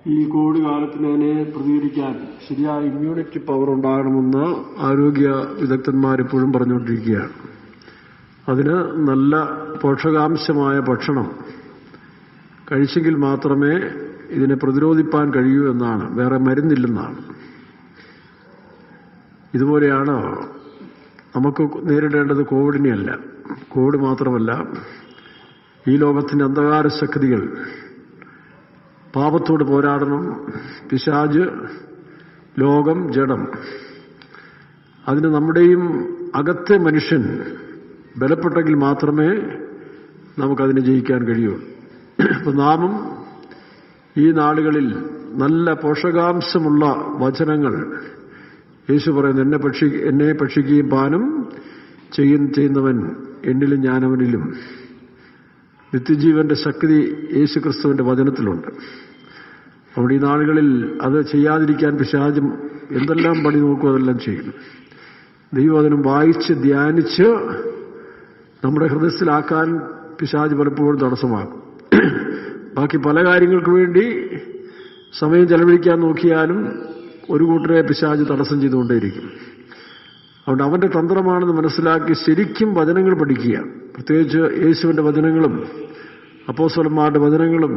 ഈ കോവിഡ് കാലത്തിന് അതിനെ പ്രതികരിക്കാൻ ശരിയായ ഇമ്മ്യൂണിറ്റി പവർ ഉണ്ടാകണമെന്ന് ആരോഗ്യ വിദഗ്ധന്മാരെപ്പോഴും പറഞ്ഞുകൊണ്ടിരിക്കുകയാണ്. അതിന് നല്ല പോഷകാംശമായ ഭക്ഷണം കഴിച്ചെങ്കിൽ മാത്രമേ ഇതിനെ പ്രതിരോധിപ്പാൻ കഴിയൂ എന്നാണ്, വേറെ മരുന്നില്ലെന്നാണ്. ഇതുപോലെയാണ് നമുക്ക് നേരിടേണ്ടത് കോവിഡിനെയല്ല, കോവിഡ് മാത്രമല്ല ഈ ലോകത്തിന്റെ അന്ധകാര ശക്തികൾ. പാപത്തോട് പോരാടണം. പിശാച്, ലോകം, ജഡം, അതിന് നമ്മുടെയും അകത്തെ മനുഷ്യൻ ബലപ്പെട്ടെങ്കിൽ മാത്രമേ നമുക്കതിനെ ജയിക്കാൻ കഴിയുള്ളൂ. അപ്പൊ നാമും ഈ നാളുകളിൽ നല്ല പോഷകാംശമുള്ള വചനങ്ങൾ, യേശു പറയുന്നു, എന്നെ ഭക്ഷിക്കുകയും പാനം ചെയ്യുന്നവൻ എന്നിലും ഞാനവനിലും. നിത്യജീവന്റെ ശക്തി യേശു ക്രിസ്തുവിന്റെ വചനത്തിലുണ്ട്. അവിടെ ഈ നാളുകളിൽ അത് ചെയ്യാതിരിക്കാൻ പിശാചും എന്തെല്ലാം പണി നോക്കും അതെല്ലാം ചെയ്യും. ദൈവവചനം വായിച്ച് ധ്യാനിച്ച് നമ്മുടെ ഹൃദയത്തിലാക്കാൻ പിശാച് പലപ്പോഴും തടസ്സമാക്കും. ബാക്കി പല കാര്യങ്ങൾക്ക് വേണ്ടി സമയം ചെലവഴിക്കാൻ നോക്കിയാലും ഒരു കൂട്ടരെ പിശാച് തടസ്സം ചെയ്തുകൊണ്ടേയിരിക്കും. അതുകൊണ്ട് അവന്റെ തന്ത്രമാണെന്ന് മനസ്സിലാക്കി ശരിക്കും വചനങ്ങൾ പഠിക്കുക. പ്രത്യേകിച്ച് യേശുവിന്റെ വചനങ്ങളും അപ്പോസ്തലന്മാരുടെ വചനങ്ങളും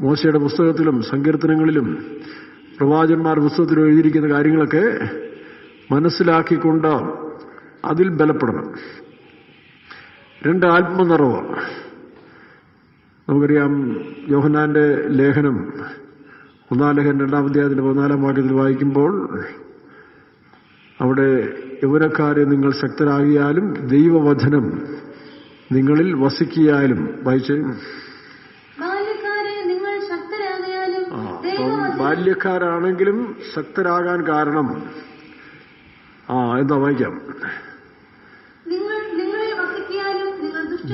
മോശയുടെ പുസ്തകത്തിലും സങ്കീർത്തനങ്ങളിലും പ്രവാചകന്മാരുടെ പുസ്തകത്തിലും എഴുതിയിരിക്കുന്ന കാര്യങ്ങളൊക്കെ മനസ്സിലാക്കിക്കൊണ്ട് അതിൽ ബലപ്പെടണം. 2 ആത്മനിറവ്. നമുക്കറിയാം, യോഹന്നാന്റെ ലേഖനം 1-ാം ലേഖനം 2-ാം അധ്യായത്തിന്റെ 14-ാം വാക്യത്തിൽ വായിക്കുമ്പോൾ അവിടെ യൗവനക്കാരെ നിങ്ങൾ ശക്തരാകിയാലും ദൈവവചനം നിങ്ങളിൽ വസിക്കിയാലും വായിച്ച്. ബാല്യക്കാരാണെങ്കിലും ശക്തരാകാൻ കാരണം എന്താ വായിക്കാം?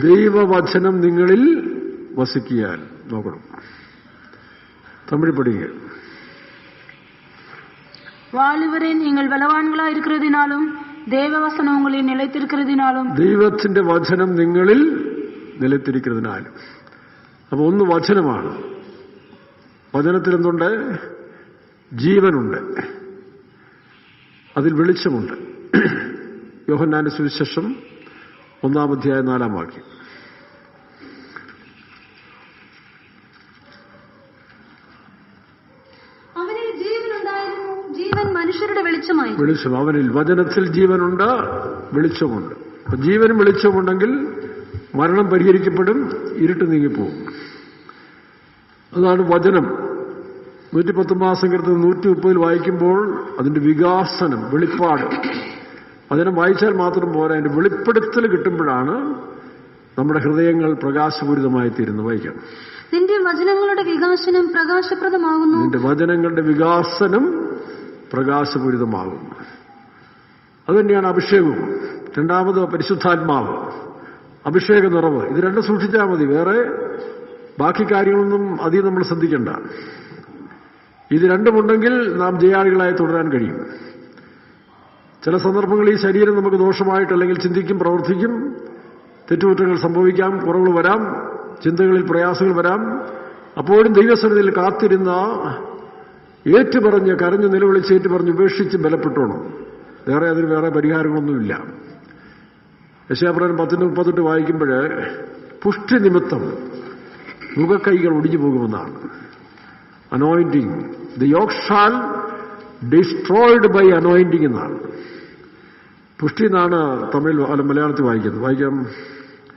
ദൈവവചനം നിങ്ങളിൽ വസിക്കിയാൽ. നോക്കണം, തമിഴ് പഠിക്കുക. வாலிபரே நீங்கள் பலவான்களாய் இருக்கிறதினாலும் தேவவசனம் உங்களில் நிலைத்திருக்கிறதினாலும். ദൈവത്തിന്റെ വചനം നിങ്ങളിൽ നിലത്തിരിക്കുന്നതിനാലും. അപ്പൊ ഒന്ന് വചനമാണ്. വചനത്തിൽ എന്തുണ്ട്? ജീവനുണ്ട്, അതിൽ വെളിച്ചമുണ്ട്. യോഹന്നാന്റെ സുവിശേഷം 1-ാം അധ്യായം 4-ാം വാക്യം. വെളിച്ചം അവനിൽ, വചനത്തിൽ ജീവനുണ്ട്, വെളിച്ചമുണ്ട്. അപ്പൊ ജീവനും വെളിച്ചമുണ്ടെങ്കിൽ മരണം പരിഹരിക്കപ്പെടും, ഇരുട്ട് നീങ്ങിപ്പോകും. അതാണ് വചനം. 119 സങ്കീർത്തനം 130 വായിക്കുമ്പോൾ അതിന്റെ വികാസനം, വെളിപ്പാട്. വചനം വായിച്ചാൽ മാത്രം പോരാ, അതിന്റെ വെളിപ്പെടുത്തൽ കിട്ടുമ്പോഴാണ് നമ്മുടെ ഹൃദയങ്ങൾ പ്രകാശപൂരിതമായി തീരുന്നത്. വായിക്കാം. നിന്റെ വചനങ്ങളുടെ വികാസനം പ്രകാശപ്രദമാകുന്നു. നിന്റെ വചനങ്ങളുടെ വികാസനം പ്രകാശപൂരിതമാകും. അതുതന്നെയാണ് അഭിഷേകവും. 2-ാമത് പരിശുദ്ധാത്മാവ്, അഭിഷേക നിറവ്. ഇത് രണ്ടും സൂക്ഷിച്ചാൽ മതി. വേറെ ബാക്കി കാര്യങ്ങളൊന്നും അധികം നമ്മൾ ശ്രദ്ധിക്കേണ്ട. ഇത് രണ്ടുമുണ്ടെങ്കിൽ നാം ജയാളികളായി തുടരാൻ കഴിയും. ചില സന്ദർഭങ്ങളിൽ ഈ ശരീരം നമുക്ക് ദോഷമായിട്ടല്ലെങ്കിൽ ചിന്തിക്കും, പ്രവർത്തിക്കും, തെറ്റുകുറ്റങ്ങൾ സംഭവിക്കാം, കുറവുകൾ വരാം, ചിന്തകളിൽ പ്രയാസങ്ങൾ വരാം. അപ്പോഴും ദൈവസന്നിധിയിൽ കാത്തിരുന്ന ഏറ്റുപറഞ്ഞ് കരഞ്ഞ് നിലവിളിച്ച് ഏറ്റുപറഞ്ഞ് ഉപേക്ഷിച്ച് ബലപ്പെട്ടോണം. അതിന് വേറെ പരിഹാരങ്ങളൊന്നുമില്ല. യെശയ്യാപ്രവചനം 10:38 വായിക്കുമ്പോൾ പുഷ്ടി നിമിത്തം മുഖക്കൈകൾ ഒടിഞ്ഞു പോകുമെന്നാണ്. Anointing, the yoke shall destroyed by anointing എന്നാണ്. പുഷ്ടി എന്നാണ് തമിഴ് മലയാളത്തിൽ വായിക്കുന്നത്. വായിക്കാം.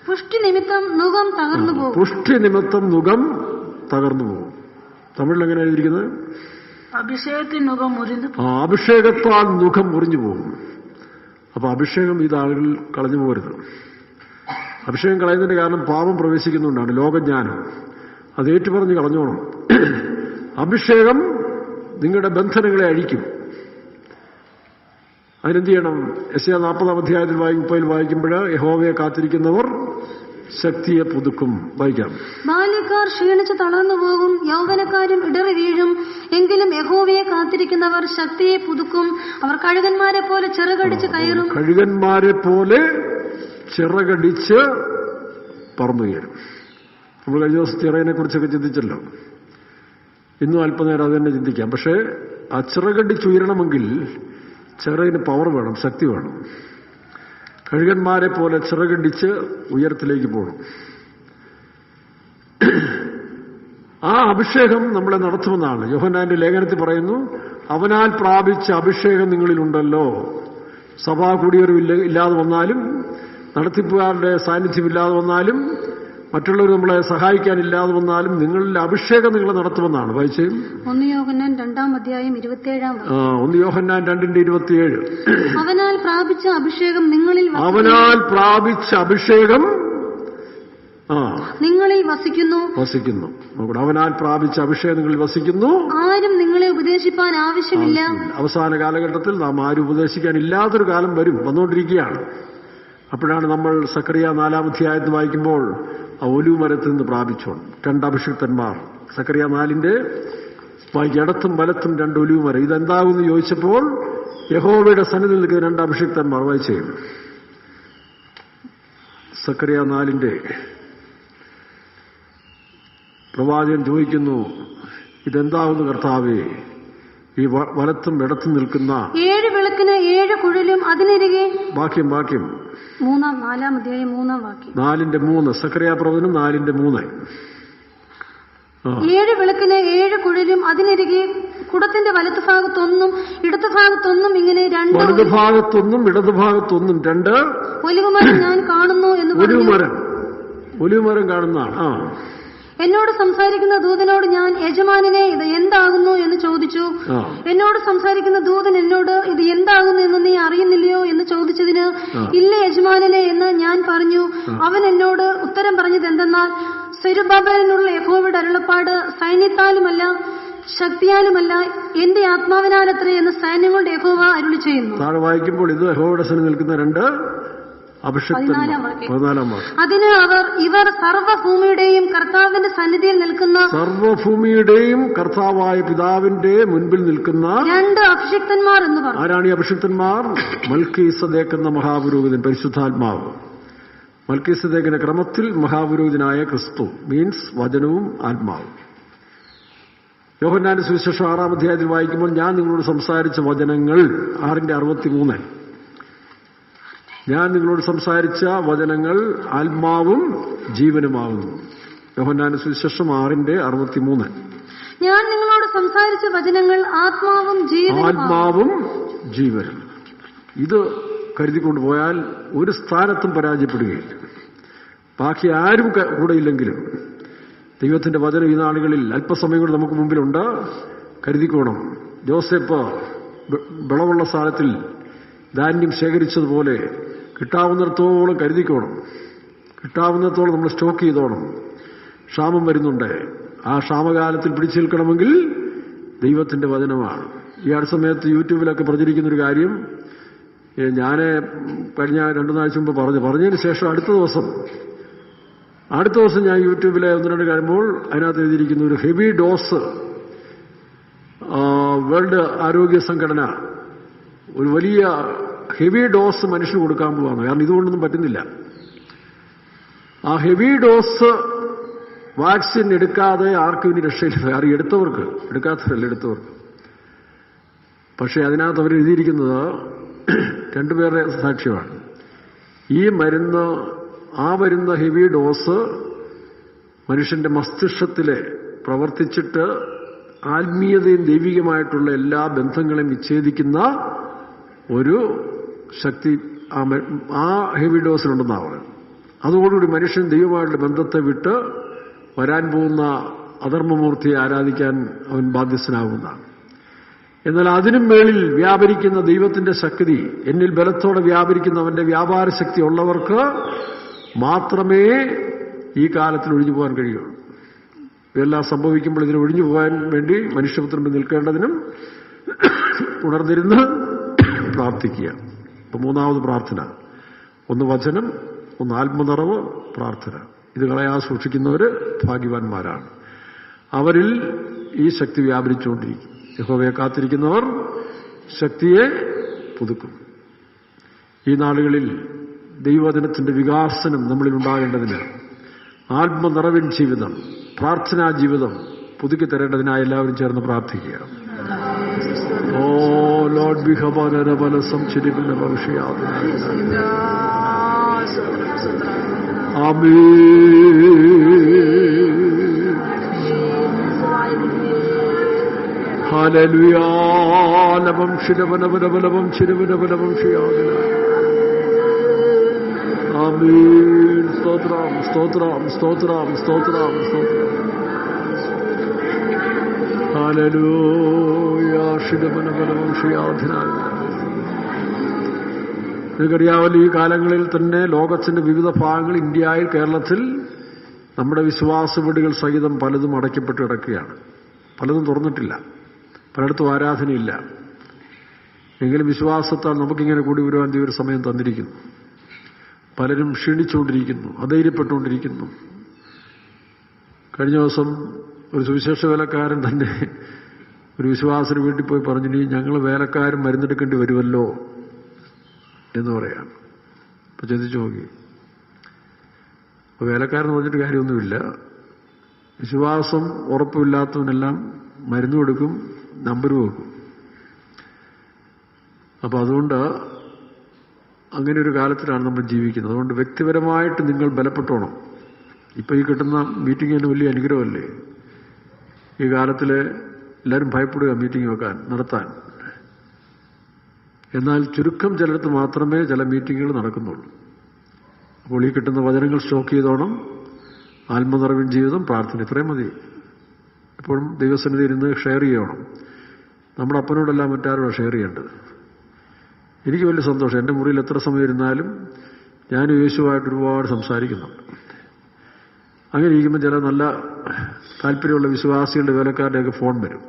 പുഷ്ടി നിമിത്തം നുകം തകർന്നു പോകും. പുഷ്ടി നിമിത്തം നുകം തകർന്നു പോകും. തമിഴിൽ എങ്ങനെ എഴുതിയിരിക്കുന്നത്? അഭിഷേകത്തിൽ നുകം മുറിഞ്ഞു. അഭിഷേകത്താൽ മുഖം മുറിഞ്ഞു പോകും. അപ്പൊ അഭിഷേകം ഈ ആളുകൾ കളഞ്ഞു പോകരുത്. അഭിഷേകം കളയുന്നതിന്റെ കാരണം പാപം പ്രവേശിക്കുന്നുകൊണ്ടാണ്, ലോകജ്ഞാനം. അത് ഏറ്റുപറഞ്ഞ് കളഞ്ഞോണം. അഭിഷേകം നിങ്ങളുടെ ബന്ധനങ്ങളെ അഴിക്കും. അതിനെന്ത് ചെയ്യണം? യെശയ്യാ 40-ാം അധ്യായത്തിൽ 30 വായിക്കുമ്പോൾ യഹോവയെ കാത്തിരിക്കുന്നവർ ശക്തിയെ പുതുക്കും. വായിക്കാം. ബാല്യക്കാർ ക്ഷീണിച്ച് തളർന്നു പോകും, യൗവനക്കാരും ഇടറി വീഴും. എങ്കിലും യഹോവയെ കാത്തിരിക്കുന്നവർ ശക്തിയെ പുതുക്കും. അവർ കഴുകന്മാരെ പോലെ ചിറകടിച്ച് കയറും. കഴുകന്മാരെ പോലെ ചിറകടിച്ച് പറന്നു കയറും. നമ്മൾ കഴിഞ്ഞ ദിവസം ചിറകിനെ കുറിച്ചൊക്കെ ചിന്തിച്ചല്ലോ. ഇന്നും അല്പനേരം അത് തന്നെ ചിന്തിക്കാം. പക്ഷേ ആ ചിറകടിച്ചുയരണമെങ്കിൽ ചിറകിന് പവർ വേണം, ശക്തി വേണം. കഴുകന്മാരെ പോലെ ചിറകടിച്ച് ഉയരത്തിലേക്ക് പോകണം. ആ അഭിഷേകം നമ്മളെ നടത്തുമെന്നാണ് യോഹന്നാന്റെ ലേഖനത്തിൽ പറയുന്നു. അവനാൽ പ്രാപിച്ച അഭിഷേകം നിങ്ങളിലുണ്ടല്ലോ. സഭാ കൂടിയവരും ഇല്ലാതെ വന്നാലും, നടത്തിപ്പുകാരുടെ സാന്നിധ്യമില്ലാതെ വന്നാലും, മറ്റുള്ളവർ നമ്മളെ സഹായിക്കാനില്ലാതെ വന്നാലും നിങ്ങളിൽ അഭിഷേകം നിങ്ങളെ നടത്തുമെന്നാണ്. വായിച്ചേ 1 യോഹന്നാൻ 2:27. 1 യോഹന്നാൻ 2:27. അവനാൽ പ്രാപിച്ച അഭിഷേകം നിങ്ങളിൽ വസിക്കുന്നു. അവനാൽ പ്രാപിച്ച അഭിഷേകം നിങ്ങളിൽ വസിക്കുന്നു. ആരും നിങ്ങളെ ഉപദേശിപ്പാൻ ആവശ്യമില്ല. അവസാന കാലഘട്ടത്തിൽ നാം ആരും ഉപദേശിക്കാൻ ഇല്ലാത്തൊരു കാലം വന്നുകൊണ്ടിരിക്കുകയാണ്. അപ്പോഴാണ് നമ്മൾ സക്കറിയ 4-ാം അധ്യായത്തിൽ വായിക്കുമ്പോൾ ആ ഒലിവ് മരത്തിൽ നിന്ന് പ്രാപിച്ചോ 2 അഭിഷിക്തന്മാർ. സക്കറിയ 4-ന്റെ ഇടത്തും വലത്തും 2 ഒലിവ് മരം. ഇതെന്താകുമെന്ന് ചോദിച്ചപ്പോൾ യഹോവയുടെ സന്നിധിയിൽ നിൽക്കുന്ന 2 അഭിഷിക്തന്മാർ. വായിച്ചേ സക്കറിയ 4-ന്റെ പ്രവാചകൻ ചോദിക്കുന്നു, ഇതെന്താകുന്നു കർത്താവേ? ഈ വലത്തും ഇടത്തും നിൽക്കുന്ന 7 വിളക്കിന് 7 കുഴലും അതിനരികെ. വാക്യം 4-ാം അധ്യായം 3-ാം വാക്യം. 4:3 സക്കറിയ പ്രവചനം 4:3. 7 വിളക്കിന് 7 കുഴലും അതിനരികെ കുടത്തിന്റെ വലത്തുഭാഗത്തൊന്നും ഇടതുഭാഗത്തൊന്നും ഇങ്ങനെ 2 വലതുഭാഗത്തൊന്നും ഇടതുഭാഗത്തൊന്നും 2 ഒലിവുമരം ഞാൻ കാണുന്നു എന്ന് പറഞ്ഞു. ഒലിവുമരം കാണുന്നതാണ്. എന്നോട് സംസാരിക്കുന്ന ദൂതനോട് ഞാൻ, യജമാനനെ ഇത് എന്താകുന്നു എന്ന് ചോദിച്ചു. എന്നോട് സംസാരിക്കുന്ന ദൂതൻ എന്നോട് ഇത് എന്താകുന്നു എന്ന് നീ അറിയുന്നില്ലയോ എന്ന് ചോദിച്ചതിന്, ഇല്ല യജമാനനെ എന്ന് ഞാൻ പറഞ്ഞു. അവൻ എന്നോട് ഉത്തരം പറഞ്ഞത് എന്തെന്നാൽ, സെരുബ്ബാബേലിനുള്ള യഹോവയുടെ അരുളപ്പാട് സൈന്യത്താലുമല്ല ശക്തിയാലുമല്ല എന്റെ ആത്മാവിനാലത്രേ എന്ന് സൈന്യങ്ങളുടെ യഹോവ അരുളി ചെയ്യുന്നു. താഴെ വായിക്കുമ്പോൾ ഇത് യഹോവയുടെ സന്നിധിയിൽ നിൽക്കുന്ന 2 അതിന് ഇവർ സർവ്വഭൂമിയുടെയും കർത്താവിന്റെ സന്നിധിയിൽ നിൽക്കുന്ന, സർവ്വഭൂമിയുടെയും കർത്താവായ പിതാവിന്റെ മുൻപിൽ നിൽക്കുന്ന 2 അഭിഷിക്തന്മാർ എന്ന് പറഞ്ഞു. ആരാണ് ഈ അഭിഷിക്തന്മാർ? മൽക്കീസദേക്ക് എന്ന മഹാപുരോഹിതൻ, പരിശുദ്ധാത്മാവ്. മൽക്കീസദേക്കിന്റെ ക്രമത്തിൽ മഹാപുരോഹിതനായ ക്രിസ്തു മീൻസ് വചനവും ആത്മാവും. യോഹന്നാന്റെ സുവിശേഷം 6-ാം അധ്യായത്തിൽ വായിക്കുമ്പോൾ ഞാൻ നിങ്ങളോട് സംസാരിച്ച വചനങ്ങൾ 6:63. ഞാൻ നിങ്ങളോട് സംസാരിച്ച വചനങ്ങൾ ആത്മാവും ജീവനുമാകുന്നു. യോഹന്നാന്റെ സുവിശേഷം 6:63. ഞാൻ നിങ്ങളോട് സംസാരിച്ച വചനങ്ങൾ ആത്മാവും ജീവനും. ഇത് കരുതിക്കൊണ്ടുപോയാൽ ഒരു സ്ഥാനത്തും പരാജയപ്പെടുകയില്ല. ബാക്കി ആരും കൂടെ ഇല്ലെങ്കിലും ദൈവത്തിന്റെ വചനം ഈ നാളുകളിൽ അല്പസമയം കൂടെ നമുക്ക് മുമ്പിലുണ്ട്. കരുതിക്കോണം. ജോസഫ് വിളവുള്ള സ്ഥലത്തിൽ ധാന്യം ശേഖരിച്ചതുപോലെ കിട്ടാവുന്നിടത്തോളം കരുതിക്കോണം. കിട്ടാവുന്നിടത്തോളം നമ്മൾ സ്റ്റോക്ക് ചെയ്തോണം. ക്ഷാമം വരുന്നുണ്ട്. ആ ക്ഷാമകാലത്തിൽ പിടിച്ചു നിൽക്കണമെങ്കിൽ ദൈവത്തിന്റെ വചനമാണ്. ഈ അടുത്ത സമയത്ത് യൂട്യൂബിലൊക്കെ പ്രചരിക്കുന്നൊരു കാര്യം ഞാൻ കഴിഞ്ഞ 2 നാഴ്ച മുമ്പ് പറഞ്ഞതിന് ശേഷം അടുത്ത ദിവസം ഞാൻ യൂട്യൂബിലെ 1-2 കഴിയുമ്പോൾ അതിനകത്ത് എഴുതിയിരിക്കുന്ന ഒരു ഹെവി ഡോസ് വേൾഡ് ആരോഗ്യ സംഘടന ഒരു വലിയ ഹെവി ഡോസ് മനുഷ്യന് കൊടുക്കാൻ പോവാണ്. കാരണം ഇതുകൊണ്ടൊന്നും പറ്റുന്നില്ല. ആ ഹെവി ഡോസ് വാക്സിൻ എടുക്കാതെ ആർക്കും ഇനി രക്ഷയില്ല. എടുത്തവർക്ക്, എടുക്കാത്തവരല്ല, എടുത്തവർക്ക്. പക്ഷേ അതിനകത്ത് അവർ എഴുതിയിരിക്കുന്നത് 2 പേരുടെ സാക്ഷ്യമാണ്. ഈ മരുന്ന്, ആ വരുന്ന ഹെവി ഡോസ് മനുഷ്യന്റെ മസ്തിഷ്കത്തിലെ പ്രവർത്തിച്ചിട്ട് ആത്മീയതയും ദൈവികമായിട്ടുള്ള എല്ലാ ബന്ധങ്ങളെയും വിച്ഛേദിക്കുന്ന ഒരു ശക്തി ആ ഹെവി ഡോസിലുണ്ടെന്നാണ്. അതോടുകൂടി മനുഷ്യൻ ദൈവമായിട്ടുള്ള ബന്ധത്തെ വിട്ട് വരാൻ പോകുന്ന അധർമ്മമൂർത്തിയെ ആരാധിക്കാൻ അവൻ ബാധ്യസ്ഥനാകുന്നതാണ്. എന്നാൽ അതിനും മേളിൽ വ്യാപരിക്കുന്ന ദൈവത്തിന്റെ ശക്തി, എന്നിൽ ബലത്തോടെ വ്യാപരിക്കുന്ന അവന്റെ വ്യാപാര ശക്തി ഉള്ളവർക്ക് മാത്രമേ ഈ കാലത്തിൽ ഒഴിഞ്ഞു പോകാൻ കഴിയുള്ളൂ. ഇതെല്ലാം സംഭവിക്കുമ്പോൾ ഇതിന് ഒഴിഞ്ഞു പോകാൻ വേണ്ടി മനുഷ്യപുത്രൻ നിൽക്കേണ്ടതിനും ഉണർന്നിരുന്ന് പ്രാർത്ഥിക്കുക. ഇപ്പൊ 3ാമത് പ്രാർത്ഥന. 1 വചനം, 1 ആത്മനിറവ്, പ്രാർത്ഥന. ഇത് കളയാതെ സൂക്ഷിക്കുന്നവർ ഭാഗ്യവാന്മാരാണ്. അവരിൽ ഈ ശക്തി വ്യാപരിച്ചുകൊണ്ടിരിക്കും. യഹോവയെ കാത്തിരിക്കുന്നവർ ശക്തിയെ പുതുക്കും. ഈ നാളുകളിൽ ദൈവവചനത്തിന്റെ വികാസനം നമ്മളിൽ ഉണ്ടാകേണ്ടതിന് ആത്മനിറവിൻ ജീവിതം, പ്രാർത്ഥനാ ജീവിതം, പുതുക്കി തരേണ്ടതിനായി എല്ലാവരും ചേർന്ന് പ്രാർത്ഥിക്കുക. ഓ ലോർഡ് ബിഹബലസം ചിരിപ്പിന്റെ ഭവിഷ്യാതെ ഹല്ലേലൂയാ ലവം ശിരവനവനവലവം ശിരവനവലവം ഷിയാദന ആമേൻ. സ്തോത്രം സ്തോത്രം സ്തോത്രം സ്തോത്രം സ്തോത്രം. ഹല്ലേലൂയാ ശിരവനവലവം ഷിയാദന. നിങ്ങൾക്കറിയാമല്ലോ, ഈ കാലങ്ങളിൽ തന്നെ ലോകത്തിന്റെ വിവിധ ഭാഗങ്ങൾ, ഇന്ത്യയിൽ, കേരളത്തിൽ നമ്മുടെ വിശ്വാസ വീടുകൾ സഹിതം പലതും അടയ്ക്കപ്പെട്ട് കിടക്കുകയാണ്. പലതും തുറന്നിട്ടില്ല, പലയിടത്തും ആരാധനയില്ല. എങ്കിലും വിശ്വാസത്താൽ നമുക്കിങ്ങനെ കൂടി വരുവാൻ ദൈവം സമയം തന്നിരിക്കുന്നു. പലരും ക്ഷീണിച്ചുകൊണ്ടിരിക്കുന്നു, അധൈര്യപ്പെട്ടുകൊണ്ടിരിക്കുന്നു. കഴിഞ്ഞ ദിവസം ഒരു സുവിശേഷ വേലക്കാരൻ തന്നെ ഒരു വിശ്വാസിന് വീട്ടിൽ പോയി പറഞ്ഞു, "നീ ഞങ്ങൾ വേലക്കാരും മരുന്നെടുക്കേണ്ടി വരുമല്ലോ" എന്ന് പറയാം. അപ്പൊ ചിന്തിച്ചു നോക്കി. അപ്പൊ വേലക്കാരെന്ന് പറഞ്ഞിട്ട് കാര്യമൊന്നുമില്ല. വിശ്വാസം ഉറപ്പില്ലാത്തവനെല്ലാം മരുന്ന് കൊടുക്കും, നമ്പർ വെക്കും. അപ്പൊ അതുകൊണ്ട് അങ്ങനെ ഒരു കാലത്തിലാണ് നമ്മൾ ജീവിക്കുന്നത്. അതുകൊണ്ട് വ്യക്തിപരമായിട്ട് നിങ്ങൾ ബലപ്പെട്ടോണം. ഇപ്പൊ ഈ കിട്ടുന്ന മീറ്റിംഗ് തന്നെ വലിയ അനുഗ്രഹമല്ലേ. ഈ കാലത്തില് എല്ലാവരും ഭയപ്പെടുക മീറ്റിംഗ് നടത്താൻ. എന്നാൽ ചുരുക്കം ചിലടത്ത് മാത്രമേ ചില മീറ്റിങ്ങുകൾ നടക്കുന്നുള്ളൂ. അപ്പോൾ ഈ കിട്ടുന്ന വചനങ്ങൾ സ്റ്റോക്ക് ചെയ്തോണം. ആത്മനിറവിൻ ജീവിതം, പ്രാർത്ഥന, ഇത്രയും മതി. എപ്പോഴും ദൈവസന്നിധി ഇരുന്ന് ഷെയർ ചെയ്യണം. നമ്മുടെ അപ്പനോടെല്ലാം മറ്റാരോടാണ് ഷെയർ ചെയ്യേണ്ടത്. എനിക്ക് വലിയ സന്തോഷം. എൻ്റെ മുറിയിൽ എത്ര സമയം ഇരുന്നാലും ഞാൻ യേശുവായിട്ട് ഒരുപാട് സംസാരിക്കുന്നുണ്ട്. അങ്ങനെ ഇരിക്കുമ്പോൾ ചില നല്ല താല്പര്യമുള്ള വിശ്വാസികളുടെ വേലക്കാരുടെയൊക്കെ ഫോൺ വരും.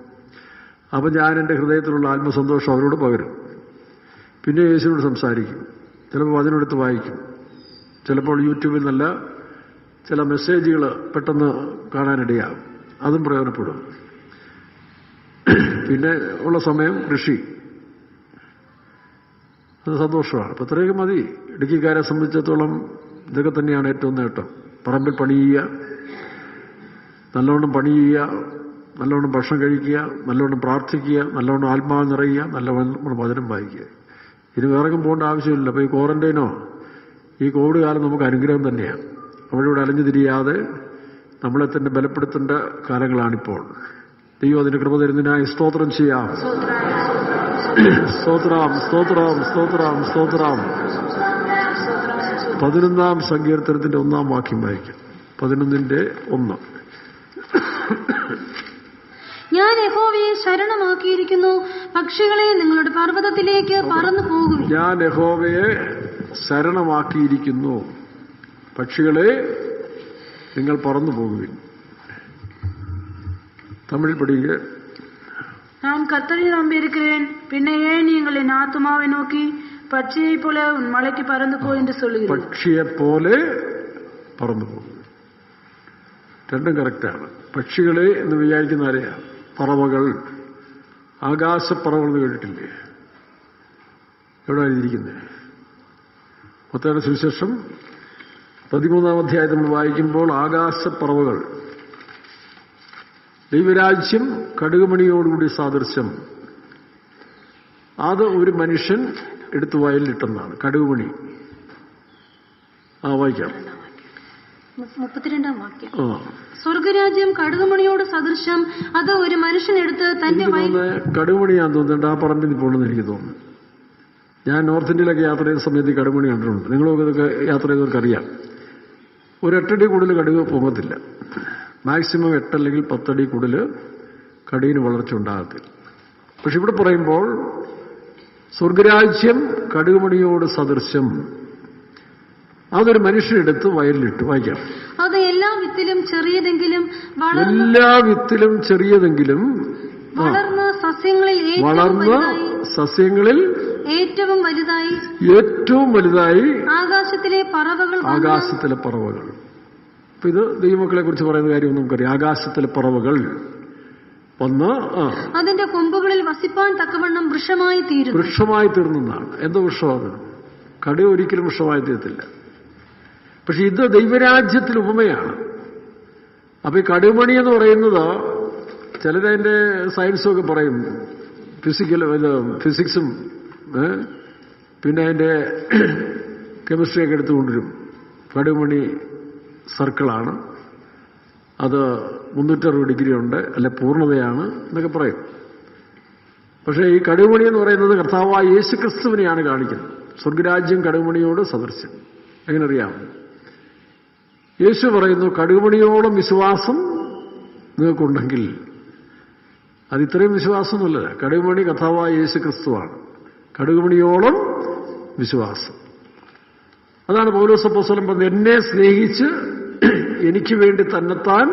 അപ്പം ഞാൻ എൻ്റെ ഹൃദയത്തിലുള്ള ആത്മസന്തോഷം അവരോട് പകരും. പിന്നെ യേശുവിനോട് സംസാരിക്കും. ചിലപ്പോൾ വചനമെടുത്ത് വായിക്കും. ചിലപ്പോൾ യൂട്യൂബിൽ നല്ല ചില മെസ്സേജുകൾ പെട്ടെന്ന് കാണാനിടയാകും. അതും പ്രയോജനപ്പെടും. പിന്നെ ഉള്ള സമയം കൃഷി, അത് സന്തോഷമാണ്. അപ്പം ഇത്രയൊക്കെ മതി. ഇടുക്കിക്കാരെ സംബന്ധിച്ചിടത്തോളം ഇതൊക്കെ തന്നെയാണ് ഏറ്റവും നേട്ടം. പറമ്പിൽ പണി ചെയ്യുക, നല്ലവണ്ണം പണി ചെയ്യുക, നല്ലവണ്ണം ഭക്ഷണം കഴിക്കുക, നല്ലവണ്ണം പ്രാർത്ഥിക്കുക, നല്ലവണ്ണം ആത്മാവ് നിറയുക, നല്ലവണ്ണം വചനം വായിക്കുക. ഇനി വേറെയും പോകേണ്ട ആവശ്യമില്ല. അപ്പോൾ ഈ ക്വാറന്റൈനോ ഈ കോവിഡ് കാലം നമുക്ക് അനുഗ്രഹം തന്നെയാണ്. അവിടെ ഇവിടെ അലഞ്ഞു തിരിയാതെ നമ്മളെ തന്നെ ബലപ്പെടുത്തേണ്ട കാലങ്ങളാണിപ്പോൾ. ദൈവം അതിന് കൃപ തരുന്നതിനായി സ്തോത്രം ചെയ്യാം. സ്തോത്രം സ്തോത്രം സ്തോത്രം സ്തോത്രം. 11-ാം സങ്കീർത്തനത്തിന്റെ 1-ാം വാക്യം വായിക്കാം. 11-ന്റെ-1. ഞാൻ യഹോവയെ ശരണമാക്കിയിരിക്കുന്നു, പക്ഷികളെ നിങ്ങളുടെ പർവ്വതത്തിലേക്ക് പറന്നു പോകും. ഞാൻ യഹോവയെ ശരണമാക്കിയിരിക്കുന്നു, പക്ഷികളെ നിങ്ങൾ പറന്നു പോകുവിൻ. തമിഴിൽ പഠിക്കുക. நான் கர்த்தரை நம்பியிருக்கிறேன், பின்ன ஏன் நீங்கள் என் ஆத்துமாவை நோக்கி പക്ഷിയെ പോലെ മലയ്ക്ക് പറന്നു പോ എന്ന് சொல்லுகிறீர்கள். പക്ഷിയെ പോലെ പറന്നു പോകും. രണ്ടും കറക്റ്റാണ്. പക്ഷികളെ എന്ന് വിചാരിക്കുന്ന ആരെയാ? പറവകൾ, ആകാശപ്പറവകൾ എന്ന് കേട്ടിട്ടില്ലേ? എവിടെ എഴുതിയിരിക്കുന്നത്? മത്തായിയുടെ സുവിശേഷം 13-ാം അധ്യായത്തിൽ നമ്മൾ വായിക്കുമ്പോൾ ആകാശപ്പറവകൾ, ദൈവരാജ്യം കടുകുമണിയോടുകൂടി സാദൃശ്യം. അത് ഒരു മനുഷ്യൻ എടുത്ത് വയലിലിട്ടെന്നാണ് കടുകുമണി. വായിക്കാം. 32-ാം വാക്യം. സ്വർഗരാജ്യം കടുകുമണിയോട് സദൃശ്യം, അത് ഒരു മനുഷ്യനെടുത്ത് തന്റെ കടുകുമണിയാന്ന് തോന്നുന്നുണ്ട് ആ പറമ്പിൽ പോകണമെന്ന് എനിക്ക് തോന്നുന്നു. ഞാൻ നോർത്ത് ഇന്ത്യയിലൊക്കെ യാത്ര ചെയ്ത സമയത്ത് ഈ കടുകുമണി കണ്ടിട്ടുണ്ട്. നിങ്ങളൊക്കെ ഇതൊക്കെ യാത്ര ചെയ്തവർക്കറിയാം. ഒരു 8 അടി കൂടുതൽ കടുക് പോകത്തില്ല. മാക്സിമം 8 അല്ലെങ്കിൽ 10 അടി കൂടുതൽ കടുകിന് വളർച്ച ഉണ്ടാകത്തില്ല. പക്ഷെ ഇവിടെ പറയുമ്പോൾ സ്വർഗരാജ്യം കടുകുമണിയോട് സദൃശ്യം, അതൊരു മനുഷ്യനെടുത്ത് വയലിലിട്ടു. വായിക്കാം. അത് എല്ലാ വിത്തിലും ചെറിയതെങ്കിലും വളർന്ന സസ്യങ്ങളിൽ ഏറ്റവും വലുതായി ആകാശത്തിലെ പറവകൾ. അപ്പൊ ഇത് ദൈവമക്കളെ കുറിച്ച് പറയുന്ന കാര്യം നമുക്കറിയാം. ആകാശത്തിലെ പറവകൾ വന്ന് അതിന്റെ കൊമ്പുകളിൽ വസിപ്പാൻ തക്കവണ്ണം വൃക്ഷമായി തീർന്നതാണ്. എന്തോ വൃക്ഷമാണ്? കടുക് ഒരിക്കലും വൃക്ഷമായി തീരത്തില്ല. പക്ഷെ ഇത് ദൈവരാജ്യത്തിൽ ഉപമയാണ്. അപ്പൊ ഈ കടുകുമണി എന്ന് പറയുന്നത് ചിലരതിൻ്റെ സയൻസും ഒക്കെ പറയും, ഫിസിക്സും പിന്നെ അതിൻ്റെ കെമിസ്ട്രിയൊക്കെ എടുത്തുകൊണ്ടുവരും. കടുകുമണി സർക്കിളാണ്, അത് 360 ഡിഗ്രി ഉണ്ട്, അല്ലെ പൂർണ്ണതയാണ് എന്നൊക്കെ പറയും. പക്ഷേ ഈ കടുകുമണി എന്ന് പറയുന്നത് കർത്താവായ യേശുക്രിസ്തുവിനെയാണ് കാണിക്കുന്നത്. സ്വർഗരാജ്യം കടുകുമണിയോട് സദൃശം. എങ്ങനെ അറിയാം? യേശു പറയുന്നു, കടുകുമണിയോളം വിശ്വാസം നിങ്ങൾക്കുണ്ടെങ്കിൽ. അത് ഇത്രയും വിശ്വാസമൊന്നുമല്ല. കടുകുമണി കർത്താവായ യേശുക്രിസ്തുവാണ്. കടുകുമണിയോളം വിശ്വാസം. അതാണ് പൗലോസ് അപ്പോസ്തലൻ പറഞ്ഞത്, എന്നെ സ്നേഹിച്ച് എനിക്ക് വേണ്ടി തന്നെത്താൻ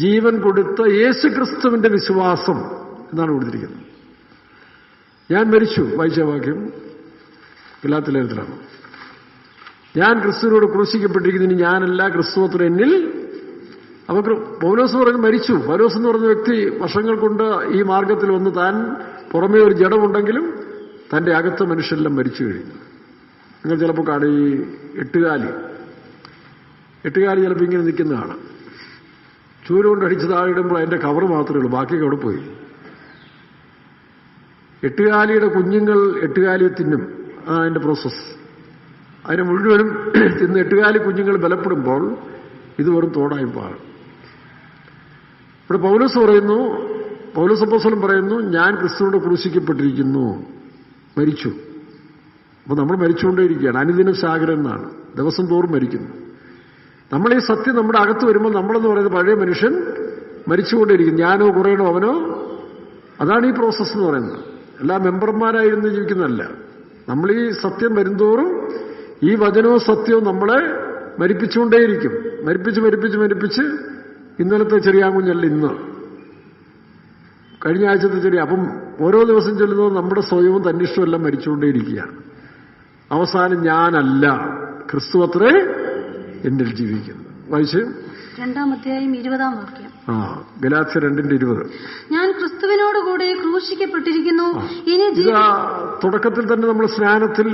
ജീവൻ കൊടുത്ത യേശുക്രിസ്തുവിന്റെ വിശ്വാസം എന്നാണ് കൊടുത്തിരിക്കുന്നത്. ഞാൻ മരിച്ചു, വായിച്ച വാക്യം ഗലാത്യ ലേഖനത്തിലാണ്. ഞാൻ ക്രിസ്തുവിനോട് ക്രൂശിക്കപ്പെട്ടിരിക്കുന്നു, ഞാനല്ല, ക്രിസ്തുവത്ര എന്നിൽ. അപ്പൊ പൗലോസ് പറഞ്ഞ് മരിച്ചു. പൗലോസ് എന്ന് പറഞ്ഞ വ്യക്തി വർഷങ്ങൾ കൊണ്ട് ഈ മാർഗത്തിൽ വന്ന് താൻ പുറമേ ഒരു ജഡമുണ്ടെങ്കിലും തന്റെ അകത്ത് മനുഷ്യരെല്ലാം മരിച്ചു കഴിഞ്ഞു. നിങ്ങൾ ചിലപ്പോൾ കാണും ഈ എട്ടുകാലി ചിലപ്പോൾ ഇങ്ങനെ നിൽക്കുന്ന കാണാം. ചൂരുകൊണ്ട് അടിച്ച് താഴെയിടുമ്പോൾ അതിന്റെ കവർ മാത്രമേ ഉള്ളൂ, ബാക്കിയൊക്കെ അവിടെ പോയി. എട്ടുകാലിയുടെ കുഞ്ഞുങ്ങൾ എട്ടുകാലിയെ തിന്നും, അതാണ് അതിന്റെ പ്രോസസ്. അതിനെ മുഴുവനും തിന്ന് എട്ടുകാലി കുഞ്ഞുങ്ങൾ ബലപ്പെടുമ്പോൾ ഇത് വെറും തോടായി മാറും. ഇവിടെ പൗലോസ് അപ്പോസ്തലൻ പറയുന്നു, ഞാൻ ക്രിസ്തുവിനോട് ക്രൂശിക്കപ്പെട്ടിരിക്കുന്നു, മരിച്ചു. അപ്പൊ നമ്മൾ മരിച്ചുകൊണ്ടേയിരിക്കുകയാണ്. അനുദിനം ശാകരൻ എന്നാണ്, ദിവസം തോറും മരിക്കുന്നു. നമ്മൾ ഈ സത്യം നമ്മുടെ അകത്ത് വരുമ്പോൾ നമ്മളെന്ന് പറയുന്നത് പഴയ മനുഷ്യൻ മരിച്ചുകൊണ്ടേയിരിക്കും. ഞാനോ കുറയണോ അവനോ, അതാണ് ഈ പ്രോസസ്സ് എന്ന് പറയുന്നത്. എല്ലാ മെമ്പർമാരായിരുന്നു ജീവിക്കുന്നതല്ല. നമ്മൾ ഈ സത്യം വരുന്തോറും ഈ വചനവും സത്യവും നമ്മളെ മരിപ്പിച്ചുകൊണ്ടേയിരിക്കും. മരിപ്പിച്ച് ഇന്നലത്തെ ചെറിയ കുഞ്ഞല്ല ഇന്ന്, കഴിഞ്ഞ ആഴ്ചത്തെ ചെറിയ. അപ്പം ഓരോ ദിവസം ചൊല്ലുന്നത് നമ്മുടെ സ്വയവും തന്നിഷ്ടവും എല്ലാം മരിച്ചുകൊണ്ടേയിരിക്കുകയാണ്. അവസാനം ഞാനല്ല, ക്രിസ്തു അത്രേ എന്നിൽ ജീവിക്കുന്നു. വായിച്ച് 2-ാം അധ്യായം 20-ാം വാക്യം. ഗലാത്യ 2:20. ഞാൻ ക്രിസ്തുവിനോട് കൂടെ ക്രൂശിക്കപ്പെട്ടിരിക്കുന്നു. ഇനി തുടക്കത്തിൽ തന്നെ നമ്മൾ സ്നാനത്തിൽ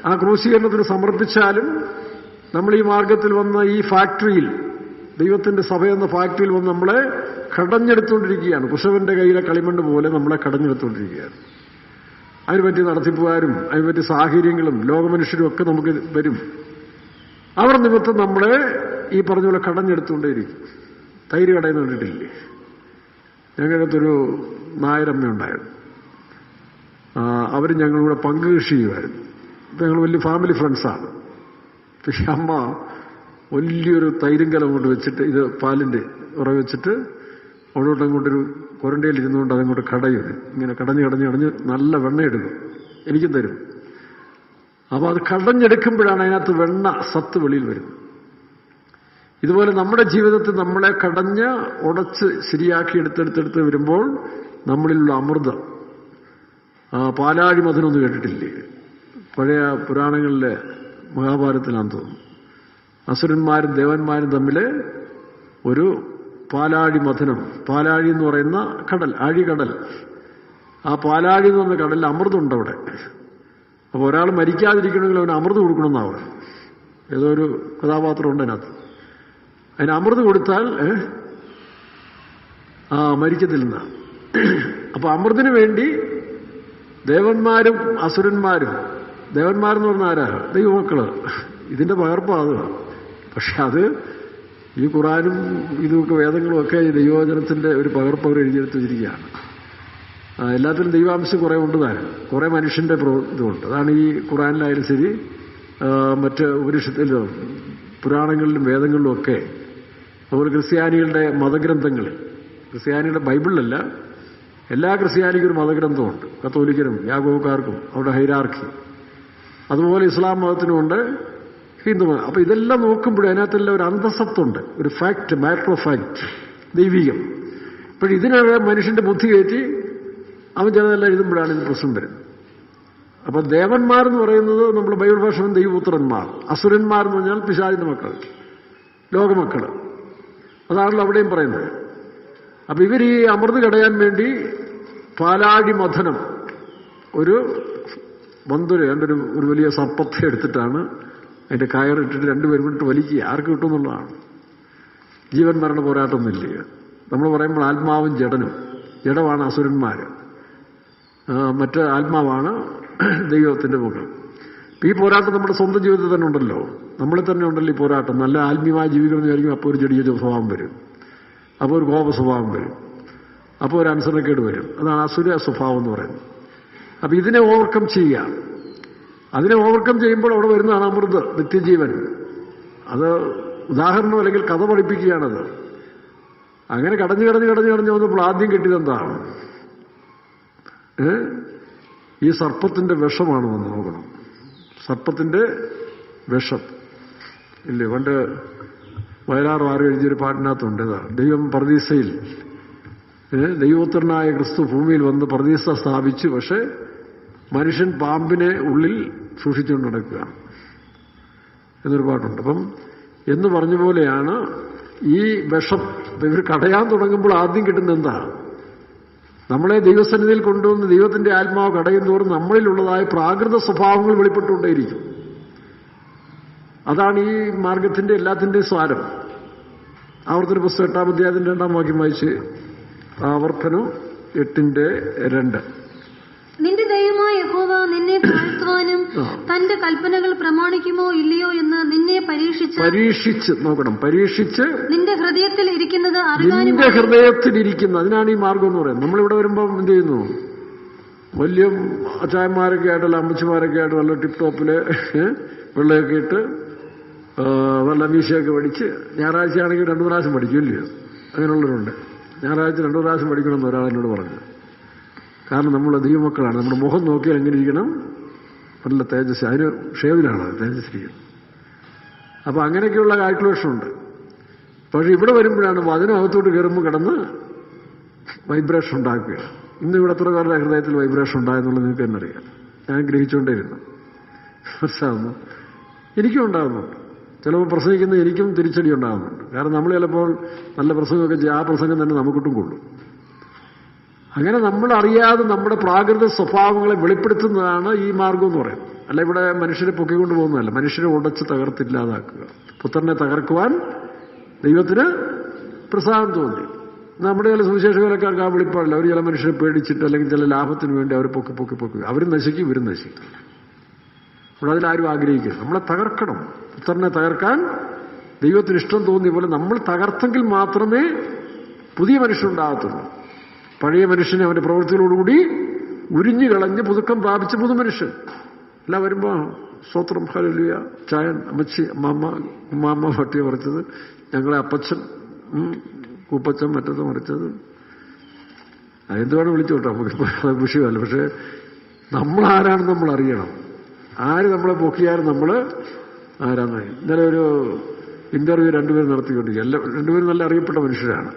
ആ ക്രൂശീകരണത്തിന് സമർപ്പിച്ചാലും നമ്മൾ ഈ മാർഗത്തിൽ വന്ന ഈ ഫാക്ടറിയിൽ, ദൈവത്തിന്റെ സഭയെന്ന ഫാക്ടറിയിൽ വന്ന് നമ്മളെ കടഞ്ഞെടുത്തുകൊണ്ടിരിക്കുകയാണ്. കുശവന്റെ കയ്യിലെ കളിമണ്ണ് പോലെ നമ്മളെ കടഞ്ഞെടുത്തുകൊണ്ടിരിക്കുകയാണ്. അതിന് പറ്റിയ നടത്തിപ്പുകാരും അതിന് പറ്റിയ സാഹചര്യങ്ങളും ലോകമനുഷ്യരും ഒക്കെ നമുക്ക് വരും. അവർ നിമിത്തം നമ്മളെ ഈ പറഞ്ഞ പോലെ കടഞ്ഞെടുത്തുകൊണ്ടേയിരിക്കും. തൈര് കടയെന്ന് കണ്ടിട്ടില്ലേ? ഞങ്ങളടുത്തൊരു നായരമ്മയുണ്ടായിരുന്നു. അവർ ഞങ്ങളിവിടെ പങ്കുകൃഷി ചെയ്യുമായിരുന്നു. ഇപ്പം ഞങ്ങൾ വലിയ ഫാമിലി ഫ്രണ്ട്സാണ്. പക്ഷെ അമ്മ വലിയൊരു തൈരും കലം കൊണ്ട് വെച്ചിട്ട്, ഇത് പാലിൻ്റെ ഉറ വെച്ചിട്ട് അങ്ങോട്ടൊരു കൊരണ്ടയിൽ ഇരുന്നുകൊണ്ട് അതങ്ങോട്ട് കടയും. ഇങ്ങനെ കടഞ്ഞ് നല്ല വെണ്ണ എടുക്കും, എനിക്കും തരും. അപ്പോൾ അത് കടഞ്ഞെടുക്കുമ്പോഴാണ് അതിനകത്ത് വെണ്ണ സത്ത് വെളിയിൽ വരുന്നത്. ഇതുപോലെ നമ്മുടെ ജീവിതത്തിൽ നമ്മളെ കടഞ്ഞ് ഉടച്ച് ശരിയാക്കി എടുത്തെടുത്തെടുത്ത് വരുമ്പോൾ നമ്മളിലുള്ള അമൃതം, പാലാഴി മഥനമൊന്നും കേട്ടിട്ടില്ലേ? പഴയ പുരാണങ്ങളിലെ മഹാഭാരതത്തിലാണെന്ന് തോന്നുന്നു. അസുരന്മാരും ദേവന്മാരും തമ്മിൽ ഒരു പാലാഴി മഥനം. പാലാഴി എന്ന് പറയുന്ന കടൽ, ആഴികടൽ. ആ പാലാഴി എന്ന് പറഞ്ഞ കടലിൽ അമൃതമുണ്ട് അവിടെ. അപ്പോൾ ഒരാൾ മരിക്കാതിരിക്കണമെങ്കിൽ അവന് അമൃത് കൊടുക്കണമെന്നാണ് പറയുന്നത്. ഏതോ ഒരു കഥാപാത്രം ഉണ്ട് അതിനകത്ത്. അതിന് അമൃത് കൊടുത്താൽ മരിക്കത്തില്ലെന്ന. അപ്പൊ അമൃതിന് വേണ്ടി ദേവന്മാരും അസുരന്മാരും, ദേവന്മാരെന്ന് പറഞ്ഞാൽ ആരാ? ദൈവമക്കള്. ഇതിന്റെ പകർപ്പാണ്. പക്ഷെ അത് ഈ ഖുറാനും ഇതുമൊക്കെ വേദങ്ങളും ഒക്കെ ഈ ദൈവവചനത്തിന്റെ ഒരു പകർപ്പ് അവർ എഴുതിയെടുത്ത് വെച്ചിരിക്കുകയാണ്. എല്ലാത്തിലും ദൈവാംശം കുറെ ഉണ്ട് താനും, കുറെ മനുഷ്യന്റെ ഇതുണ്ട്. അതാണ് ഈ ഖുറാനിലായാലും ശരി, മറ്റ് ഉപനിഷത്തിലും പുരാണങ്ങളിലും വേദങ്ങളിലും ഒക്കെ. അതുപോലെ ക്രിസ്ത്യാനികളുടെ മതഗ്രന്ഥങ്ങളിൽ, ക്രിസ്ത്യാനികളുടെ ബൈബിളിലല്ല, എല്ലാ ക്രിസ്ത്യാനിക്കും ഒരു മതഗ്രന്ഥമുണ്ട്. കത്തോലിക്കനും യാഗോക്കാർക്കും അവിടെ ഹൈരാർക്കി. അതുപോലെ ഇസ്ലാം മതത്തിനുമുണ്ട്, ഹിന്ദു മതം. അപ്പൊ ഇതെല്ലാം നോക്കുമ്പോഴും അതിനകത്തെല്ലാം ഒരു അന്തസത്തുണ്ട്, ഒരു ഫാക്ട്, മാറ്റർ ഓഫ് ഫാക്ട്, ദൈവികം. അപ്പോൾ ഇതിനകം മനുഷ്യന്റെ ബുദ്ധി കയറ്റി അവൻ ചിലതെല്ലാം എഴുതുമ്പോഴാണ് ഇത് പ്രശ്നം വരുന്നത്. അപ്പൊ ദേവന്മാരെന്ന് പറയുന്നത് നമ്മൾ ബൈബിൾ ഭാഷ ദൈവപുത്രന്മാർ, അസുരന്മാരെന്ന് പറഞ്ഞാൽ പിശാചിന്റെ മക്കൾ, ലോകമക്കൾ. അതാണല്ലോ അവിടെയും പറയുന്നത്. അപ്പൊ ഇവർ ഈ അമൃത് കടയാൻ വേണ്ടി പാലാഴി മഥനം, ഒരു ഒരു വലിയ സർപ്പത്തെ എടുത്തിട്ടാണ് അതിന്റെ കയറിട്ടിട്ട് രണ്ടുപേരും കൊണ്ടിട്ട് വലിക്കുക. ആർക്ക് കിട്ടുമെന്നുള്ളതാണ്. ജീവൻ മരണ പോരാട്ടമൊന്നുമില്ല. നമ്മൾ പറയുമ്പോൾ ആത്മാവും ജഡനും. ജഡമാണ് അസുരന്മാർ, മറ്റ് ആത്മാവാണ് ദൈവത്തിന്റെ മുഖം. ഈ പോരാട്ടം നമ്മുടെ സ്വന്തം ജീവിതത്തിൽ തന്നെ ഉണ്ടല്ലോ, നമ്മളിൽ തന്നെ ഉണ്ടല്ലോ ഈ പോരാട്ടം. നല്ല ആത്മീയമായ ജീവികളെന്ന് വിചാരിക്കും, അപ്പോൾ ഒരു ജഡീയ സ്വഭാവം വരും, അപ്പോൾ ഒരു കോപ സ്വഭാവം വരും, അപ്പോൾ ഒരു അനുസരണക്കേട് വരും. അതാണ് അസുര സ്വഭാവം എന്ന് പറയുന്നത്. അപ്പൊ ഇതിനെ ഓവർകം ചെയ്യുക. അതിനെ ഓവർകം ചെയ്യുമ്പോൾ അവിടെ വരുന്നതാണ് അമൃത്, നിത്യജീവൻ. അത് ഉദാഹരണം അല്ലെങ്കിൽ കഥ പഠിപ്പിക്കുകയാണത്. അങ്ങനെ കടഞ്ഞു വന്നപ്പോൾ ആദ്യം കിട്ടിയതെന്താണ്? ഈ സർപ്പത്തിന്റെ വിഷമാണ് വന്ന് നോക്കണം. സർപ്പത്തിന്റെ വിഷം ഇല്ലേ? പണ്ട് വയലാറും ആരും എഴുതിയൊരു പാട്ടിനകത്തുണ്ട്. ദൈവം പർദീസയിൽ, ദൈവോത്തരനായ ക്രിസ്തു ഭൂമിയിൽ വന്ന് പർദീസ സ്ഥാപിച്ചു. പക്ഷെ മനുഷ്യൻ പാമ്പിനെ ഉള്ളിൽ സൂക്ഷിച്ചുകൊണ്ട് നടക്കുക എന്നൊരു പാട്ടുണ്ട്. അപ്പം എന്ന് പറഞ്ഞ പോലെയാണ് ഈ വിഷം ഇവർ കടയാൻ തുടങ്ങുമ്പോൾ ആദ്യം കിട്ടുന്ന എന്താ? നമ്മളെ ദൈവസന്നിധിയിൽ കൊണ്ടുവന്ന് ദൈവത്തിന്റെ ആത്മാവ് കടയും തോറും നമ്മളിലുള്ളതായ പ്രാകൃത സ്വഭാവങ്ങൾ വെളിപ്പെട്ടുകൊണ്ടേയിരിക്കും. അതാണ് ഈ മാർഗത്തിന്റെ എല്ലാത്തിന്റെയും സാരം. ആവർത്തന പുസ്തകം 8-ാം അധ്യായത്തിന്റെ 2-ാം വാക്യം വായിച്ച്. ആവർത്തനം 8:2. നിന്റെ ദൈവമായ യഹോവ നിന്നെ താഴ്ത്തുവാനും തന്റെ കൽപ്പനകൾ പ്രമാണിക്കുമോ ഇല്ലയോ എന്ന് നിന്നെ പരീക്ഷിച്ച് നോക്കണം. പരീക്ഷിച്ച് നിന്റെ ഹൃദയത്തിൽ ഇരിക്കുന്നത് അറിയാനും. നിന്റെ ഹൃദയത്തിലിരിക്കുന്ന, അതിനാണ് ഈ മാർഗം എന്ന് പറയുന്നത്. നമ്മളിവിടെ വരുമ്പം എന്ത് ചെയ്യുന്നു? വലിയ അച്ചായന്മാരൊക്കെ ആയിട്ടല്ല, അമ്മച്ചിമാരൊക്കെ ആയിട്ട് നല്ല ടിപ് ടോപ്പില് വെള്ളയൊക്കെ ഇട്ട് നല്ല മീശയൊക്കെ പഠിച്ച്, ഞായറാഴ്ച ആണെങ്കിൽ 2 പ്രാവശ്യം പഠിക്കും ഇല്ലയോ? അങ്ങനെയുള്ളവരുണ്ട്. ഞായറാഴ്ച 2 പ്രാവശ്യം പഠിക്കണമെന്ന് ഒരാൾ എന്നോട് പറഞ്ഞു. കാരണം നമ്മൾ ദൈവമക്കളാണ്. നമ്മുടെ മുഖം നോക്കിയാൽ എങ്ങനെ ഇരിക്കണം? നല്ല തേജസ്. അതിന് ഷേവിലാണ് തേജസ്സിരിക്കുന്നത്. അപ്പൊ അങ്ങനെയൊക്കെയുള്ള കാൽക്കുലേഷൻ ഉണ്ട്. പക്ഷെ ഇവിടെ വരുമ്പോഴാണ് അതിനകത്തോട്ട് കയറുമ്പോൾ കിടന്ന് വൈബ്രേഷൻ ഉണ്ടാക്കുക. ഇന്ന് ഇവിടെ എത്ര പേരുടെ ഹൃദയത്തിൽ വൈബ്രേഷൻ ഉണ്ടായെന്നുള്ളത് നിങ്ങൾക്ക് തന്നെ അറിയാം. ഞാൻ ഗ്രഹിച്ചുകൊണ്ടേയിരുന്നു. മനസ്സിലാവുന്നു? എനിക്കും ഉണ്ടാകുന്നുണ്ട്. ചിലപ്പോൾ പ്രസംഗിക്കുന്ന എനിക്കും തിരിച്ചടി ഉണ്ടാകുന്നുണ്ട്. കാരണം നമ്മൾ ചിലപ്പോൾ നല്ല പ്രസംഗമൊക്കെ ചെയ്യും, ആ പ്രസംഗം തന്നെ നമുക്കിട്ടും കൊള്ളും. അങ്ങനെ നമ്മൾ അറിയാതെ നമ്മുടെ പ്രാകൃത സ്വഭാവങ്ങളെ വെളിപ്പെടുത്തുന്നതാണ് ഈ മാർഗം എന്ന് പറയുന്നത്. അല്ല ഇവിടെ മനുഷ്യരെ പൊക്കിക്കൊണ്ട് പോകുന്നതല്ല, മനുഷ്യരെ ഉടച്ച് തകർത്തില്ലാതാക്കുക. പുത്രനെ തകർക്കുവാൻ ദൈവത്തിന് പ്രസാദം തോന്നി. നമ്മുടെ ചില സുവിശേഷകരക്കാർക്ക് ആ വെളിപ്പാടില്ല. അവർ ചില മനുഷ്യരെ പേടിച്ചിട്ട് അല്ലെങ്കിൽ ചില ലാഭത്തിന് വേണ്ടി അവർ പൊക്കി അവരും നശിക്കും, ഇവരും നശിക്കും. അപ്പോൾ അതിലാരും ആഗ്രഹിക്കരുത്. നമ്മളെ തകർക്കണം. പുത്രനെ തകർക്കാൻ ദൈവത്തിന് ഇഷ്ടം തോന്നിയ പോലെ നമ്മൾ തകർത്തെങ്കിൽ മാത്രമേ പുതിയ മനുഷ്യനുണ്ടാകത്തുള്ളൂ. പഴയ മനുഷ്യനെ അവന്റെ പ്രവൃത്തികളോടുകൂടി ഉരിഞ്ഞു കളഞ്ഞ് പുതുക്കം പ്രാപിച്ച പുതുമനുഷ്യൻ. എല്ലാം വരുമ്പോ സ്വത്രം ഹല്ലേലൂയ, ചായൻ, അമ്മച്ചി, അമ്മാമ്മ പട്ടിയെ മറിച്ചത്, ഞങ്ങളെ അപ്പച്ചൻ, കൂപ്പച്ചൻ മറ്റത് മറിച്ചത്, അതെന്തുവാണ് വിളിച്ചോട്ടെ, നമുക്ക് വിഷയമല്ല. പക്ഷെ നമ്മൾ ആരാണെന്ന് നമ്മൾ അറിയണം. ആര് നമ്മളെ പൊക്കിയാലും നമ്മൾ ആരാന്ന്. ഇന്നലെ ഒരു ഇന്റർവ്യൂ 2 പേര് നടത്തിക്കൊണ്ടിരിക്കുക. 2 പേരും നല്ല അറിയപ്പെട്ട മനുഷ്യരാണ്,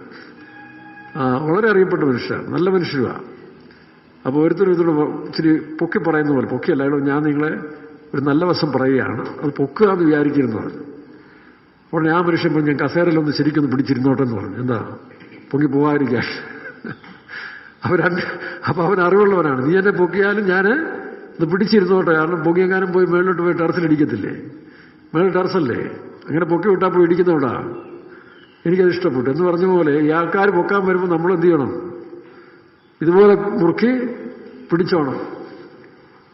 വളരെ അറിയപ്പെട്ട മനുഷ്യരാണ്, നല്ല മനുഷ്യരുമാണ്. അപ്പോൾ ഓരോരുത്തരും ഇച്ചിരി പൊക്കി പറയുന്ന പോലെ, പൊക്കിയല്ല, ഞാൻ നിങ്ങളെ ഒരു നല്ല വശം പറയുകയാണ്, അത് പൊക്കുക എന്ന് വിചാരിക്കരുതെന്ന് പറഞ്ഞു. അപ്പോൾ ഞാൻ മനുഷ്യൻ പറഞ്ഞു, ഞാൻ കസേരയിലൊന്ന് ശരിക്കൊന്ന് പിടിച്ചിരുന്നോട്ടെ എന്ന് പറഞ്ഞു. എന്താ പൊക്കി പോകാതിരിക്കാൻ. അപ്പൊ അവൻ അറിവുള്ളവനാണ്. നീ എന്നെ പൊക്കിയാലും ഞാൻ ഇത് പിടിച്ചിരുന്നോട്ടെ, കാരണം പൊക്കിയെങ്ങാനും പോയി മേളിലോട്ട് പോയി ടെറസിലിടിക്കത്തില്ലേ? മേളിൽ ടെറസല്ലേ, അങ്ങനെ പൊക്കി വിട്ടാൽ പോയി ഇടിക്കുന്നവിടാ. എനിക്കത് ഇഷ്ടപ്പെട്ടു എന്ന് പറഞ്ഞ പോലെ ഈ ആൾക്കാർ പൊക്കാൻ വരുമ്പോൾ നമ്മൾ എന്ത് ചെയ്യണം? ഇതുപോലെ മുറുക്കി പിടിച്ചോണം.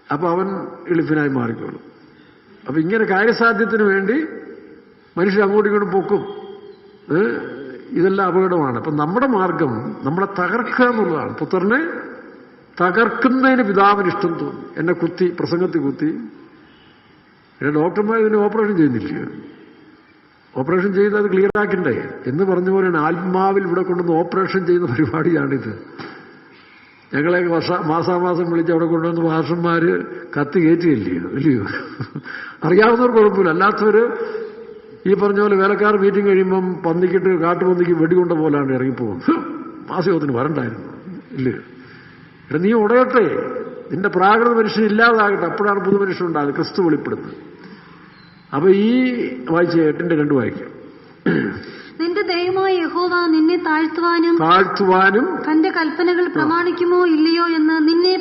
അപ്പൊ അവൻ എളുപ്പിനായി മാറിക്കോളും. അപ്പൊ ഇങ്ങനെ കാര്യസാധ്യത്തിന് വേണ്ടി മനുഷ്യർ അങ്ങോട്ടും ഇങ്ങോട്ടും പൊക്കും. ഇതെല്ലാം അപകടമാണ്. അപ്പൊ നമ്മുടെ മാർഗം നമ്മളെ തകർക്കുക എന്നുള്ളതാണ്. പുത്രനെ തകർക്കുന്നതിന് പിതാവിന് ഇഷ്ടം തോന്നി. എന്നെ കുത്തി, പ്രസംഗത്തിൽ കുത്തി. ഡോക്ടർമാർ ഇതിന് ഓപ്പറേഷൻ ചെയ്യുന്നില്ല. ഓപ്പറേഷൻ ചെയ്ത് അത് ക്ലിയർ ആക്കണ്ടേ എന്ന് പറഞ്ഞ പോലെയാണ് ആത്മാവിൽ ഇവിടെ കൊണ്ടുവന്ന് ഓപ്പറേഷൻ ചെയ്യുന്ന പരിപാടിയാണിത്. ഞങ്ങളെ മാസാമാസം വിളിച്ച് അവിടെ കൊണ്ടുവന്ന് മാഷന്മാര് കത്തി കയറ്റുകയില്ലയോ, ഇല്ലയോ? അറിയാവുന്നവർ കുഴപ്പമില്ല, അല്ലാത്തവര് ഈ പറഞ്ഞ പോലെ വേലക്കാർ മീറ്റിംഗ് കഴിയുമ്പം പന്നിക്കിട്ട് കാട്ടുപന്നിക്ക് വെടികൊണ്ട പോലാണ് ഇറങ്ങിപ്പോകുന്നത്. മാസയോഗത്തിന് വരണ്ടായിരുന്നു, ഇല്ലയോ? എടാ നീ ഉടയട്ടെ, നിന്റെ പ്രാകൃത മനുഷ്യൻ ഇല്ലാതാകട്ടെ, അപ്പോഴാണ് പുതുമനുഷ്യൻ ഉണ്ടാകുന്നത്, ക്രിസ്തു വെളിപ്പെടുന്നത്. അപ്പൊ ഈ വായിച്ച 8:2 വായിക്കാം. നിന്റെ ദൈവമായ യഹോവ നിന്നെ താഴ്ത്തുവാനും തന്റെ കൽപ്പനകൾ പ്രമാണിക്കുമോ ഇല്ലയോ എന്ന് നിന്നെ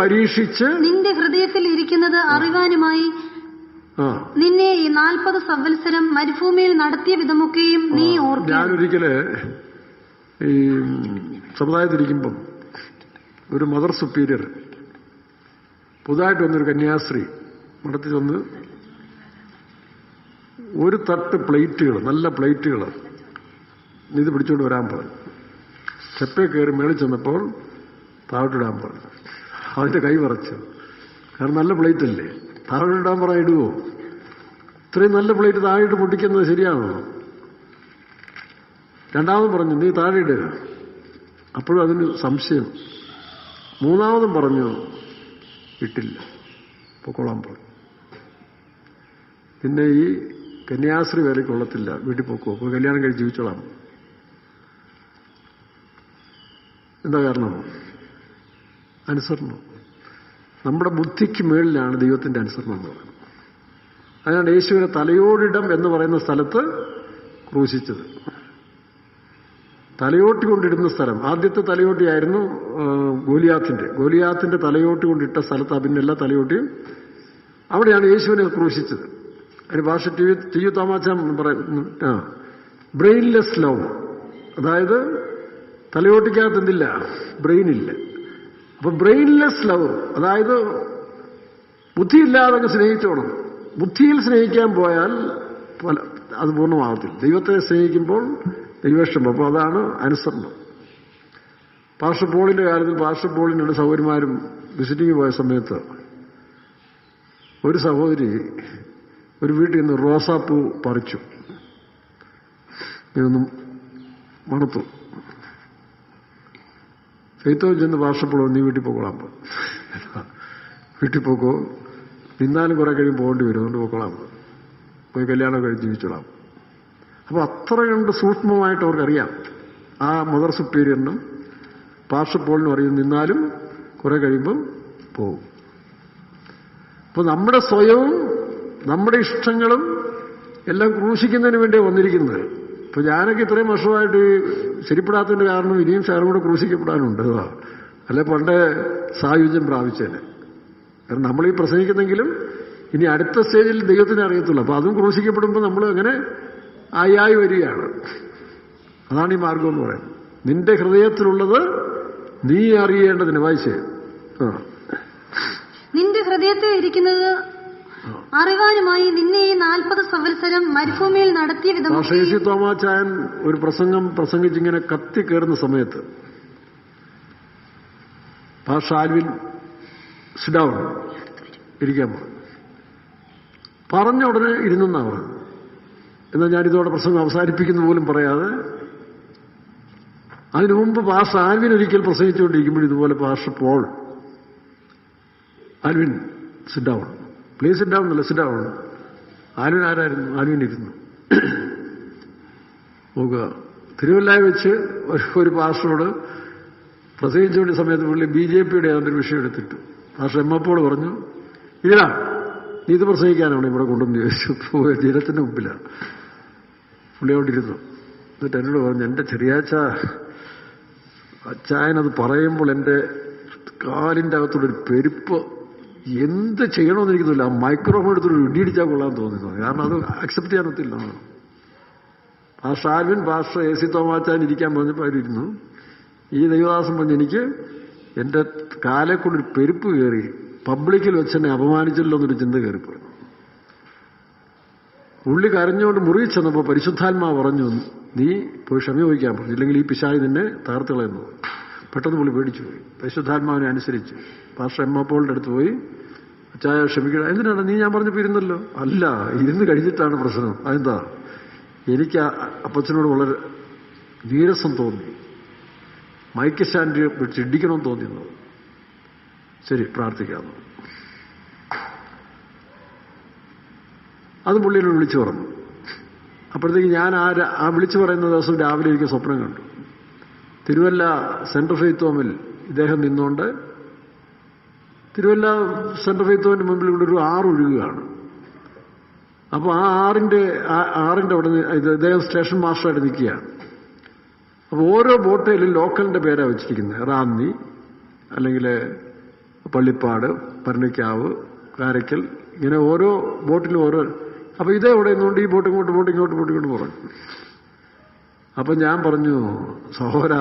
പരീക്ഷിച്ച് നിന്റെ ഹൃദയത്തിൽ ഇരിക്കുന്നത് അറിവാനുമായി നിന്നെ ഈ 40 സംവത്സരം മരുഭൂമിയിൽ നടത്തിയ വിധമൊക്കെയും നീ ഓർക്കുക. ഞാനൊരിക്കല് ഈ സമുദായത്തിരിക്കുമ്പം ഒരു മദർ സുപ്പീരിയർ പുതുതായിട്ട് വന്നൊരു കന്യാസ്ത്രീ മഠത്തിൽ വന്ന് ഒരു തട്ട് പ്ലേറ്റുകൾ, നല്ല പ്ലേറ്റുകൾ ഇത് പിടിച്ചുകൊണ്ട് വരാൻ പറഞ്ഞു. സ്റ്റെപ്പേ കയറി മേളിൽ ചെന്നപ്പോൾ താഴോട്ടിടാൻ പറഞ്ഞു. അതിൻ്റെ കൈ വിറച്ചു. കാരണം നല്ല പ്ലേറ്റ് അല്ലേ, താഴോട്ടിടാൻ പറഞ്ഞാൽ ഇടുവോ? ഇത്രയും നല്ല പ്ലേറ്റ് താഴെയിട്ട് പൊട്ടിക്കുന്നത് ശരിയാണോ? രണ്ടാമതും പറഞ്ഞു നീ താഴെ ഇടുക. അപ്പോഴും അതിന് സംശയം. മൂന്നാമതും പറഞ്ഞു ഇട്ടില്ല, പൊക്കോളാൻ പറഞ്ഞു. പിന്നെ ഈ കന്യാസ്ത്രീ വേറെ കൊള്ളത്തില്ല, വീട്ടിൽ പോക്കോ, പോയി കല്യാണം കഴിച്ച് ജീവിച്ചോളാം. എന്താ കാരണം? അനുസരണം. നമ്മുടെ ബുദ്ധിക്ക് മേളിലാണ് ദൈവത്തിന്റെ അനുസരണം എന്ന് പറയുന്നത്. അതിനാണ് യേശുവിനെ തലയോടിടം എന്ന് പറയുന്ന സ്ഥലത്ത് ക്രൂശിച്ചത്. തലയോട്ടി കൊണ്ടിടുന്ന സ്ഥലം, ആദ്യത്തെ തലയോട്ടിയായിരുന്നു ഗോലിയാത്തിന്റെ തലയോട്ടി കൊണ്ടിട്ട സ്ഥലത്ത് പിന്നെ എല്ലാ തലയോട്ടിയും അവിടെയാണ് യേശുവിനെ ക്രൂശിച്ചത്. അതിന് ഭാഷ ടി യു തോമാച്ചാൻ പറയുന്ന ബ്രെയിൻലെസ് ലവ്, അതായത് തലയോട്ടിക്കകത്ത് എന്തില്ല, ബ്രെയിനില്ല. അപ്പൊ ബ്രെയിൻലെസ് ലവ്, അതായത് ബുദ്ധിയില്ലാതെ സ്നേഹിച്ചോണം. ബുദ്ധിയിൽ സ്നേഹിക്കാൻ പോയാൽ അത് പൂർണ്ണമാകത്തില്ല. ദൈവത്തെ സ്നേഹിക്കുമ്പോൾ ദൈവേഷ്ടം. അപ്പോൾ അതാണ് അനുസരണം. പാസ്റ്റർ പോളിന്റെ കാര്യത്തിൽ പാസ്റ്റർ പോളിനുള്ള സഹോദരിമാരും വിസിറ്റിംഗ് പോയ സമയത്ത് ഒരു സഹോദരി ഒരു വീട്ടിൽ നിന്ന് റോസാപ്പൂ പറിച്ചു, ഇതൊന്നും മണത്തു. ഫെയ്ത്തോ ചെന്ന് പാസ്റ്റർ പോളോ നീ വീട്ടിൽ പോകോളാം, വീട്ടിൽ പോക്കോ, നിന്നാലും കുറെ കഴിയും പോകേണ്ടി വരും, അതുകൊണ്ട് പോക്കോളാം, പോയി കല്യാണം കഴിച്ച് ജീവിച്ചോളാം. അപ്പോൾ അത്ര കണ്ട് സൂക്ഷ്മമായിട്ട് അവർക്കറിയാം. ആ മദർ സുപ്പീരിയറിനും പാസ്റ്റർ പോളിനും അറിയും, നിന്നാലും കുറെ കഴിയുമ്പം പോകും. അപ്പോൾ നമ്മുടെ സ്വയവും നമ്മുടെ ഇഷ്ടങ്ങളും എല്ലാം ക്രൂശിക്കുന്നതിന് വേണ്ടിയാണ് വന്നിരിക്കുന്നത്. ഇപ്പൊ ഞാനൊക്കെ ഇത്രയും വർഷമായിട്ട് ശരിപ്പെടാത്തതിന്റെ കാരണം ഇനിയും ശാരം കൂടെ ക്രൂശിക്കപ്പെടാനുണ്ട്. അല്ലെ പണ്ടേ സായുജ്യം പ്രാപിച്ചേനെ. കാരണം നമ്മളീ പ്രസംഗിക്കുന്നെങ്കിലും ഇനി അടുത്ത സ്റ്റേജിൽ ദൈവത്തിനെ അറിയത്തുള്ളൂ. അപ്പൊ അതും ക്രൂശിക്കപ്പെടുമ്പോൾ നമ്മൾ അങ്ങനെ ആയി വരികയാണ്. അതാണ് ഈ മാർഗം എന്ന് പറയുന്നത്. നിന്റെ ഹൃദയത്തിലുള്ളത് നീ അറിയേണ്ടതിന് വായിച്ചേ. നിന്റെ ഹൃദയത്തിൽ ഇരിക്കുന്നത് അറിവാനുമായി നിന്നെ ഈ 40 സംവത്സരം മരുഭൂമിയിൽ നടത്തിയ വിധം. യേശു തോമാച്ചായൻ ഒരു പ്രസംഗം പ്രസംഗിച്ചിങ്ങനെ കത്തി കയറുന്ന സമയത്ത് ആൽവിൻ സിഡൗൺ ഇരിക്കാൻ പറഞ്ഞ ഉടനെ ഇരുന്നെന്നാ പറഞ്ഞത്. എന്നാൽ ഞാനിതോടെ പ്രസംഗം അവസാനിപ്പിക്കുന്ന പോലും പറയാതെ, അതിനു മുമ്പ് പാസ്റ്റർ ആൽവിൻ ഒരിക്കൽ പ്രസംഗിച്ചുകൊണ്ടിരിക്കുമ്പോൾ ഇതുപോലെ pastor Paul Alvin sit down, please sit down എന്നല്ല, സിറ്റ് ഡൗൺ. ആൽവിൻ ആരായിരുന്നു? ആൽവിൻ ഇരുന്നു. നോക്കുക, തിരുവല്ലായി വെച്ച് ഒരു പാസ്റ്ററോട് പ്രസംഗിച്ചുകൊണ്ട സമയത്ത് പുള്ളി BJPയുടെ ഏതാണ്ടൊരു വിഷയം എടുത്തിട്ടു. പാസ്റ്റർ എമ്മപ്പോൾ പറഞ്ഞു, ഇല്ല നീ ഇത് പ്രസംഗിക്കാനാണ് ഇവിടെ കൊണ്ടുവന്ന് ചോദിച്ചു. ജനത്തിന്റെ മുമ്പിലാണ് പുള്ളി അവിടെ ഇരുന്നു. എന്നിട്ട് എന്നോട് പറഞ്ഞു, എൻ്റെ ചെറിയാച്ച അച്ചായനത് പറയുമ്പോൾ എൻ്റെ കാലിൻ്റെ അകത്തുള്ളൊരു പെരുപ്പ് എന്ത് ചെയ്യണമെന്ന് എനിക്ക് തോന്നില്ല. ആ മൈക്രോഫോൺ എടുത്തൊരു ഇടിയിടിച്ചാൽ കൊള്ളാൻ തോന്നുന്നു. കാരണം അത് അക്സെപ്റ്റ് ചെയ്യാൻ പറ്റില്ല. Pastor Alvin pastor AC Thomachan ഇരിക്കാൻ പറഞ്ഞപ്പോൾ അവരിരുന്നു. ഈ ദൈവദാസൻ പറഞ്ഞു, എനിക്ക് എൻ്റെ കാലെ കൊണ്ടൊരു പെരുപ്പ് കയറി, പബ്ലിക്കിൽ വെച്ച് എന്നെ അപമാനിച്ചല്ലോ എന്നൊരു ചിന്ത കയറിപ്പോയി. ഉള്ളി കരഞ്ഞുകൊണ്ട് മുറിയിൽ ചെന്നപ്പോൾ പരിശുദ്ധാത്മാവ് പറഞ്ഞു, നീ പോയി ക്ഷമ ചോദിക്കാൻ പറഞ്ഞു, ഇല്ലെങ്കിൽ ഈ പിശാച് നിന്നെ തകർത്ത് കളയുന്നു. പെട്ടെന്ന് പുള്ളി പേടിച്ചു പോയി. പരിശുദ്ധാത്മാവിനെ അനുസരിച്ച് പാസ്റ്റർ എമ്മപ്പോളിന്റെ അടുത്ത് പോയി, അച്ചായ ക്ഷമിക്കണം. എന്തിനാണ്? നീ ഞാൻ പറഞ്ഞപ്പോൾ ഇരുന്നല്ലോ. അല്ല, ഇരുന്ന് കഴിഞ്ഞിട്ടാണ് പ്രശ്നം. അതെന്താ? എനിക്ക് അപ്പച്ചനോട് വളരെ നീരസം തോന്നി, മൈക്ക് സ്റ്റാൻഡ് പിടിച്ച് ഇടിക്കണമെന്ന് തോന്നിയെന്നു. ശരി, പ്രാർത്ഥിക്കാമെന്ന്. അത് പുള്ളിയോട് വിളിച്ചു പറഞ്ഞു. അപ്പോഴത്തേക്ക് ഞാൻ ആ വിളിച്ചു പറയുന്ന ദിവസം രാവിലെ എനിക്ക് സ്വപ്നം കണ്ടു. തിരുവല്ല സെൻട്രൽ ഫെയ്ത്ത് ഹോമിൽ ഇദ്ദേഹം നിന്നുകൊണ്ട്, തിരുവല്ല സെൻട്രൽ ഫെയ്ത്ത് ഹോമിന്റെ മുമ്പിൽ ഇവിടെ ഒരു ആറ് ഒഴുകുകയാണ്. അപ്പോൾ ആ ആറിന്റെ അവിടെ ഇദ്ദേഹം സ്റ്റേഷൻ മാസ്റ്ററായിട്ട് നിൽക്കുകയാണ്. അപ്പോൾ ഓരോ ബോട്ടയിലും ലോക്കലിന്റെ പേരാ വെച്ചിരിക്കുന്നത്. റാന്നി, അല്ലെങ്കിൽ പള്ളിപ്പാട്, പരണിക്കാവ്, കാരയ്ക്കൽ, ഇങ്ങനെ ഓരോ ബോട്ടിലും ഓരോ. അപ്പോൾ ഇതേ ഇവിടെ നിന്നുകൊണ്ട് ഈ ബോട്ട് ഇങ്ങോട്ട് പോട്ട് ഇങ്ങോട്ട് പോട്ട് ഇങ്ങോട്ട് പറഞ്ഞു. അപ്പം ഞാൻ പറഞ്ഞു, സഹോദര,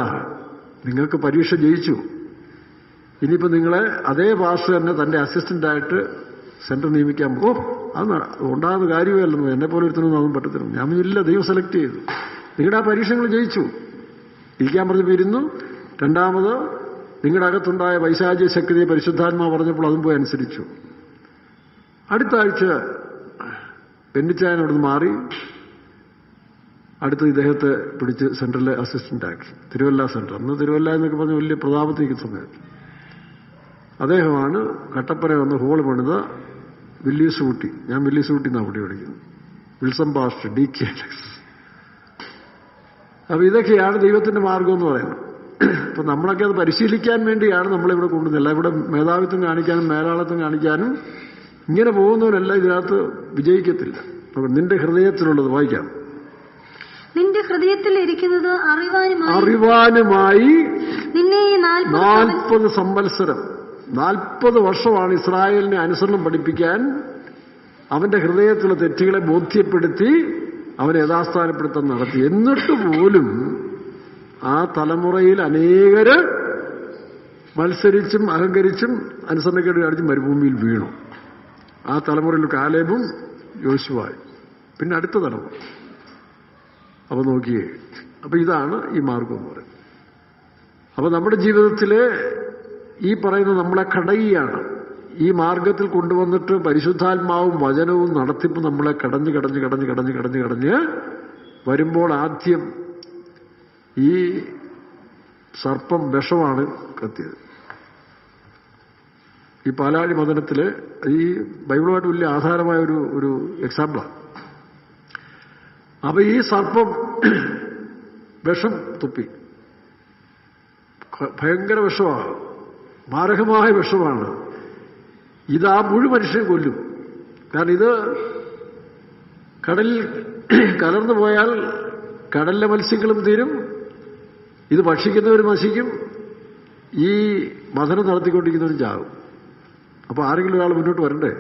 നിങ്ങൾക്ക് പരീക്ഷ ജയിച്ചു, ഇനിയിപ്പോൾ നിങ്ങളെ അതേ പാസ്റ്റർ തന്നെ തൻ്റെ അസിസ്റ്റൻ്റായിട്ട് സെൻറ്റർ നിയമിക്കാൻ പോകും. അത് ഉണ്ടാകുന്ന കാര്യമല്ലെന്ന്, എന്നെ പോലെ ഒരുത്തനൊന്നും അതൊന്നും പറ്റത്തില്ല. ഞാൻ ഇല്ല, ദൈവം സെലക്ട് ചെയ്തു, നിങ്ങളുടെ ആ പരീക്ഷകൾ ജയിച്ചു. ഇരിക്കാൻ പറഞ്ഞപ്പോൾ ഇരുന്നു. രണ്ടാമത് നിങ്ങളുടെ അകത്തുണ്ടായ പൈശാചിക ശക്തിയെ പരിശുദ്ധാത്മാവ് പറഞ്ഞപ്പോൾ അതും പോയി അനുസരിച്ചു. അടുത്ത ആഴ്ച പെന്നിച്ചായൻ അവിടുന്ന് മാറി അടുത്ത് ഇദ്ദേഹത്തെ പിടിച്ച് സെൻട്രലിലെ അസിസ്റ്റൻ്റാക്കി, തിരുവല്ല സെൻറ്റർ. അന്ന് തിരുവല്ല എന്നൊക്കെ പറഞ്ഞ് വലിയ പ്രതാപത്തിൽ നിൽക്കുന്ന സമയത്ത് അദ്ദേഹമാണ് കട്ടപ്പന വന്ന് ഹോൾ പണിത വില്ലീസ് ഊട്ടി. ഞാൻ വില്ലീസ് ഊട്ടി എന്നാണ് കുട്ടി പഠിക്കുന്നത്. വിൽസം പാസ്റ്റർ, DK അലക്സ്. അപ്പൊ ഇതൊക്കെയാണ് ദൈവത്തിന്റെ മാർഗം എന്ന് പറയുന്നത്. അപ്പൊ നമ്മളൊക്കെ അത് പരിശീലിക്കാൻ വേണ്ടിയാണ് നമ്മളിവിടെ കൊണ്ടുവന്നില്ല. ഇവിടെ മേധാവിത്വം കാണിക്കാനും മേലാളത്വം കാണിക്കാനും ഇങ്ങനെ പോകുന്നവരല്ല ഇതിനകത്ത് വിജയിക്കത്തില്ല. നിന്റെ ഹൃദയത്തിലുള്ളത് വായിക്കാം. നിന്റെ ഹൃദയത്തിൽ ഇരിക്കുന്നത് അറിവാനുമായി നിന്നെ 40 സംവത്സരം 40 വർഷമാണ് ഇസ്രായേലിനെ അനുസരണം പഠിപ്പിക്കാൻ അവന്റെ ഹൃദയത്തിലുള്ള തെറ്റുകളെ ബോധ്യപ്പെടുത്തി അവനെ യഥാസ്ഥാനപ്പെടുത്താൻ നടത്തി. എന്നിട്ട് പോലും ആ തലമുറയിൽ അനേകര് മത്സരിച്ചും അഹങ്കരിച്ചും അനുസരണക്കേട് കാണിച്ചും മരുഭൂമിയിൽ വീണു. ആ തലമുറയിൽ കാലേബും യോശുവായും പിന്നെ അടുത്ത തലമുറ. അപ്പൊ നോക്കിയേ, അപ്പൊ ഇതാണ് ഈ മാർഗം എന്ന് പറയുന്നത്. അപ്പൊ നമ്മുടെ ജീവിതത്തില് ഈ പറയുന്ന നമ്മളെ കടയുകയാണ്. ഈ മാർഗത്തിൽ കൊണ്ടുവന്നിട്ട് പരിശുദ്ധാത്മാവും വചനവും നടത്തിപ്പ് നമ്മളെ കടഞ്ഞ് വരുമ്പോൾ ആദ്യം ഈ സർപ്പം വിഷമാണ് കത്തിയത്. ഈ പാലാഴി മദനത്തില് ഈ ബൈബിളുമായിട്ട് വലിയ ആധാരമായ ഒരു എക്സാമ്പിളാണ്. അപ്പൊ ഈ സർപ്പം വിഷം തുപ്പി, ഭയങ്കര വിഷമാണ്, മാരകമായ വിഷമാണ്. ഇത് ആ മുഴുവൻ മനുഷ്യനെ കൊല്ലും. കാരണം ഇത് കടലിൽ കലർന്നു പോയാൽ കടലിലെ മത്സ്യങ്ങളും തീരും, ഇത് ഭക്ഷിക്കുന്നവർ നശിക്കും, ഈ മഥനം നടത്തിക്കൊണ്ടിരിക്കുന്നവരും ചാകും. അപ്പോൾ ആരെങ്കിലും ഒരാൾ മുന്നോട്ട് വരണ്ടേ?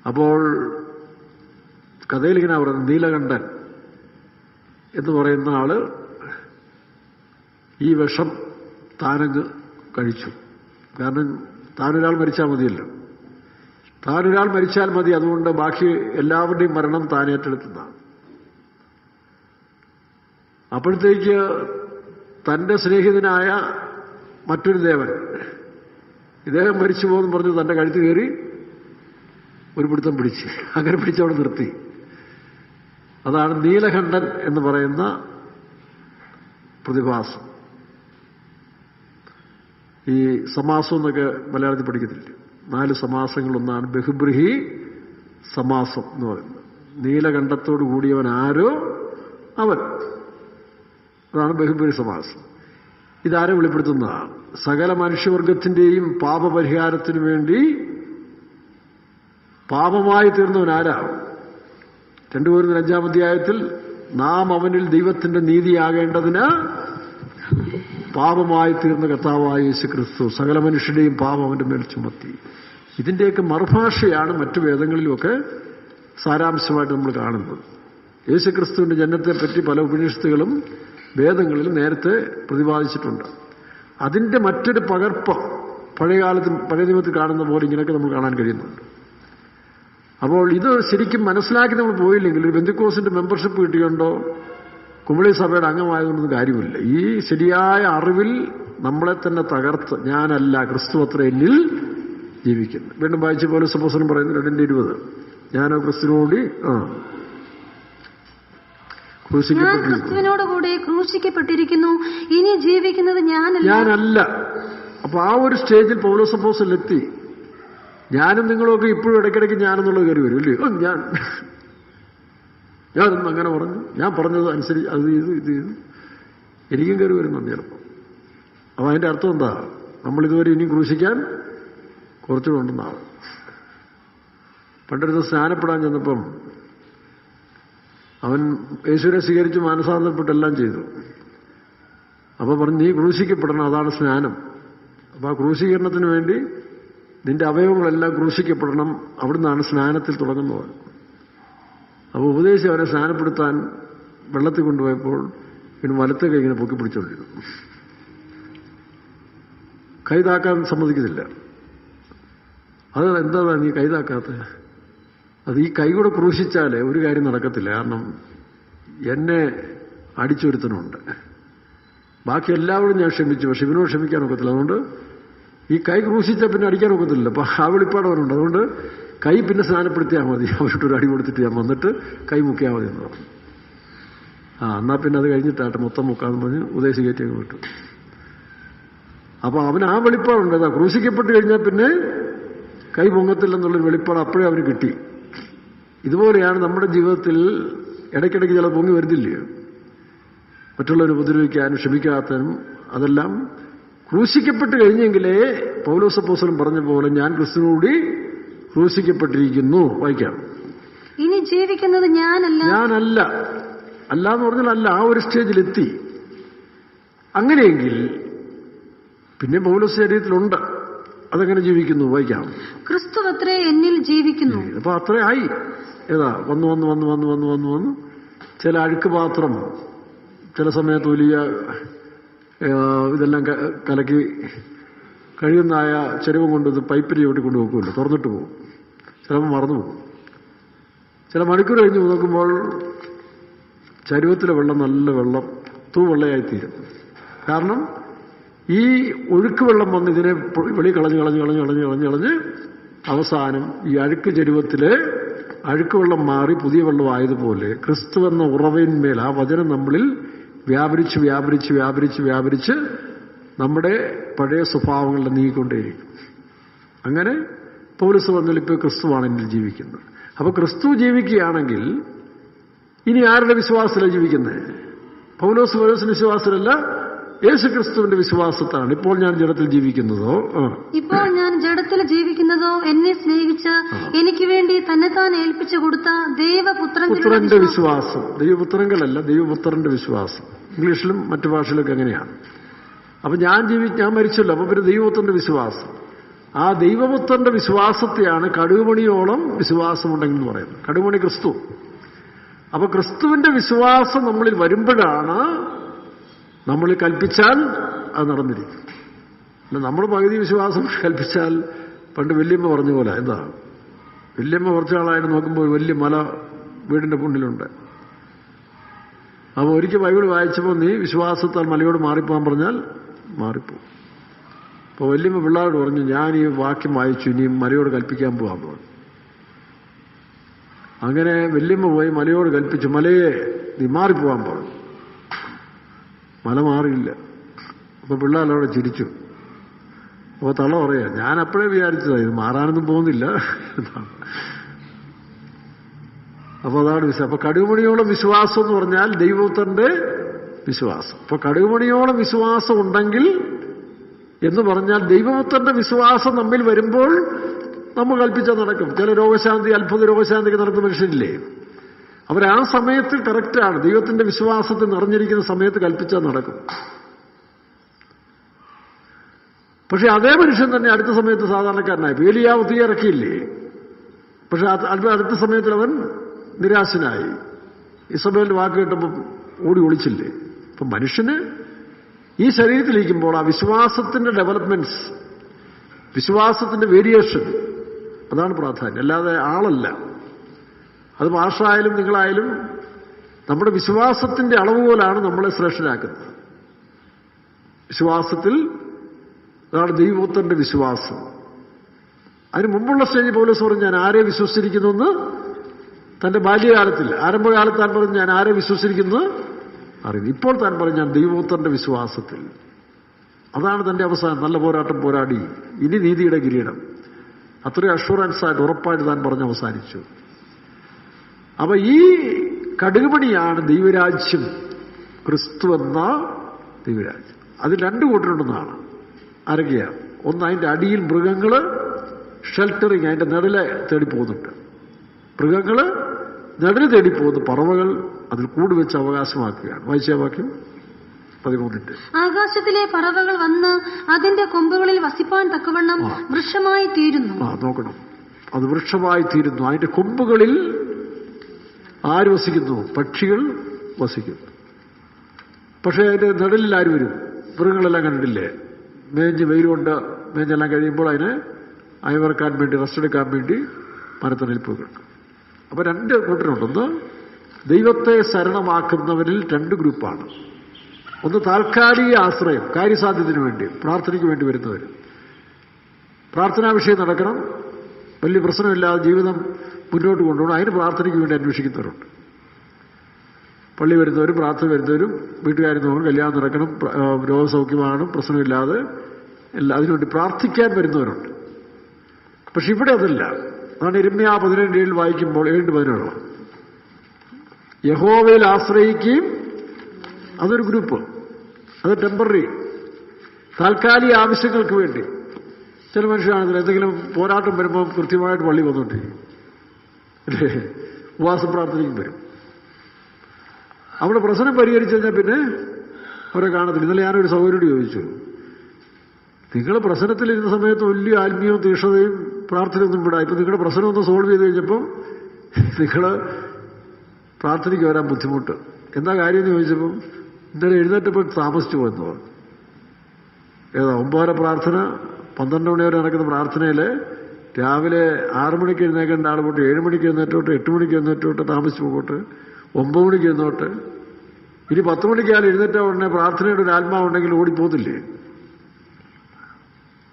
അപ്പോൾ കഥയിലിങ്ങനെ പറയുന്നത്, നീലകണ്ഠൻ എന്ന് പറയുന്ന ആള് ഈ വിഷം താനങ്ങ് കഴിച്ചു. കാരണം താനൊരാൾ മരിച്ചാൽ മതിയല്ലോ, താനൊരാൾ മരിച്ചാൽ മതി, അതുകൊണ്ട് ബാക്കി എല്ലാവരുടെയും മരണം താൻ ഏറ്റെടുത്തതാണ്. അപ്പോഴത്തേക്ക് തൻ്റെ സ്നേഹിതനായ മറ്റൊരു ദേവൻ ഇദ്ദേഹം മരിച്ചു പോകുമെന്ന് പറഞ്ഞ് തൻ്റെ കഴുത്ത് കയറി ഒരു പിടുത്തം പിടിച്ച്, അങ്ങനെ പിടിച്ചവിടെ നിർത്തി. അതാണ് നീലകണ്ഠൻ എന്ന് പറയുന്ന പ്രതിഭാസം. ഈ സമാസം എന്നൊക്കെ മലയാളത്തിൽ പഠിക്കത്തില്ല. 4 സമാസങ്ങളൊന്നാണ് ബഹുബ്രീഹി സമാസം എന്ന് പറയുന്നത്. നീലകണ്ഠത്തോടു കൂടിയവൻ ആരോ അവൻ, അതാണ് ബഹുബ്രീഹി സമാസം. ഇതാരെ വെളിപ്പെടുത്തുന്നതാണ്? സകല മനുഷ്യവർഗത്തിന്റെയും പാപപരിഹാരത്തിനു വേണ്ടി പാപമായി തീർന്നവൻ ആരാ? 2 കൊരിന്ത്യർ 5-ാം അധ്യായത്തിൽ നാം അവനിൽ ദൈവത്തിന്റെ നീതിയാകേണ്ടതിന് പാപമായി തീർന്ന കർത്താവായ യേശുക്രിസ്തു സകല മനുഷ്യരുടെയും പാപം അവന്റെ മേൽ ചുമത്തി. ഇതിന്റെയൊക്കെ മറുഭാഷയാണ് മറ്റു വേദങ്ങളിലുമൊക്കെ സാരാംശമായിട്ട് നമ്മൾ കാണുന്നത്. യേശുക്രിസ്തുവിന്റെ ജനനത്തെപ്പറ്റി പല ഉപനിഷത്തുകളും വേദങ്ങളിൽ നേരത്തെ പ്രതിപാദിച്ചിട്ടുണ്ട്. അതിന്റെ മറ്റൊരു പകർപ്പ് പഴയ നിയമത്തിൽ കാണുന്ന പോലെ ഇങ്ങനെയൊക്കെ നമ്മൾ കാണാൻ കഴിയുന്നുണ്ട്. അപ്പോൾ ഇത് ശരിക്കും മനസ്സിലാക്കി നമ്മൾ പോയില്ലെങ്കിൽ, ഒരു ബെന്തിക്കോസിന്റെ മെമ്പർഷിപ്പ് കിട്ടിയുണ്ടോ, കുമളി സഭയുടെ അംഗമായതുകൊണ്ടൊന്നും കാര്യമില്ല. ഈ ശരിയായ അറിവിൽ നമ്മളെ തന്നെ തകർത്ത് ഞാനല്ല ക്രിസ്തു അത്ര എന്നിൽ ജീവിക്കുന്നു. വീണ്ടും വായിച്ച പോലെ സപ്പോസനം പറയുന്നു 2:20, ഞാനോ ക്രിസ്തുവിനോട് ക്രിസ്തുവിനോടുകൂടി ക്രൂശിക്കപ്പെട്ടിരിക്കുന്നു, ഇനി ജീവിക്കുന്നത് ഞാനല്ല. അപ്പൊ ആ ഒരു സ്റ്റേജിൽ പൗലോസ് അപ്പോസ്തലൻ എത്തി. ഞാനും നിങ്ങളൊക്കെ ഇപ്പോഴും ഇടയ്ക്കിടയ്ക്ക് ഞാനെന്നുള്ളത് കയറി വരും അല്ലേ? ഞാനൊന്നും അങ്ങനെ പറഞ്ഞു, ഞാൻ പറഞ്ഞത് അനുസരിച്ച് അത് ചെയ്തു ഇത് ചെയ്തു, എനിക്കും കയറി വരുന്നുണ്ട് ചിലപ്പോൾ. അപ്പം അതിൻ്റെ അർത്ഥം എന്താ? നമ്മളിതുവരെ ഇനിയും ക്രൂശിക്കാൻ കുറച്ചുകൂടെ ഉണ്ടെന്നാണ്. പണ്ടൊരു സ്നാനപ്പെടാൻ ചെന്നപ്പം അവൻ യേശുവിനെ സ്വീകരിച്ച് മാനസാന്തരപ്പെട്ടെല്ലാം ചെയ്തു. അപ്പോൾ പറഞ്ഞു, നീ ക്രൂശിക്കപ്പെടണം, അതാണ് സ്നാനം. അപ്പോൾ ആ ക്രൂശീകരണത്തിന് വേണ്ടി നിന്റെ അവയവങ്ങളെല്ലാം ക്രൂശിക്കപ്പെടണം, അവിടുന്നാണ് സ്നാനത്തിൽ തുടങ്ങുന്നത്. അപ്പോൾ ഉപദേശിച്ച് അവനെ സ്നാനപ്പെടുത്താൻ വെള്ളത്തിൽ കൊണ്ടുപോയപ്പോൾ പിന്നെ വലത്തെ കൈ ഇങ്ങനെ പൊക്കി പിടിച്ചോണ്ടിരുന്നു. കൈ താക്കാൻ സമ്മതിക്കുന്നില്ല. അത് എന്താണ് നീ കൈ താക്കാത്തത്? അത് ഈ കൈ കൂടെ ക്രൂശിച്ചാലേ ഒരു കാര്യം നടക്കത്തില്ല. കാരണം എന്നെ അടിച്ചൊരുത്തനുണ്ട്. ബാക്കി എല്ലാവരും ഞാൻ ക്ഷമിച്ചു, പക്ഷെ ഇവനോട് ക്ഷമിക്കാൻ ഒക്കത്തില്ല. അതുകൊണ്ട് ഈ കൈ ക്രൂശിച്ചാൽ പിന്നെ അടിക്കാൻ ഒക്കത്തില്ല. അപ്പൊ ആ വെളിപ്പാടവനുണ്ട്. അതുകൊണ്ട് കൈ പിന്നെ സ്നാനപ്പെടുത്തിയാൽ മതി. അവരോട്ടൊരു അടി കൊടുത്തിട്ട് ഞാൻ വന്നിട്ട് കൈ മുക്കിയാൽ മതി എന്ന് പറഞ്ഞു. എന്നാ പിന്നെ അത് കഴിഞ്ഞിട്ടാട്ടെ മൊത്തം മുക്കാന്ന് പറഞ്ഞ് ഉദ്ദേശി കയറ്റി അങ്ങ് വിട്ടു. അപ്പൊ അവന് ആ വെളിപ്പാടുണ്ട്. അതാ ക്രൂശിക്കപ്പെട്ട് കഴിഞ്ഞാൽ പിന്നെ കൈ പൊങ്ങത്തില്ലെന്നുള്ളൊരു വെളിപ്പാട് അപ്പോഴേ അവന് കിട്ടി. ഇതുപോലെയാണ് നമ്മുടെ ജീവിതത്തിൽ ഇടയ്ക്കിടയ്ക്ക് ചില പൊങ്ങി വരുന്നില്ലയോ? മറ്റുള്ളവർ ഉപദ്രവിക്കാനും ക്ഷമിക്കാത്തനും അതെല്ലാം ക്രൂശിക്കപ്പെട്ട് കഴിഞ്ഞെങ്കിലേ പൗലോസ് അപ്പോസ്തലൻ പറഞ്ഞ പോലെ ഞാൻ ക്രിസ്തുവിനോടുകൂടി ക്രൂശിക്കപ്പെട്ടിരിക്കുന്നു. വായിക്കാം. ഇനി ജീവിക്കുന്നത് ഞാനല്ല. അല്ല എന്ന് പറഞ്ഞാൽ അല്ല, ആ ഒരു സ്റ്റേജിലെത്തി. അങ്ങനെയെങ്കിൽ പിന്നെ പൗലോസ് ശരീരത്തിലുണ്ട്. അതെങ്ങനെ ജീവിക്കുന്നു? വായിക്കാം. ക്രിസ്തു അത്രേ എന്നിൽ ജീവിക്കുന്നു. അപ്പൊ അത്രേ ആയി. ഏതാ വന്നു വന്ന് വന്ന് വന്ന് വന്ന് വന്ന് വന്ന് ചില അഴുക്ക് പാത്രം ചില സമയത്ത് വലിയ ഇതെല്ലാം കലക്കി കഴിയുന്നായ ചെരുവം കൊണ്ട് പൈപ്പിൽ ചവിട്ടി കൊണ്ട് വെക്കുമല്ലോ, തുറന്നിട്ട് പോകും. ചിലപ്പോൾ മറന്നു പോകും. ചില മണിക്കൂർ കഴിഞ്ഞ് നോക്കുമ്പോൾ ചരുവത്തിലെ വെള്ളം നല്ല വെള്ളം തൂവെള്ളയായിത്തീരും. കാരണം ഈ ഒഴുക്ക് വെള്ളം വന്ന് ഇതിനെ വെളി കളഞ്ഞ് അവസാനം ഈ അഴുക്ക് ചരുവത്തിലെ അഴുക്ക് വെള്ളം മാറി പുതിയ വെള്ളം ആയതുപോലെ ക്രിസ്തു എന്ന ഉറവയിന്മേൽ ആ വചനം നമ്മളിൽ വ്യാപരിച്ച് വ്യാപരിച്ച് വ്യാപരിച്ച് വ്യാപരിച്ച് നമ്മുടെ പഴയ സ്വഭാവങ്ങളെ നീങ്ങിക്കൊണ്ടേയിരിക്കും. അങ്ങനെ പൗലോസ് പറഞ്ഞാൽ ഇപ്പോൾ ക്രിസ്തുവാണ് എന്നിൽ ജീവിക്കുന്നത്. അപ്പൊ ക്രിസ്തു ജീവിക്കുകയാണെങ്കിൽ ഇനി ആരുടെ വിശ്വാസത്തിലാണ് ജീവിക്കുന്നത്? പൗലോസിന്റെ വിശ്വാസത്തിലല്ല, യേശു ക്രിസ്തുവിന്റെ വിശ്വാസത്താണ്. ഇപ്പോൾ ഞാൻ ജഡത്തിൽ ജീവിക്കുന്നതോ എന്നെ സ്നേഹിച്ച് എനിക്ക് വേണ്ടി തന്നെത്താൻ ഏൽപ്പിച്ചു കൊടുത്ത ദൈവപുത്രന്റെ വിശ്വാസം. ദൈവപുത്രങ്ങളല്ല, ദൈവപുത്രന്റെ വിശ്വാസം. ഇംഗ്ലീഷിലും മറ്റു ഭാഷയിലൊക്കെ അങ്ങനെയാണ്. അപ്പൊ ഞാൻ മരിച്ചല്ലോ. അപ്പൊ പിന്നെ ദൈവപുത്രന്റെ വിശ്വാസം. ആ ദൈവപുത്രന്റെ വിശ്വാസത്തെയാണ് കടുകുമണിയോളം വിശ്വാസമുണ്ടെങ്കിൽ എന്ന് പറയുന്നത്. കടുകുമണി ക്രിസ്തു. അപ്പൊ ക്രിസ്തുവിന്റെ വിശ്വാസം നമ്മളിൽ വരുമ്പോഴാണ് നമ്മൾ കൽപ്പിച്ചാൽ അത് നടന്നിരിക്കും. അല്ല നമ്മൾ പകുതി വിശ്വാസം കൽപ്പിച്ചാൽ, പണ്ട് വല്യമ്മ പറഞ്ഞ പോലെ, എന്താ വല്യമ്മ കുറച്ചാളായിട്ട് നോക്കുമ്പോൾ വലിയ മല വീടിന്റെ മുന്നിലുണ്ട്. അപ്പോൾ ഒരിക്കൽ ബൈബിൾ വായിച്ചപ്പോൾ നീ വിശ്വാസത്താൽ മലയോട് മാറിപ്പോകാൻ പറഞ്ഞാൽ മാറിപ്പോകും. അപ്പോൾ വല്യമ്മ പിള്ളേരോട് പറഞ്ഞു, ഞാൻ ഈ വാക്യം വായിച്ചു, ഇനി മലയോട് കൽപ്പിക്കാൻ പോകാൻ പറഞ്ഞു. അങ്ങനെ വല്യമ്മ പോയി മലയോട് കൽപ്പിച്ചു, മലയെ നീ മാറിപ്പോകാൻ പറഞ്ഞു. മല മാറിയില്ല. അപ്പൊ പിള്ളേരവിടെ ചിരിച്ചു. അപ്പൊ തള്ള പറയാ, ഞാൻ അപ്പോഴേ വിചാരിച്ചതാ ഇത് മാറാനൊന്നും പോകുന്നില്ല. അപ്പൊ അതാണ് അപ്പൊ കടുകുമണിയോളം വിശ്വാസം എന്ന് പറഞ്ഞാൽ ദൈവപുത്രന്റെ വിശ്വാസം. അപ്പൊ കടുകുമണിയോളം വിശ്വാസം ഉണ്ടെങ്കിൽ എന്ന് പറഞ്ഞാൽ ദൈവപുത്രന്റെ വിശ്വാസം നമ്മിൽ വരുമ്പോൾ നമ്മൾ കൽപ്പിച്ചാൽ നടക്കും. ചില രോഗശാന്തി, അത്ഭുത രോഗശാന്തിക്ക് നടക്കുന്ന മനുഷ്യരില്ലേ, അവരാ സമയത്ത് കറക്റ്റാണ്. ദൈവത്തിന്റെ വിശ്വാസത്തിൽ നിറഞ്ഞിരിക്കുന്ന സമയത്ത് കൽപ്പിച്ചാൽ നടക്കും. പക്ഷെ അതേ മനുഷ്യൻ തന്നെ അടുത്ത സമയത്ത് സാധാരണക്കാരനായി. ഏലിയാവ് തീ ഇറക്കിയില്ലേ, പക്ഷെ അടുത്ത സമയത്തിൽ അവൻ നിരാശനായി. ഇസബേലിന്റെ വാക്ക് കേട്ടപ്പോൾ ഓടി ഒളിച്ചില്ലേ. അപ്പൊ മനുഷ്യന് ഈ ശരീരത്തിലിരിക്കുമ്പോൾ ആ വിശ്വാസത്തിന്റെ ഡെവലപ്മെന്റ്സ്, വിശ്വാസത്തിന്റെ വേരിയേഷൻ, അതാണ് പ്രാധാന്യം. അല്ലാതെ ആളല്ല. അത് മാഷായാലും നിങ്ങളായാലും നമ്മുടെ വിശ്വാസത്തിന്റെ അളവ് പോലാണ് നമ്മളെ ശ്രേഷ്ഠരാക്കുന്നത്. വിശ്വാസത്തിൽ അതാണ് ദൈവപുത്രന്റെ വിശ്വാസം. അതിന് മുമ്പുള്ള സ്റ്റേജിൽ പൗലോസ് പറഞ്ഞു, ഞാൻ ആരെ വിശ്വസിച്ചിരിക്കുന്നു എന്ന് തന്റെ ബാല്യകാലത്തിൽ, ആരംഭകാലത്ത് താൻ പറഞ്ഞു, ഞാൻ ആരെ വിശ്വസിച്ചിരിക്കുന്നത് അറിയുന്നു. ഇപ്പോൾ താൻ പറഞ്ഞു, ഞാൻ ദൈവപുത്രന്റെ വിശ്വാസത്തിൽ. അതാണ് തന്റെ അവസാനം. നല്ല പോരാട്ടം പോരാടി ഇനി നീതിയുടെ കിരീടം. അത്രയും അഷുറൻസ് ആയിട്ട് ഉറപ്പായിട്ട് താൻ പറഞ്ഞ് അവസാനിച്ചു. അപ്പൊ ഈ കടുകുമണിയാണ് ദൈവരാജ്യം, ക്രിസ്തു എന്ന ദൈവരാജ്യം. അതിൽ രണ്ട് കൂട്ടരുണ്ടെന്നാണ്. ആരൊക്കെയാ? ഒന്ന്, അതിന്റെ അടിയിൽ മൃഗങ്ങള് ഷെൽട്ടറിങ്, അതിന്റെ നിഴലെ തേടിപ്പോകുന്നുണ്ട്. മൃഗങ്ങള് നിഴല് തേടിപ്പോകുന്നു, പറവകൾ അതിൽ കൂടുവെച്ച് അവകാശമാക്കുകയാണ്. വായിച്ച വാക്യം 13. ആകാശത്തിലെ പറവകൾ വന്ന് അതിന്റെ കൊമ്പുകളിൽ വസിപ്പാൻ തക്കവണ്ണം വൃക്ഷമായി തീരുന്നു. നോക്കണം, അത് വൃക്ഷമായി തീരുന്നു. അതിന്റെ കൊമ്പുകളിൽ ആര് വസിക്കുന്നു? പക്ഷികൾ വസിക്കും. പക്ഷേ അതിന്റെ നിഴലിൽ ആര് വരും? മൃഗങ്ങളെല്ലാം കണ്ടിട്ടില്ലേ? മേഞ്ഞ് വെയിൽ കൊണ്ട് മേഞ്ഞെല്ലാം കഴിയുമ്പോൾ അതിനെ അയവറക്കാൻ വേണ്ടി, റെസ്റ്റ് എടുക്കാൻ വേണ്ടി മരത്തണലിൽ പോയി കിട്ടും. അപ്പൊ രണ്ട് കൂട്ടരുണ്ട്. ഒന്ന് ദൈവത്തെ ശരണമാക്കുന്നവരിൽ രണ്ട് ഗ്രൂപ്പാണ്. ഒന്ന് താൽക്കാലിക ആശ്രയം, കാര്യസാധ്യത്തിന് വേണ്ടി, പ്രാർത്ഥനയ്ക്ക് വേണ്ടി വരുന്നവർ. പ്രാർത്ഥനാ വിഷയം നടക്കണം, വലിയ പ്രശ്നമില്ലാതെ ജീവിതം മുന്നോട്ട് കൊണ്ടുപോകണം, അതിന് പ്രാർത്ഥനയ്ക്ക് വേണ്ടി അന്വേഷിക്കുന്നവരുണ്ട്. പള്ളി വരുന്നവരും പ്രാർത്ഥന വരുന്നവരും വീട്ടുകാരിൽ നോക്കണം, കല്യാണം നടക്കണം, രോഗസൗഖ്യമാണ്, പ്രശ്നമില്ലാതെ അതിനുവേണ്ടി പ്രാർത്ഥിക്കാൻ വരുന്നവരുണ്ട്. പക്ഷെ ഇവിടെ അതല്ല. അതാണ് യിരെമ്യാ 17:7 വായിക്കുമ്പോൾ 7:17 യഹോവയിൽ ആശ്രയിക്കുകയും, അതൊരു ഗ്രൂപ്പ്, അത് ടെമ്പററി, താൽക്കാലിക ആവശ്യങ്ങൾക്ക് വേണ്ടി. ചില മനുഷ്യരാണെങ്കിലും എന്തെങ്കിലും പോരാട്ടം വരുമ്പോൾ കൃത്യമായിട്ട് പള്ളി വന്നുകൊണ്ടിരിക്കും, അല്ലേ? ഉപവാസം പ്രാർത്ഥനയ്ക്കും വരും. അവിടെ പ്രശ്നം പരിഹരിച്ചു കഴിഞ്ഞാൽ പിന്നെ അവരെ കാണത്തില്ല. ഇന്നലെ ഞാനൊരു സഹോദരിയോട് ചോദിച്ചു, നിങ്ങൾ പ്രശ്നത്തിലിരുന്ന സമയത്ത് വലിയ ആത്മീയവും തീക്ഷണതയും പ്രാർത്ഥനയൊന്നും വിടാം, ഇപ്പം നിങ്ങളുടെ പ്രശ്നമൊന്ന് സോൾവ് ചെയ്ത് കഴിഞ്ഞപ്പോൾ നിങ്ങൾ പ്രാർത്ഥനയ്ക്ക് വരാൻ ബുദ്ധിമുട്ട്, എന്താ കാര്യം എന്ന് ചോദിച്ചപ്പം ഇന്നലെ എഴുന്നേറ്റപ്പോൾ താമസിച്ചു പോയെന്ന് പറഞ്ഞു. ഏതാ 9:30 പ്രാർത്ഥന, 12 മണി വരെ നടക്കുന്ന പ്രാർത്ഥനയിൽ രാവിലെ 6 മണിക്ക് എഴുന്നേക്കേണ്ട ആൾ പോട്ട് 7 മണിക്ക് എഴുന്നേറ്റോട്ട്, 8 മണിക്ക് എഴുന്നേറ്റോട്ട്, താമസിച്ചു പോകോട്ട്, 9 മണിക്ക് എഴുന്നോട്ട്. ഇനി 10 മണിക്ക് ആൾ എഴുന്നേറ്റ ഉടനെ പ്രാർത്ഥനയുടെ ഒരു ആത്മാവുണ്ടെങ്കിൽ ഓടിപ്പോത്തില്ലേ?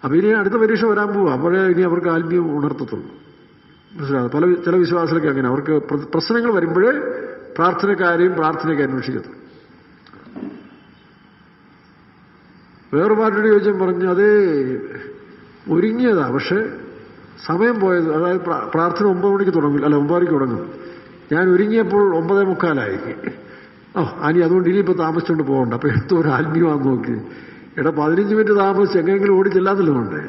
അപ്പം ഇനി അടുത്ത പരീക്ഷ വരാൻ പോവുക, അപ്പോഴേ ഇനി അവർക്ക് ആത്മീയം ഉണർത്തത്തുള്ളൂ. മനസ്സിലാകും. ചില വിശ്വാസത്തിലൊക്കെ അങ്ങനെ അവർക്ക് പ്രശ്നങ്ങൾ വരുമ്പോഴേ പ്രാർത്ഥനക്കാരെയും പ്രാർത്ഥനയ്ക്ക് അന്വേഷിക്കത്തുള്ളൂ. വേറെ പാർട്ടിയോട് ചോദിച്ചാൽ പറഞ്ഞു, അതേ ഒരുങ്ങിയതാ, പക്ഷെ സമയം പോയത്. അതായത് പ്രാർത്ഥന 9 മണിക്ക് തുടങ്ങും, അല്ല 9:30 തുടങ്ങും. ഞാൻ ഒരുങ്ങിയപ്പോൾ 9:45. അനി അതുകൊണ്ട് ഇനിയിപ്പോൾ താമസിച്ചുകൊണ്ട് പോകണ്ട. അപ്പൊ എന്തോ ഒരു ആത്മീയമാണെന്ന് നോക്കി. 15 മിനിറ്റ് താമസിച്ച് എങ്ങനെയെങ്കിലും ഓടിച്ചെല്ലാന്നല്ലോണ്ട്.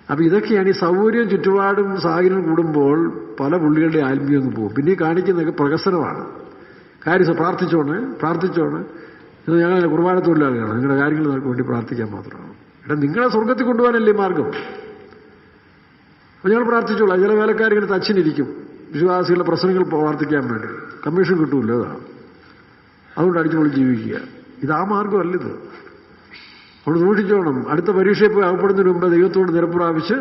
അപ്പൊ ഇതൊക്കെയാണ് ഈ സൗകര്യം, ചുറ്റുപാടും സാഹചര്യം കൂടുമ്പോൾ പല പുള്ളികളുടെ ആത്മീയം ഒന്ന് പോകും. പിന്നെ ഈ കാണിക്കുന്നതൊക്കെ പ്രകസനമാണ്. കാര്യം പ്രാർത്ഥിച്ചോണ് ഇത് ഞങ്ങൾ കുർബാന തൊഴിലാളികളാണ്, നിങ്ങളുടെ കാര്യങ്ങൾ നമുക്ക് വേണ്ടി പ്രാർത്ഥിക്കാൻ മാത്രമാണ്. നിങ്ങളെ സ്വർഗത്തിൽ കൊണ്ടുപോകാനല്ലേ മാർഗം. അപ്പൊ ഞങ്ങൾ പ്രാർത്ഥിച്ചോളാം. ചില വേലക്കാരിങ്ങനെ തച്ചിനിരിക്കും വിശ്വാസികളുടെ പ്രശ്നങ്ങൾ പ്രാർത്ഥിക്കാൻ വേണ്ടി, കമ്മീഷൻ കിട്ടൂല്ലോ. അതാണ്, അതുകൊണ്ട് അടിച്ചുപൊളി ജീവിക്കുക. ഇതാ മാർഗമല്ലിത്. അവിടെ സൂക്ഷിച്ചോണം. അടുത്ത പരീക്ഷയിൽ പോയി അകപ്പെടുന്നതിന് മുമ്പ് ദൈവത്തോട് നിരപ്രാപിച്ച്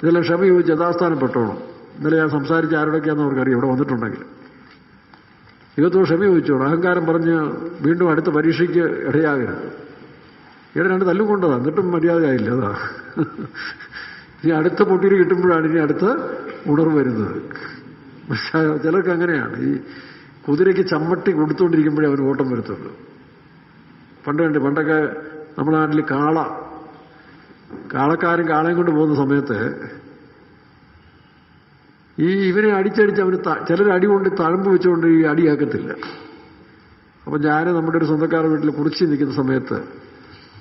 ഇതെല്ലാം ക്ഷമ ചോദിച്ച് യഥാസ്ഥാനപ്പെട്ടോണം. ഇന്നലെ ഞാൻ സംസാരിച്ച ആരോടൊക്കെയാണെന്ന് അവർക്കറിയാം, ഇവിടെ വന്നിട്ടുണ്ടെങ്കിൽ. ദൈവത്തോട് ക്ഷമ ചോദിച്ചോണം. അഹങ്കാരം പറഞ്ഞ് വീണ്ടും അടുത്ത പരീക്ഷയ്ക്ക് ഇടയാകരുത്. ഇവിടെ 2 തല്ലും കൊണ്ടതാ, എന്നിട്ടും മര്യാദയായില്ല. അതാ ഇനി അടുത്ത പൊട്ടിയിൽ കിട്ടുമ്പോഴാണ് ഇനി അടുത്ത ഉണർവ് വരുന്നത്. പക്ഷേ ചിലർക്ക് അങ്ങനെയാണ്. ഈ കുതിരയ്ക്ക് ചമ്മട്ടി കൊടുത്തുകൊണ്ടിരിക്കുമ്പോഴേ അവന് ഓട്ടം വരുത്തുള്ളൂ. പണ്ടൊക്കെ നമ്മുടെ നാട്ടിൽ കാളക്കാരും കാളയും കൊണ്ട് പോകുന്ന സമയത്ത് ഇവനെ അടിച്ചടിച്ച് അവന് ചിലർ അടി കൊണ്ട് തഴമ്പ് വെച്ചുകൊണ്ട് ഈ അടിയാക്കത്തില്ല. അപ്പം ഞാൻ നമ്മുടെ ഒരു സ്വന്തക്കാരുടെ വീട്ടിൽ കുറിച്ച് നിൽക്കുന്ന സമയത്ത്,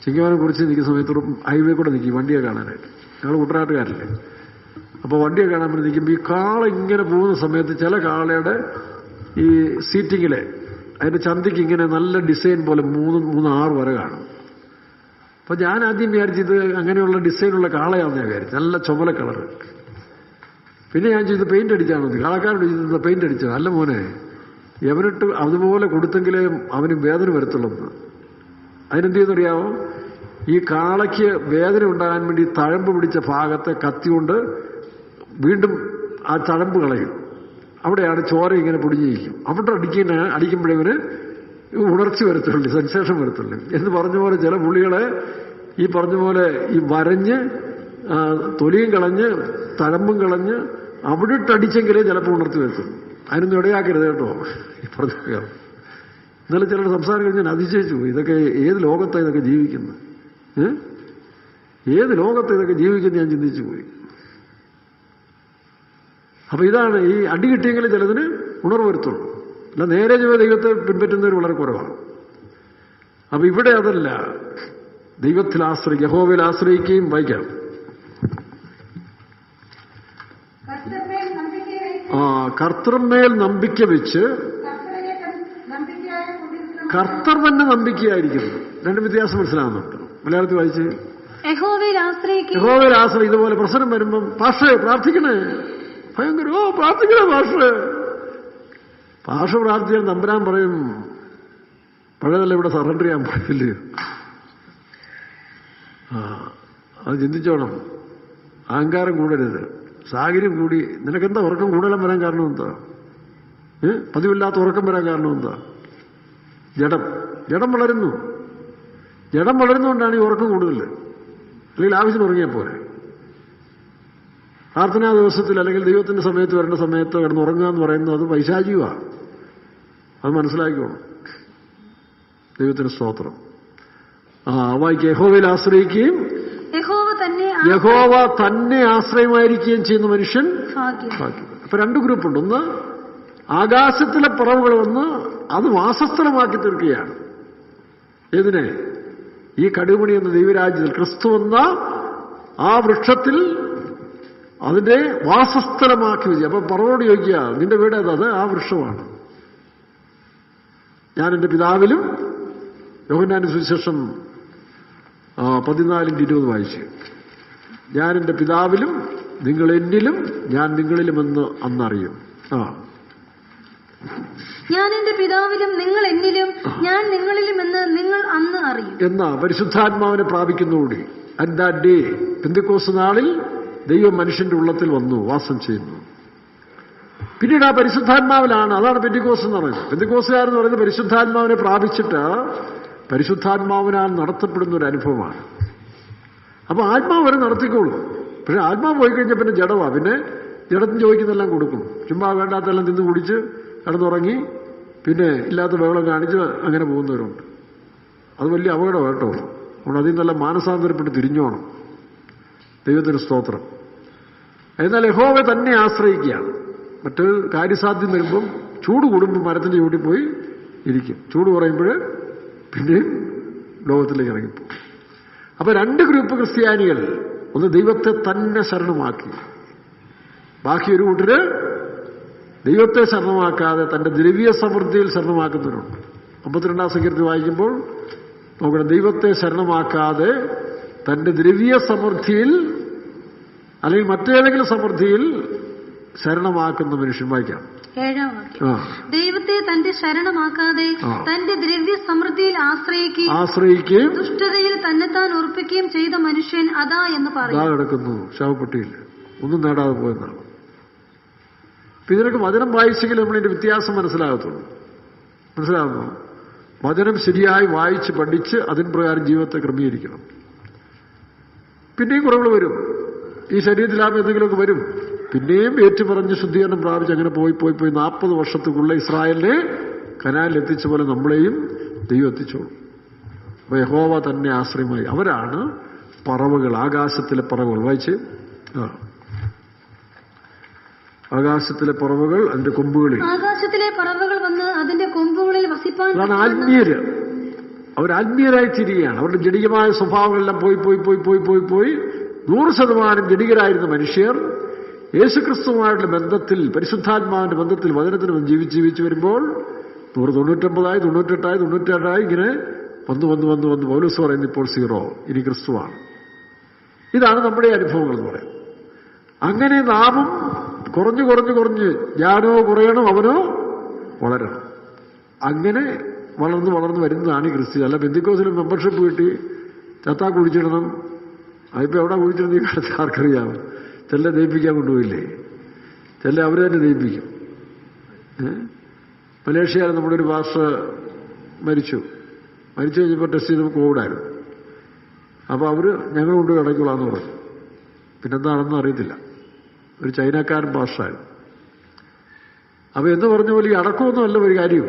ചിങ്ങവനം കുറിച്ച് നിൽക്കുന്ന സമയത്ത് ഒരു ഹൈവേ കൂടെ നിൽക്കും വണ്ടിയെ കാണാനായിട്ട്. ഞങ്ങൾ കുട്ടനാട്ടുകാരല്ലേ. അപ്പോൾ വണ്ടിയെ കാണാൻ വേണ്ടി നിൽക്കുമ്പോൾ ഈ കാള ഇങ്ങനെ പോകുന്ന സമയത്ത് ചില കാളയുടെ ഈ സീറ്റിങ്ങിലെ അതിൻ്റെ ചന്തിക്ക് ഇങ്ങനെ നല്ല ഡിസൈൻ പോലെ 3-6 വര കാണും. അപ്പൊ ഞാൻ ആദ്യം വിചാരിച്ചത് അങ്ങനെയുള്ള ഡിസൈനുള്ള കാളയാണെന്ന് വിചാരിച്ചു, നല്ല ചുമല കളറ്. പിന്നെ ഞാൻ ചെയ്ത് പെയിന്റ് അടിച്ചാണോ, കാളക്കാരോട് ചെയ്ത് പെയിന്റ് അടിച്ചത്. അല്ല മോനെ, എവനിട്ട് അതുപോലെ കൊടുത്തെങ്കിലേ അവന് വേദന വരത്തുള്ളൂ. അതിനെന്ത് ചെയ്യുന്നറിയാമോ? ഈ കാളയ്ക്ക് വേദന ഉണ്ടാകാൻ വേണ്ടി തഴമ്പ് പിടിച്ച ഭാഗത്തെ കത്തികൊണ്ട് വീണ്ടും ആ തഴമ്പ് കളയും. അവിടെയാണ് ചോര ഇങ്ങനെ പൊടിഞ്ഞിരിക്കും. അവിടെ അടിക്കുമ്പോഴവന് ഉണർച്ച വരത്തുള്ളൂ, സെൻസേഷൻ വരത്തുള്ളൂ എന്ന് പറഞ്ഞ പോലെ ചില പുള്ളികളെ ഈ പറഞ്ഞ പോലെ ഈ വരഞ്ഞ് തൊലിയും കളഞ്ഞ് തഴമ്പും കളഞ്ഞ് അവിടെ ഇട്ടടിച്ചെങ്കിലേ ചിലപ്പോൾ ഉണർത്തി വരത്തുള്ളൂ. അതിനൊന്നും ഇടയാക്കരുത് കേട്ടോ. ഈ പറഞ്ഞ ഇന്നലെ ചിലരുടെ സംസാരം ഞാൻ അതിശയിച്ചു പോയി. ഇതൊക്കെ ഏത് ലോകത്താണ് ഇതൊക്കെ ജീവിക്കുന്നത്? ഏത് ലോകത്ത് ഇതൊക്കെ ജീവിക്കുന്നത് ഞാൻ ചിന്തിച്ചു പോയി. അപ്പൊ ഇതാണ്, ഈ അടി കിട്ടിയെങ്കിൽ ചിലതിന് ഉണർവ് വരുത്തുള്ളൂ. അല്ല നേരെ ദൈവത്തെ പിൻപറ്റുന്നവർ വളരെ കുറവാണ്. അപ്പൊ ഇവിടെ അതല്ല, ദൈവത്തിൽ ആശ്രയിക്കുക, യഹോവയിൽ ആശ്രയിക്കുകയും. വായിക്കാം. കർത്തൃമേൽ നമ്പിക്ക വെച്ച് കർത്തർ തന്നെ നമ്പിക്കയായിരിക്കുന്നു. രണ്ടും വ്യത്യാസം മനസ്സിലാവുന്നുണ്ട്. മലയാളത്തിൽ വായിച്ച് യഹോവയിൽ ആശ്രയിക്കും. ഇതുപോലെ പ്രശ്നം വരുമ്പം പാസ്റ്റേ പ്രാർത്ഥിക്കണേ, ഭയങ്കര പ്രാർത്ഥിക്കണേ പാസ്റ്റേ. പാഷ പ്രാർത്ഥിക്കാൻ തമ്പുരാൻ പറയും, പഴയതല്ല ഇവിടെ സറണ്ടർ ചെയ്യാൻ പാടില്ലയോ? അത് ചിന്തിച്ചോണം. അഹങ്കാരം കൂടരുത്, സാഹചര്യം കൂടി. നിനക്കെന്താ ഉറക്കം കൂടുതലും വരാൻ കാരണം എന്താ? പതിവില്ലാത്ത ഉറക്കം വരാൻ കാരണം എന്താ? ജഡം വളരുന്നു. ജഡം വളരുന്നതുകൊണ്ടാണ് ഈ ഉറക്കം കൂടുതൽ. അല്ലെങ്കിൽ ആവശ്യം ഉറങ്ങിയാൽ പോരെ. പ്രാർത്ഥനാ ദിവസത്തിൽ അല്ലെങ്കിൽ ദൈവത്തിന്റെ സമയത്ത് വരേണ്ട സമയത്ത് കിടന്നുറങ്ങുക എന്ന് പറയുന്നത് അത് പൈശാചികമാണ്. അത് മനസ്സിലാക്കിക്കോണം. ദൈവത്തിന് സ്തോത്രം. വായിക്ക്. യഹോവയിൽ ആശ്രയിക്കുകയും യഹോവ തന്നെ ആശ്രയമായിരിക്കുകയും ചെയ്യുന്ന മനുഷ്യൻ ഭാഗ്യവാൻ. അപ്പൊ രണ്ട് ഗ്രൂപ്പുണ്ട്. ഒന്ന് ആകാശത്തിലെ പറവുകൾ വന്ന് അത് വാസസ്ഥലമാക്കി തീർക്കുകയാണ്. ഏതിനെ? ഈ കടുകുമണി എന്ന ദൈവരാജ്യത്തിൽ ക്രിസ്തു എന്ന ആ വൃക്ഷത്തിൽ അതിന്റെ വാസസ്ഥലമാക്കി വെച്ചു. അപ്പൊ പറവോട് ചോദിക്കുക, നിന്റെ വീട് ഏതാ? ആ വൃക്ഷമാണ്. ഞാൻ എൻ്റെ പിതാവിലും, യോഹന്നാന്റെ സുവിശേഷം 14:20 വായിച്ചു. ഞാൻ എൻ്റെ പിതാവിലും നിങ്ങൾ എന്നിലും ഞാൻ നിങ്ങളിലുമെന്ന് അന്നറിയും. ഞാൻ എന്റെ പിതാവിലും നിങ്ങൾ എന്നിലും ഞാൻ നിങ്ങളിലുമെന്ന് നിങ്ങൾ അന്ന് അറിയും എന്നാ പരിശുദ്ധാത്മാവിനെ പ്രാപിക്കുന്നതോടെ അറ്റ് ദാറ്റ് ഡേ, പെന്തക്കോസ്ത് നാളിൽ ദൈവം മനുഷ്യന്റെ ഉള്ളത്തിൽ വന്നു വാസം ചെയ്യുന്നു. പിന്നീട് ആ പരിശുദ്ധാത്മാവിലാണ്, അതാണ് പെന്തക്കോസ്ത് എന്ന് പറയുന്നത്. പെന്തക്കോസ്തുകാരെന്ന് പറയുന്നത് പരിശുദ്ധാത്മാവിനെ പ്രാപിച്ചിട്ട് പരിശുദ്ധാത്മാവിനാൽ നടത്തപ്പെടുന്ന ഒരു അനുഭവമാണ്. അപ്പൊ ആത്മാവ് വരെ നടത്തിക്കോളൂ. പക്ഷെ ആത്മാവ് പോയി കഴിഞ്ഞാൽ പിന്നെ ജഡമാ. പിന്നെ ജഡത്തിന് ചോദിക്കുന്നതെല്ലാം കൊടുക്കും. ചുമ്മാ വേണ്ടാത്തെല്ലാം തിന്ന് കുടിച്ച് കിടന്നുറങ്ങി പിന്നെ ഇല്ലാത്ത ബഹളം കാണിച്ച് അങ്ങനെ പോകുന്നവരുണ്ട്. അത് വലിയ അപകടം കേട്ടോ. അതുകൊണ്ട് അതിൽ നിന്നെല്ലാം മാനസാന്തരപ്പെട്ട് തിരിഞ്ഞോണം. ദൈവത്തിന് സ്തോത്രം. എന്നാൽ യഹോവയെ തന്നെ ആശ്രയിക്കുകയാണ്. മറ്റൊരു കാര്യസാധ്യം വരുമ്പം ചൂട് കൂടുമ്പോൾ മരത്തിന്റെ ചൂട്ടിൽ പോയി ഇരിക്കും. ചൂട് കുറയുമ്പോൾ പിന്നെയും ലോകത്തിലേക്ക് ഇറങ്ങിപ്പോകും. അപ്പൊ രണ്ട് ഗ്രൂപ്പ് ക്രിസ്ത്യാനികൾ. ഒന്ന് ദൈവത്തെ തന്നെ ശരണമാക്കി, ബാക്കി ഒരു കൂട്ടര് ദൈവത്തെ ശരണമാക്കാതെ തന്റെ ദ്രവ്യ സമൃദ്ധിയിൽ ശരണമാക്കുന്നവരുണ്ട്. 52-ാം സങ്കീർത്തനം വായിക്കുമ്പോൾ നോക്കണം, ദൈവത്തെ ശരണമാക്കാതെ തന്റെ ദ്രവ്യ സമൃദ്ധിയിൽ അല്ലെങ്കിൽ മറ്റേതെങ്കിലും സമൃദ്ധിയിൽ ശരണമാക്കുന്ന മനുഷ്യൻ. വായിക്കാം. 7-ാം വാക്യം. ദൈവത്തെ തന്റെ ശരണമാക്കാതെ തന്റെ ദ്രവ്യ സമൃദ്ധിയിൽ ആശ്രയിക്കുകയും ദുഷ്ടതയിൽ തന്നെത്താൻ ഉറപ്പിക്കുകയും ചെയ്ത മനുഷ്യൻ അതാ എന്ന് പറയും. കിടക്കുന്നു ശവപ്പെട്ടിയിൽ, ഒന്നും നേടാതെ പോയെന്നാണ്. ഇതിനൊക്കെ വചനം വായിച്ചെങ്കിൽ നമ്മളിതിന്റെ വ്യത്യാസം മനസ്സിലാകത്തുള്ളൂ. മനസ്സിലാകുന്നു? വചനം ശരിയായി വായിച്ച് പഠിച്ച് അതിന് പ്രകാരം ജീവിതത്തെ ക്രമീകരിക്കണം. പിന്നെയും കുറവുകൾ വരും. ഈ ശരീരത്തിലാകുമ്പോൾ എന്തെങ്കിലുമൊക്കെ വരും. പിന്നെയും ഏറ്റുപറഞ്ഞ് ശുദ്ധീകരണം പ്രാപിച്ച് അങ്ങനെ പോയി 40 വർഷத்துக்குള്ള ഇസ്രായേലിനെ കനാലിൽ എത്തിച്ച പോലെ നമ്മളെയും ദൈവം എത്തിച്ചോളും. അപ്പൊ യഹോവ തന്നെ ആശ്രയമായി. അവരാണ് പറവകൾ, ആകാശത്തിലെ പറവകൾ. വായിച്ച്. ആകാശത്തിലെ പറവകൾ അതിന്റെ കൊമ്പുകളിൽ. ആകാശത്തിലെ പറവകൾ വന്ന് അതിന്റെ കൊമ്പുകളിൽ വസിപ്പാൻ. അതാണ് ആത്മീയര്. അവർ ആത്മീയരായി തിരികെയാണ്. അവരുടെ ജഡികമായ സ്വഭാവങ്ങളെല്ലാം പോയി 100% ജഡികരായിരുന്ന മനുഷ്യർ യേശുക്രിസ്തുവുമായിട്ടുള്ള ബന്ധത്തിൽ, പരിശുദ്ധാത്മാവിന്റെ ബന്ധത്തിൽ, വചനത്തിന് ജീവിച്ചു വരുമ്പോൾ 199, 98, 97 ഇങ്ങനെ വന്ന് പൗലോസ് പറയുന്നത് ഇപ്പോൾ 0, ഇനി ക്രിസ്തുവാണ്. ഇതാണ് നമ്മുടെ അനുഭവങ്ങൾ എന്ന് പറയുന്നത്. അങ്ങനെ നാമും കുറഞ്ഞ് ഞാനോ കുറയണം അവനോ വളരണം. അങ്ങനെ വളർന്ന് വരുന്നതാണ് ഈ ക്രിസ്തു. അല്ല പെന്തക്കോസ്തിൽ മെമ്പർഷിപ്പ് കിട്ടി ചത്താ കുഴിച്ചിടണം. അതിപ്പോ എവിടെ കുഴിച്ചിടുന്ന ഈ കാലത്ത് ആർക്കറിയാം? ചില ദയിപ്പിക്കാൻ കൊണ്ടുപോയില്ലേ? ചില അവർ തന്നെ ദയിപ്പിക്കും. മലേഷ്യയിൽ നമ്മുടെ ഒരു പാസ്റ്റർ മരിച്ചു കഴിഞ്ഞപ്പോൾ ടെസ്റ്റ് ചെയ്തപ്പോൾ കോവിഡായിരുന്നു. അപ്പോൾ അവർ ഞങ്ങൾ കൊണ്ട് കിടക്കുള്ളാന്ന് പറഞ്ഞു. പിന്നെന്താണെന്ന് അറിയത്തില്ല. ഒരു ചൈനക്കാരൻ പാസ്റ്ററായിരുന്നു. അപ്പോൾ എന്ന് പറഞ്ഞ പോലെ ഈ അടക്കമൊന്നുമല്ല ഒരു കാര്യം.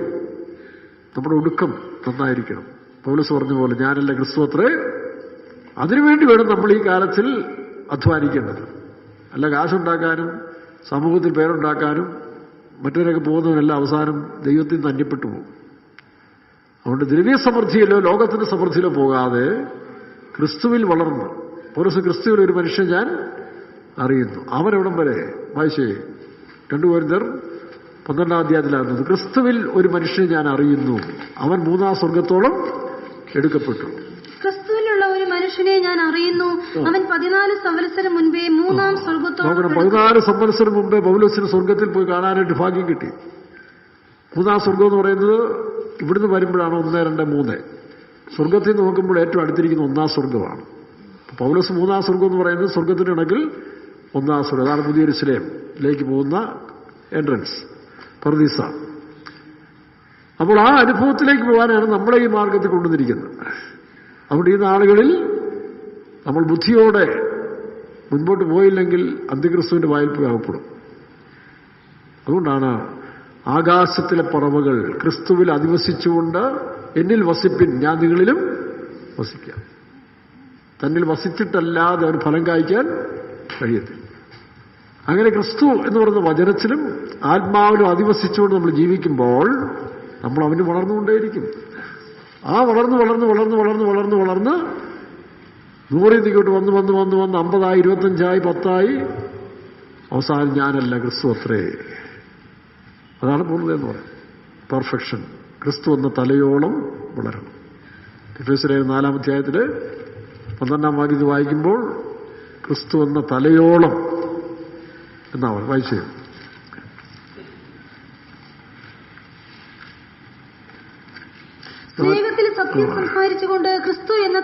നമ്മുടെ ഒടുക്കം നന്നായിരിക്കണം. പൗലോസ് പറഞ്ഞ പോലെ ഞാനല്ല ക്രിസ്തു അത്രേ. അതിനുവേണ്ടി വേണം നമ്മൾ ഈ കാലത്തിൽ അധ്വാനിക്കേണ്ടത്. അല്ല കാശുണ്ടാക്കാനും സമൂഹത്തിൽ പേരുണ്ടാക്കാനും മറ്റവരൊക്കെ പോകുന്നവരെല്ലാം അവസാനം ദൈവത്തിൽ നിന്ന് അന്യപ്പെട്ടു പോകും. അതുകൊണ്ട് ദ്രവ്യ സമൃദ്ധിയിലോ ലോകത്തിന്റെ സമൃദ്ധിയിലോ പോകാതെ ക്രിസ്തുവിൽ വളർന്നു. പൗലോസ് ക്രിസ്തുവിൽ ഒരു മനുഷ്യൻ ഞാൻ അറിയുന്നു. അവരെവിടം വരെ വായിച്ചേ? 2 കൊരിന്ത്യർ 12-ാം അധ്യായത്തിലാകുന്നത്. ക്രിസ്തുവിൽ ഒരു മനുഷ്യനെ ഞാൻ അറിയുന്നു, അവൻ 3-ാം സ്വർഗത്തോളം എടുക്കപ്പെട്ടു. ക്രിസ്തുവിലുള്ള ഒരു മനുഷ്യനെ ഞാൻ അറിയുന്നു, അവൻ 14 സംവത്സരം മുൻപേ 3-ാം സ്വർഗത്തോളം. 14 സംവത്സരം മുമ്പേ പൗലോസിന് സ്വർഗത്തിൽ പോയി കാണാനായിട്ട് ഭാഗ്യം കിട്ടി. മൂന്നാം സ്വർഗം എന്ന് പറയുന്നത് ഇവിടുന്ന് വരുമ്പോഴാണ് 1, 2, 3. സ്വർഗത്തിൽ നോക്കുമ്പോൾ ഏറ്റവും അടുത്തിരിക്കുന്ന 1-ാം സ്വർഗമാണ്. പൗലോസ് 3-ാം സ്വർഗം എന്ന് പറയുന്നത് സ്വർഗത്തിന് ഇണക്കിൽ 1-ാം സ്വർഗം. അതാണ് പുതിയ യെരൂശലേമിലേക്ക് പോകുന്ന എൻട്രൻസ്, പർദീസ. അപ്പോൾ ആ അനുഭവത്തിലേക്ക് പോകാനാണ് നമ്മളെ ഈ മാർഗത്തിൽ കൊണ്ടുവന്നിരിക്കുന്നത്. അതുകൊണ്ട് ഈ നാളുകളിൽ നമ്മൾ ബുദ്ധിയോടെ മുൻപോട്ട് പോയില്ലെങ്കിൽ അന്ത്യക്രിസ്തുവിന്റെ വായിൽ പോയി അകപ്പെടും. അതുകൊണ്ടാണ് ആകാശത്തിലെ പറവകൾ ക്രിസ്തുവിൽ അധിവസിച്ചുകൊണ്ട് എന്നിൽ വസിപ്പിൻ, ഞാൻ നിങ്ങളിലും വസിക്കാം. തന്നിൽ വസിച്ചിട്ടല്ലാതെ ഒരു ഫലം കായ്ക്കാൻ കഴിയത്തില്ല. അങ്ങനെ ക്രിസ്തു എന്ന് പറയുന്ന വചനത്തിലും ആത്മാവിലും അധിവസിച്ചുകൊണ്ട് നമ്മൾ ജീവിക്കുമ്പോൾ നമ്മൾ അവന് വളർന്നുകൊണ്ടേയിരിക്കും. ആ വളർന്ന് 100 ഇങ്ങോട്ട് വന്ന് 50, 25, 10 അവസാനം ഞാനല്ല, ക്രിസ്തു അത്രേ. അതാണ് പൂർണ്ണത എന്ന് പറയുന്നത്. പെർഫെക്ഷൻ. ക്രിസ്തു എന്ന തലയോളം വളരണം. എഫേസ്യർ 4-ാം അധ്യായത്തിൽ 12-ാം വാക്യത്തിൽ വായിക്കുമ്പോൾ ക്രിസ്തു എന്ന തലയോളം എന്നാണ് വായിച്ചത്. സ്നേഹത്തിൽ സത്യം സംസാരിച്ചുകൊണ്ട് ക്രിസ്തു എന്ന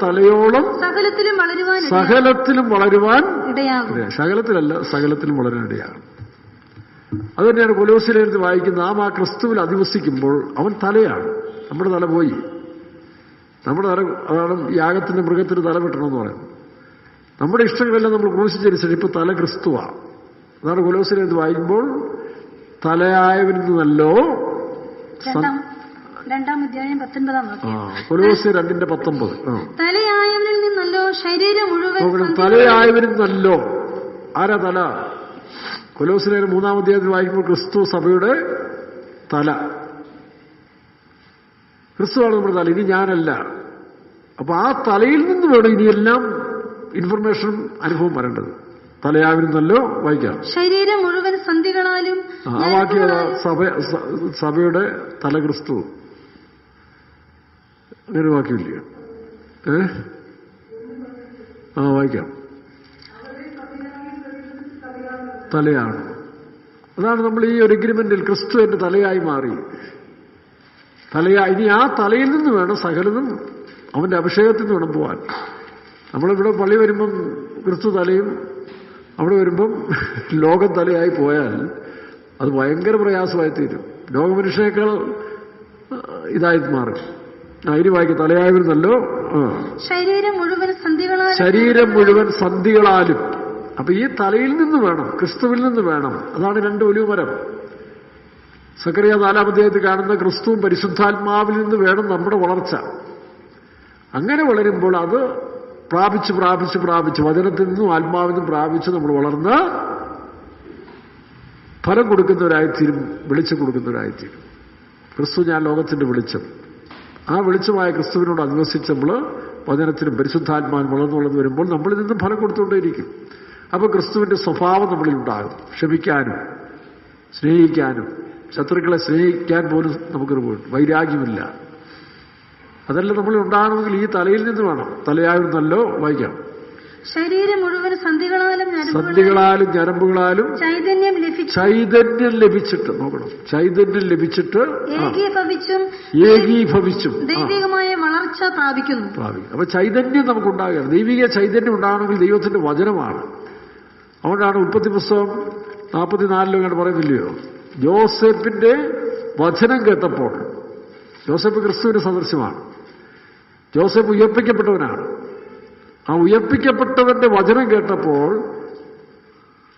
തലയോളം സകലത്തിലും വളരുവാൻ ഇടയാകും. സകലത്തിലല്ല, സകലത്തിലും വളരാൻ ഇടയാകും. അത് തന്നെയാണ് കൊലോസ്യലേഖനത്തിൽ വായിക്കുന്ന ആ ക്രിസ്തുവിൽ അധിവസിക്കുമ്പോൾ അവൻ തലയാണ്. നമ്മുടെ തല പോയി. നമ്മുടെ തല, അതാണ് യാഗത്തിന്റെ മൃഗത്തിന് തല വെട്ടണമെന്ന് പറയുന്നത്. നമ്മുടെ ഇഷ്ടങ്ങളെല്ലാം നമ്മൾ ക്രൂശിച്ചരിച്ചിട്ട് ഇപ്പൊ തല ക്രിസ്തുവാണ്. അതാണ് കൊലോസ്യലേഖനത്തിൽ വായിക്കുമ്പോൾ തലയായവനിൽ നിന്നല്ലോ. 2-ാം അധ്യായം 19-ാം വാക്യം. കൊലോസ്യർ 2:19. തലയായവനിൽ നിന്നല്ലോ ശരീരം മുഴുവൻ. തലയായവനിൽ നിന്നല്ലോ. ആരാ തല? കൊലോസ്യർ 3-ാം അധ്യായത്തിൽ വായിക്കുമ്പോൾ ക്രിസ്തു സഭയുടെ തല. ക്രിസ്തുവാണ് നമ്മുടെ തല, ഇനി ഞാനല്ല. അപ്പൊ ആ തലയിൽ നിന്ന് വേണം ഇനിയെല്ലാം ഇൻഫർമേഷനും അനുഭവം വരേണ്ടത്. തലയാവിരുന്നല്ലോ വായിക്കാം. ശരീരം മുഴുവൻ സന്ധികളാലും. ആ വാക്യം സഭയുടെ തല ക്രിസ്തു. അങ്ങനെ വാക്യമില്ല. വായിക്കാം. തലയാണ്. അതാണ് നമ്മൾ ഈ ഒരു എഗ്രിമെന്റിൽ ക്രിസ്തു എന്റെ തലയായി മാറി. ഇനി ആ തലയിൽ നിന്ന് വേണം സകലതും അവന്റെ അഭിഷേകത്തിൽ നിന്ന് വേണം പോവാൻ. നമ്മളിവിടെ പള്ളി വരുമ്പം ക്രിസ്തു തലയും അവിടെ വരുമ്പം ലോകം തലയായി പോയാൽ അത് ഭയങ്കര പ്രയാസമായി തീരും. ലോകമനുഷ്യനേക്കാൾ ഇതായി മാറും. ഇനി വായിക്കും. തലയായിരുന്നല്ലോ. ശരീരം മുഴുവൻ സന്ധികളാലും. അപ്പൊ ഈ തലയിൽ നിന്ന് വേണം, ക്രിസ്തുവിൽ നിന്ന് വേണം. അതാണ് 2 ഒലിവുമരം. സക്കറിയ 4-ാം അധ്യായത്തിൽ കാണുന്ന ക്രിസ്തുവും പരിശുദ്ധാത്മാവിൽ നിന്ന് വേണം നമ്മുടെ വളർച്ച. അങ്ങനെ വളരുമ്പോൾ അത് പ്രാപിച്ച് വചനത്തിൽ നിന്നും ആത്മാവിൽ നിന്നും പ്രാപിച്ച് നമ്മൾ വളർന്ന് ഫലം കൊടുക്കുന്നവരായിത്തീരും, വെളിച്ചം കൊടുക്കുന്നവരായിത്തീരും. ക്രിസ്തു ഞാൻ ലോകത്തിന്റെ വെളിച്ചം. ആ വെളിച്ചമായ ക്രിസ്തുവിനോട് അധിവസിച്ച് നമ്മൾ വചനത്തിനും പരിശുദ്ധാത്മാവിനും വളർന്നു വരുമ്പോൾ നമ്മളിൽ നിന്നും ഫലം കൊടുത്തുകൊണ്ടേയിരിക്കും. അപ്പോൾ ക്രിസ്തുവിന്റെ സ്വഭാവം നമ്മളിൽ ഉണ്ടാകും. ക്ഷമിക്കാനും സ്നേഹിക്കാനും ശത്രുക്കളെ സ്നേഹിക്കാൻ പോലും നമുക്ക് വൈരാഗ്യമില്ല. അതെല്ലാം നമ്മൾ ഉണ്ടാകണമെങ്കിൽ ഈ തലയിൽ നിന്ന് വേണം. തലയായിരുന്നല്ലോ വായിക്കാം. ശരീരം മുഴുവൻ സന്ധികളാലും ഞരമ്പുകളാലും ചൈതന്യം ലഭിച്ചിട്ട് നോക്കണം. ചൈതന്യം ലഭിച്ചിട്ട് ഏകീഭവിച്ചും ദൈവികമായ വളർച്ച പ്രാപിക്കുന്നു. അപ്പൊ ചൈതന്യം നമുക്കുണ്ടാകുകയാണ്. ദൈവിക ചൈതന്യം ഉണ്ടാകണമെങ്കിൽ ദൈവത്തിന്റെ വചനമാണ്. അതുകൊണ്ടാണ് ഉൽപ്പത്തി പുസ്തകം 44 അങ്ങനെ പറയുന്നില്ലയോ, യോസേപ്പിന്റെ വചനം കേട്ടപ്പോൾ. യോസേപ്പ് ക്രിസ്തുവിന്റെ സദൃശ്യമാണ്. യോസേപ്പ് ഉയർപ്പിക്കപ്പെട്ടവനാണ്. ആ ഉയർപ്പിക്കപ്പെട്ടവന്റെ വചനം കേട്ടപ്പോൾ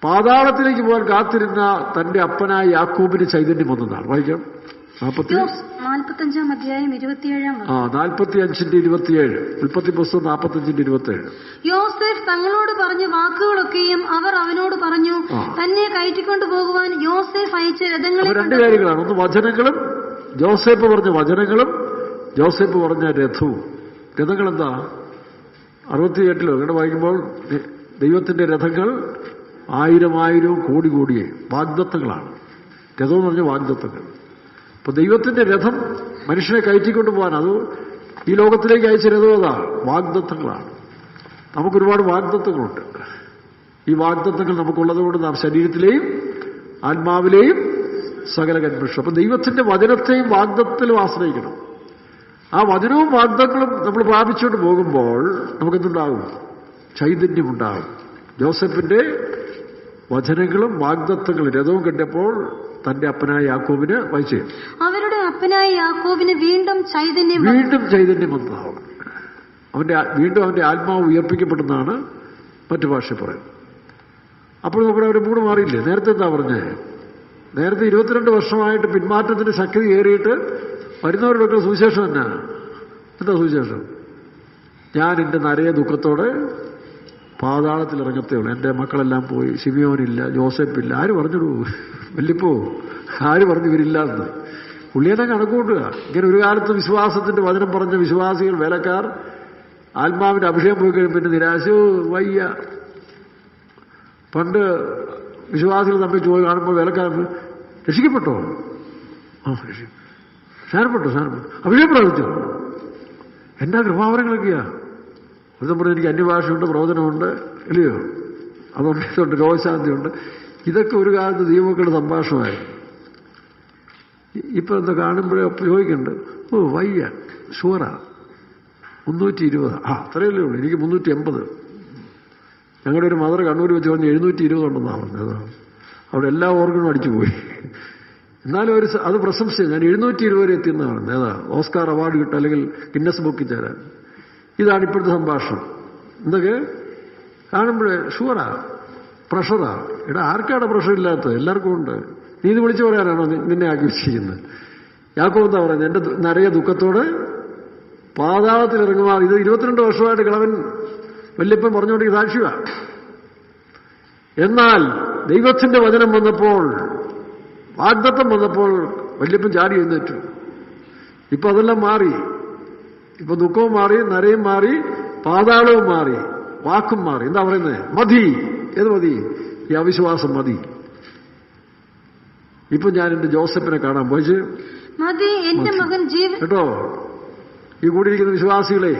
പാതാളത്തിലേക്ക് പോകാൻ കാത്തിരുന്ന തന്റെ അപ്പനായ യാക്കോബിന് ചൈതന്യം വന്നതാണ്. വായിക്കാം. 45-ാം അധ്യായം 27-ാം 45-27 ഉൽപ്പത്തി പുസ്തകം 45-27. യോസേഫ് തങ്ങളോട് പറഞ്ഞ വാക്കുകളൊക്കെയും അവർ അവനോട് പറഞ്ഞു. തന്നെ കയറ്റിക്കൊണ്ടു പോകുവാൻ യോസേഫ് അയച്ച രഥങ്ങളെ. 2 കാര്യങ്ങളാണ്. ഒന്ന് വചനങ്ങളും, യോസേപ്പ് പറഞ്ഞ വചനങ്ങളും, യോസേപ്പ് പറഞ്ഞ രഥവും. രഥങ്ങൾ എന്താ? 68 അങ്ങനെ വായിക്കുമ്പോൾ ദൈവത്തിന്റെ രഥങ്ങൾ 1000 കോടി വാഗ്ദത്തങ്ങളാണ്. രഥം എന്ന് പറഞ്ഞ വാഗ്ദത്തങ്ങൾ. അപ്പൊ ദൈവത്തിന്റെ രഥം മനുഷ്യനെ കയറ്റിക്കൊണ്ടു പോകാൻ, അത് ഈ ലോകത്തിലേക്ക് അയച്ച രഥം അതാ വാഗ്ദത്തങ്ങളാണ്. നമുക്കൊരുപാട് വാഗ്ദത്തങ്ങളുണ്ട്. ഈ വാഗ്ദത്തങ്ങൾ നമുക്കുള്ളതുകൊണ്ട് നാം ശരീരത്തിലെയും ആത്മാവിലെയും സകല കന്മഷം. അപ്പൊ ദൈവത്തിന്റെ വചനത്തെയും വാഗ്ദത്തിലും ആശ്രയിക്കണം. ആ വചനവും വാഗ്ദങ്ങളും നമ്മൾ പ്രാപിച്ചുകൊണ്ട് പോകുമ്പോൾ നമുക്കെന്തുണ്ടാകും? ചൈതന്യമുണ്ടാകും. ജോസഫിന്റെ വചനങ്ങളും വാഗ്ദത്തങ്ങളും രഥവും കണ്ടപ്പോൾ തന്റെ അപ്പനായ യാക്കോബിന് വായിച്ചു. അവരുടെ അപ്പനായ യാക്കോബിന് വീണ്ടും ചൈതന്യം വന്നതാവും. വീണ്ടും അവന്റെ ആത്മാവ് ഉയർപ്പിക്കപ്പെടുന്നതാണ് മറ്റു ഭാഷ പറയുന്നത്. അപ്പോൾ നമ്മുടെ അവർ മൂട് മാറിയില്ലേ? നേരത്തെ എന്താ പറഞ്ഞേ? നേരത്തെ 22 വർഷമായിട്ട് പിന്മാറ്റത്തിന്റെ ശക്തി കയറിയിട്ട് വരുന്നവരുടെ സുവിശേഷം തന്നെ. എന്താ സുവിശേഷം? ഞാൻ എൻ്റെ നരയ ദുഃഖത്തോടെ പാതാളത്തിൽ ഇറങ്ങത്തേ ഉള്ളൂ. എൻ്റെ മക്കളെല്ലാം പോയി, ശിമിയോനില്ല, ജോസഫില്ല. ആര് പറഞ്ഞിടൂ? വല്ലിപ്പോ ആര് പറഞ്ഞു ഇവരില്ല എന്ന്? പുള്ളിയെ കണക്ക് കൂട്ടുക. ഇങ്ങനെ ഒരു കാലത്ത് വിശ്വാസത്തിന്റെ വചനം പറഞ്ഞ വിശ്വാസികൾ, വേലക്കാർ ആത്മാവിന്റെ അഭിഷേകം പോയി കഴിയും പിന്നെ നിരാശയോ വയ്യ. പണ്ട് വിശ്വാസികൾ തമ്മിൽ ചോദി കാണുമ്പോൾ വേലക്കാരൻ രക്ഷിക്കപ്പെട്ടോ? സ്ഥാനപ്പെട്ടു അഭിഷേകം പ്രാപിച്ചോ? എന്താ കൃപാവരങ്ങളൊക്കെയാ? ഒരു പറഞ്ഞ് എനിക്ക് അന്യഭാഷയുണ്ട്, പ്രവചനമുണ്ട്, ഇല്ലയോ? അതുകൊണ്ട് ഇതുണ്ട്, രോഗശാന്തിയുണ്ട്. ഇതൊക്കെ ഒരു കാലത്ത് ദൈവമക്കളുടെ സംഭാഷണമായിരുന്നു. ഇപ്പൊ എന്താ കാണുമ്പോഴേ ചോദിക്കുന്നുണ്ട്, ഓ വയ്യ, ഷുവറാ 320, അത്രയല്ലേ ഉള്ളൂ, എനിക്ക് 380. ഞങ്ങളുടെ ഒരു മദർ കണ്ണൂർ വെച്ച് പറഞ്ഞ് 720 ഉണ്ടെന്നാണ് പറഞ്ഞത്. അവിടെ എല്ലാ ഓർഗനും അടിച്ചുപോയി. എന്നാലും അത് പ്രശംസ. ഞാൻ 720 വരെ എത്തിയെന്നാണ്. ഏതാ ഓസ്കാർ അവാർഡ് കിട്ടുക, അല്ലെങ്കിൽ ഗിന്നസ് ബുക്കിൽ ചേരാൻ. ഇതാണ് ഇപ്പോഴത്തെ സംഭാഷണം. എന്തൊക്കെ കാണുമ്പോഴേ ഷുവറാ, പ്രഷറാ. ആർക്കാണ് പ്രഷർ ഇല്ലാത്തത്? എല്ലാവർക്കും ഉണ്ട്. നീ ഇത് വിളിച്ചു പറയാനാണോ നിന്നെ ആക്കി വെച്ചിരിക്കുന്നത്? യാക്കോബ് എന്താ പറയുന്നത്? എൻ്റെ നരയ ദുഃഖത്തോടെ പാതാളത്തിൽ ഇറങ്ങുമാർ. ഇത് 22 വർഷമായിട്ട് കിളവൻ വല്യപ്പൻ പറഞ്ഞുകൊണ്ട് സാക്ഷിയാ. എന്നാൽ ദൈവത്തിന്റെ വചനം വന്നപ്പോൾ, വാഗ്ദത്തം വന്നപ്പോൾ വല്യപ്പൻ ചാടി എഴുന്നേറ്റു. ഇപ്പൊ അതെല്ലാം മാറി. ഇപ്പൊ ദുഃഖവും മാറി, നരയും മാറി, പാതാളവും മാറി, വാക്കും മാറി. എന്താ പറയുന്നത്? മതി. ഏത് മതി? ഈ അവിശ്വാസം മതി. ഇപ്പൊ ഞാൻ എന്റെ ജോസഫിനെ കാണാൻ പോയിച്ച് കേട്ടോ. ഈ കൂടിയിരിക്കുന്ന വിശ്വാസികളെ,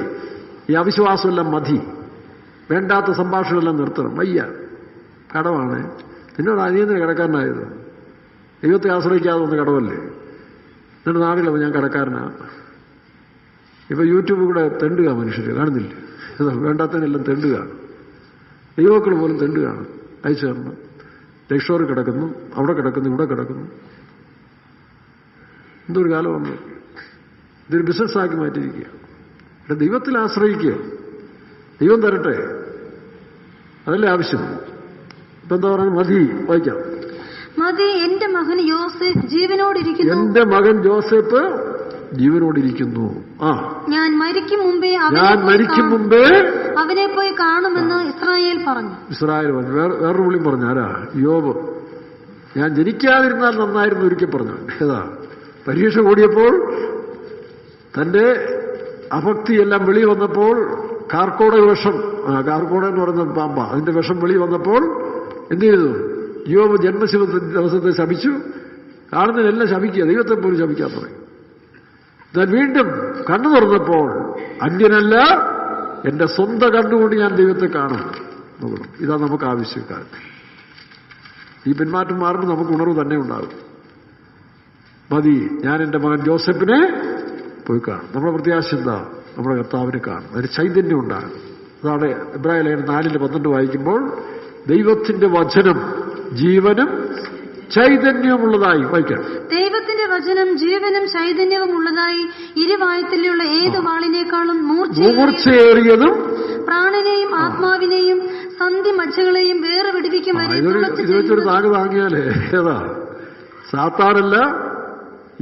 ഈ അവിശ്വാസമെല്ലാം മതി. വേണ്ടാത്ത സംഭാഷണമെല്ലാം നിർത്തണം. വയ്യ, കടമാണ്. നിന്നോട് അനിയന്തിന് കടക്കാരനായത്? ദൈവത്തെ ആശ്രയിക്കാതെ ഒന്ന് കടവല്ലേ? എന്നിട്ട് നാടില്ല ഞാൻ കടക്കാരനാ. ഇപ്പൊ യൂട്യൂബ് കൂടെ തെണ്ടുക മനുഷ്യർ, കാണുന്നില്ല? വേണ്ടാത്തതിനെല്ലാം തെണ്ടുക. ദൈവമക്കൾ പോലും തെണ്ടുകയാണ്. അയച്ചു തരണം. ലക്ഷോർ കിടക്കുന്നു, അവിടെ കിടക്കുന്നു, ഇവിടെ കിടക്കുന്നു. എന്തൊരു കാലമാണ്! ഇതൊരു ബിസിനസ്സാക്കി മാറ്റിയിരിക്കുക. ഇവിടെ ദൈവത്തിൽ ആശ്രയിക്കുക. ദൈവം തരട്ടെ, അതല്ലേ ആവശ്യം. ഇപ്പൊ എന്താ പറയുന്നത്? മതി. വായിക്കാം. മതി, എന്റെ മകൻ യോസേഫ് ജീവനോടിരിക്കുന്നു. എന്റെ മകൻ ജോസഫ് ജീവനോടിരിക്കുന്നു. ഞാൻ മരിക്കും മുമ്പേ അവനെ പോയി കാണുമെന്ന് ഇസ്രായേൽ പറഞ്ഞു. വേറൊരു പുള്ളി പറഞ്ഞു. ആരാ? യോബ്. ഞാൻ ജനിക്കാതിരുന്നാൽ നന്നായിരുന്നു ഒരിക്കൽ പറഞ്ഞു. ഏതാ? പരീക്ഷ കൂടിയപ്പോൾ തന്റെ അഭക്തിയെല്ലാം വെളി വന്നപ്പോൾ, കാർക്കോട വിഷം, കാർക്കോട എന്ന് പറയുന്ന പാമ്പ, അതിന്റെ വിഷം വെളി വന്നപ്പോൾ എന്ത് ചെയ്തു? യോബ് ജന്മശിവ ദിവസത്തെ ശപിച്ചു. കാണുന്നതിനെല്ലാം ശപിക്കുക, ദൈവത്തെ പോലും ശപിക്കാൻ തുടങ്ങി. ഞാൻ വീണ്ടും കണ്ണു തുറന്നപ്പോൾ അന്യനല്ല, എന്റെ സ്വന്തം കണ്ണുകൊണ്ട് ഞാൻ ദൈവത്തെ കാണും. നോക്കണം, ഇതാ നമുക്ക് ആവശ്യക്കാരൻ. ഈ പിന്മാറ്റം മാറുമ്പോൾ നമുക്ക് ഉണർവ് തന്നെ ഉണ്ടാകും. മതി, ഞാൻ എന്റെ മകൻ ജോസഫിനെ പോയി കാണും. നമ്മുടെ പ്രത്യാശ എന്താ? നമ്മുടെ കർത്താവിനെ കാണും. അതിന് ചൈതന്യം ഉണ്ടാകും. അതാണ് എബ്രായ ലേഖനം 4:12 വായിക്കുമ്പോൾ, ദൈവത്തിന്റെ വചനം ജീവനും ചൈതന്യവുമുള്ളതായി. വായിക്കാം. ദൈവത്തിന്റെ വചനം ജീവനും ചൈതന്യവും ഉള്ളതായി, ഇരുവായത്തിലുള്ള ഏത് വാളിനേക്കാളും മൂർച്ചയേറിയതും പ്രാണനെയും ആത്മാവിനെയും സന്ധി മജ്ജകളെയും വേറെ വിടുവിക്കും വരെ. ഇതൊരു താങ്ങ് താങ്ങിയാലേ ഏതാ? സാത്താനല്ല,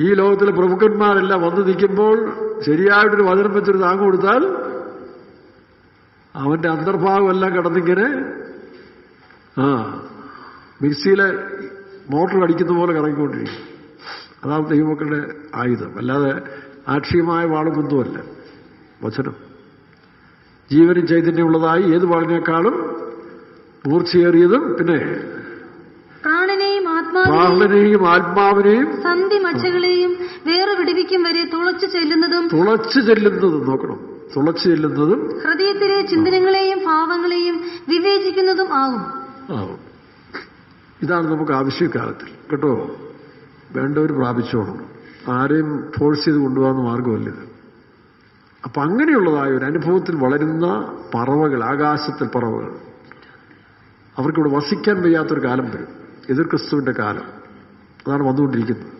ഈ ലോകത്തിലെ പ്രമുഖന്മാരെല്ലാം വന്നു നിൽക്കുമ്പോൾ ശരിയായിട്ടൊരു വചനം വെച്ചൊരു താങ്ങ് കൊടുത്താൽ അവന്റെ അന്തർഭാഗമെല്ലാം കിടന്നിങ്ങനെ മിക്സിയിലെ മോട്ടർ അടിക്കുന്ന പോലെ കറങ്ങിക്കൊണ്ടിരിക്കും. അതാണ് ദൈവമക്കളുടെ ആയുധം. അല്ലാതെ ആക്ഷീയമായ വാളുകൊന്നുമല്ല വചനം. ജീവനും ചൈതന്യമുള്ളതായി ഏത് വാളിനേക്കാളും മൂർച്ചയേറിയതും, പിന്നെ പ്രാണനെയും ആത്മാവിനെയും സന്ധി മജ്ജകളെയും വേറെ വിടുവിക്കും വരെ തുളച്ചു ചെല്ലുന്നതും നോക്കണം, തുളച്ചു ചെല്ലുന്നതും ഹൃദയത്തിലെ ചിന്തനങ്ങളെയും ഭാവങ്ങളെയും വിവേചിക്കുന്നതും ആകും. ഇതാണ് നമുക്ക് ആവശ്യകാലത്തിൽ കേട്ടോ. വേണ്ടവർ പ്രാപിച്ചോണം. ആരെയും ഫോഴ്സ് ചെയ്ത് കൊണ്ടുപോകാൻ മാർഗമല്ലിത്. അപ്പൊ അങ്ങനെയുള്ളതായ ഒരു അനുഭവത്തിൽ വളരുന്ന പറവകൾ, ആകാശത്തിൽ പറവകൾ, അവർക്കിവിടെ വസിക്കാൻ വയ്യാത്തൊരു കാലം വരും. എതിർ ക്രിസ്തുവിന്റെ കാലം അതാണ് വന്നുകൊണ്ടിരിക്കുന്നത്.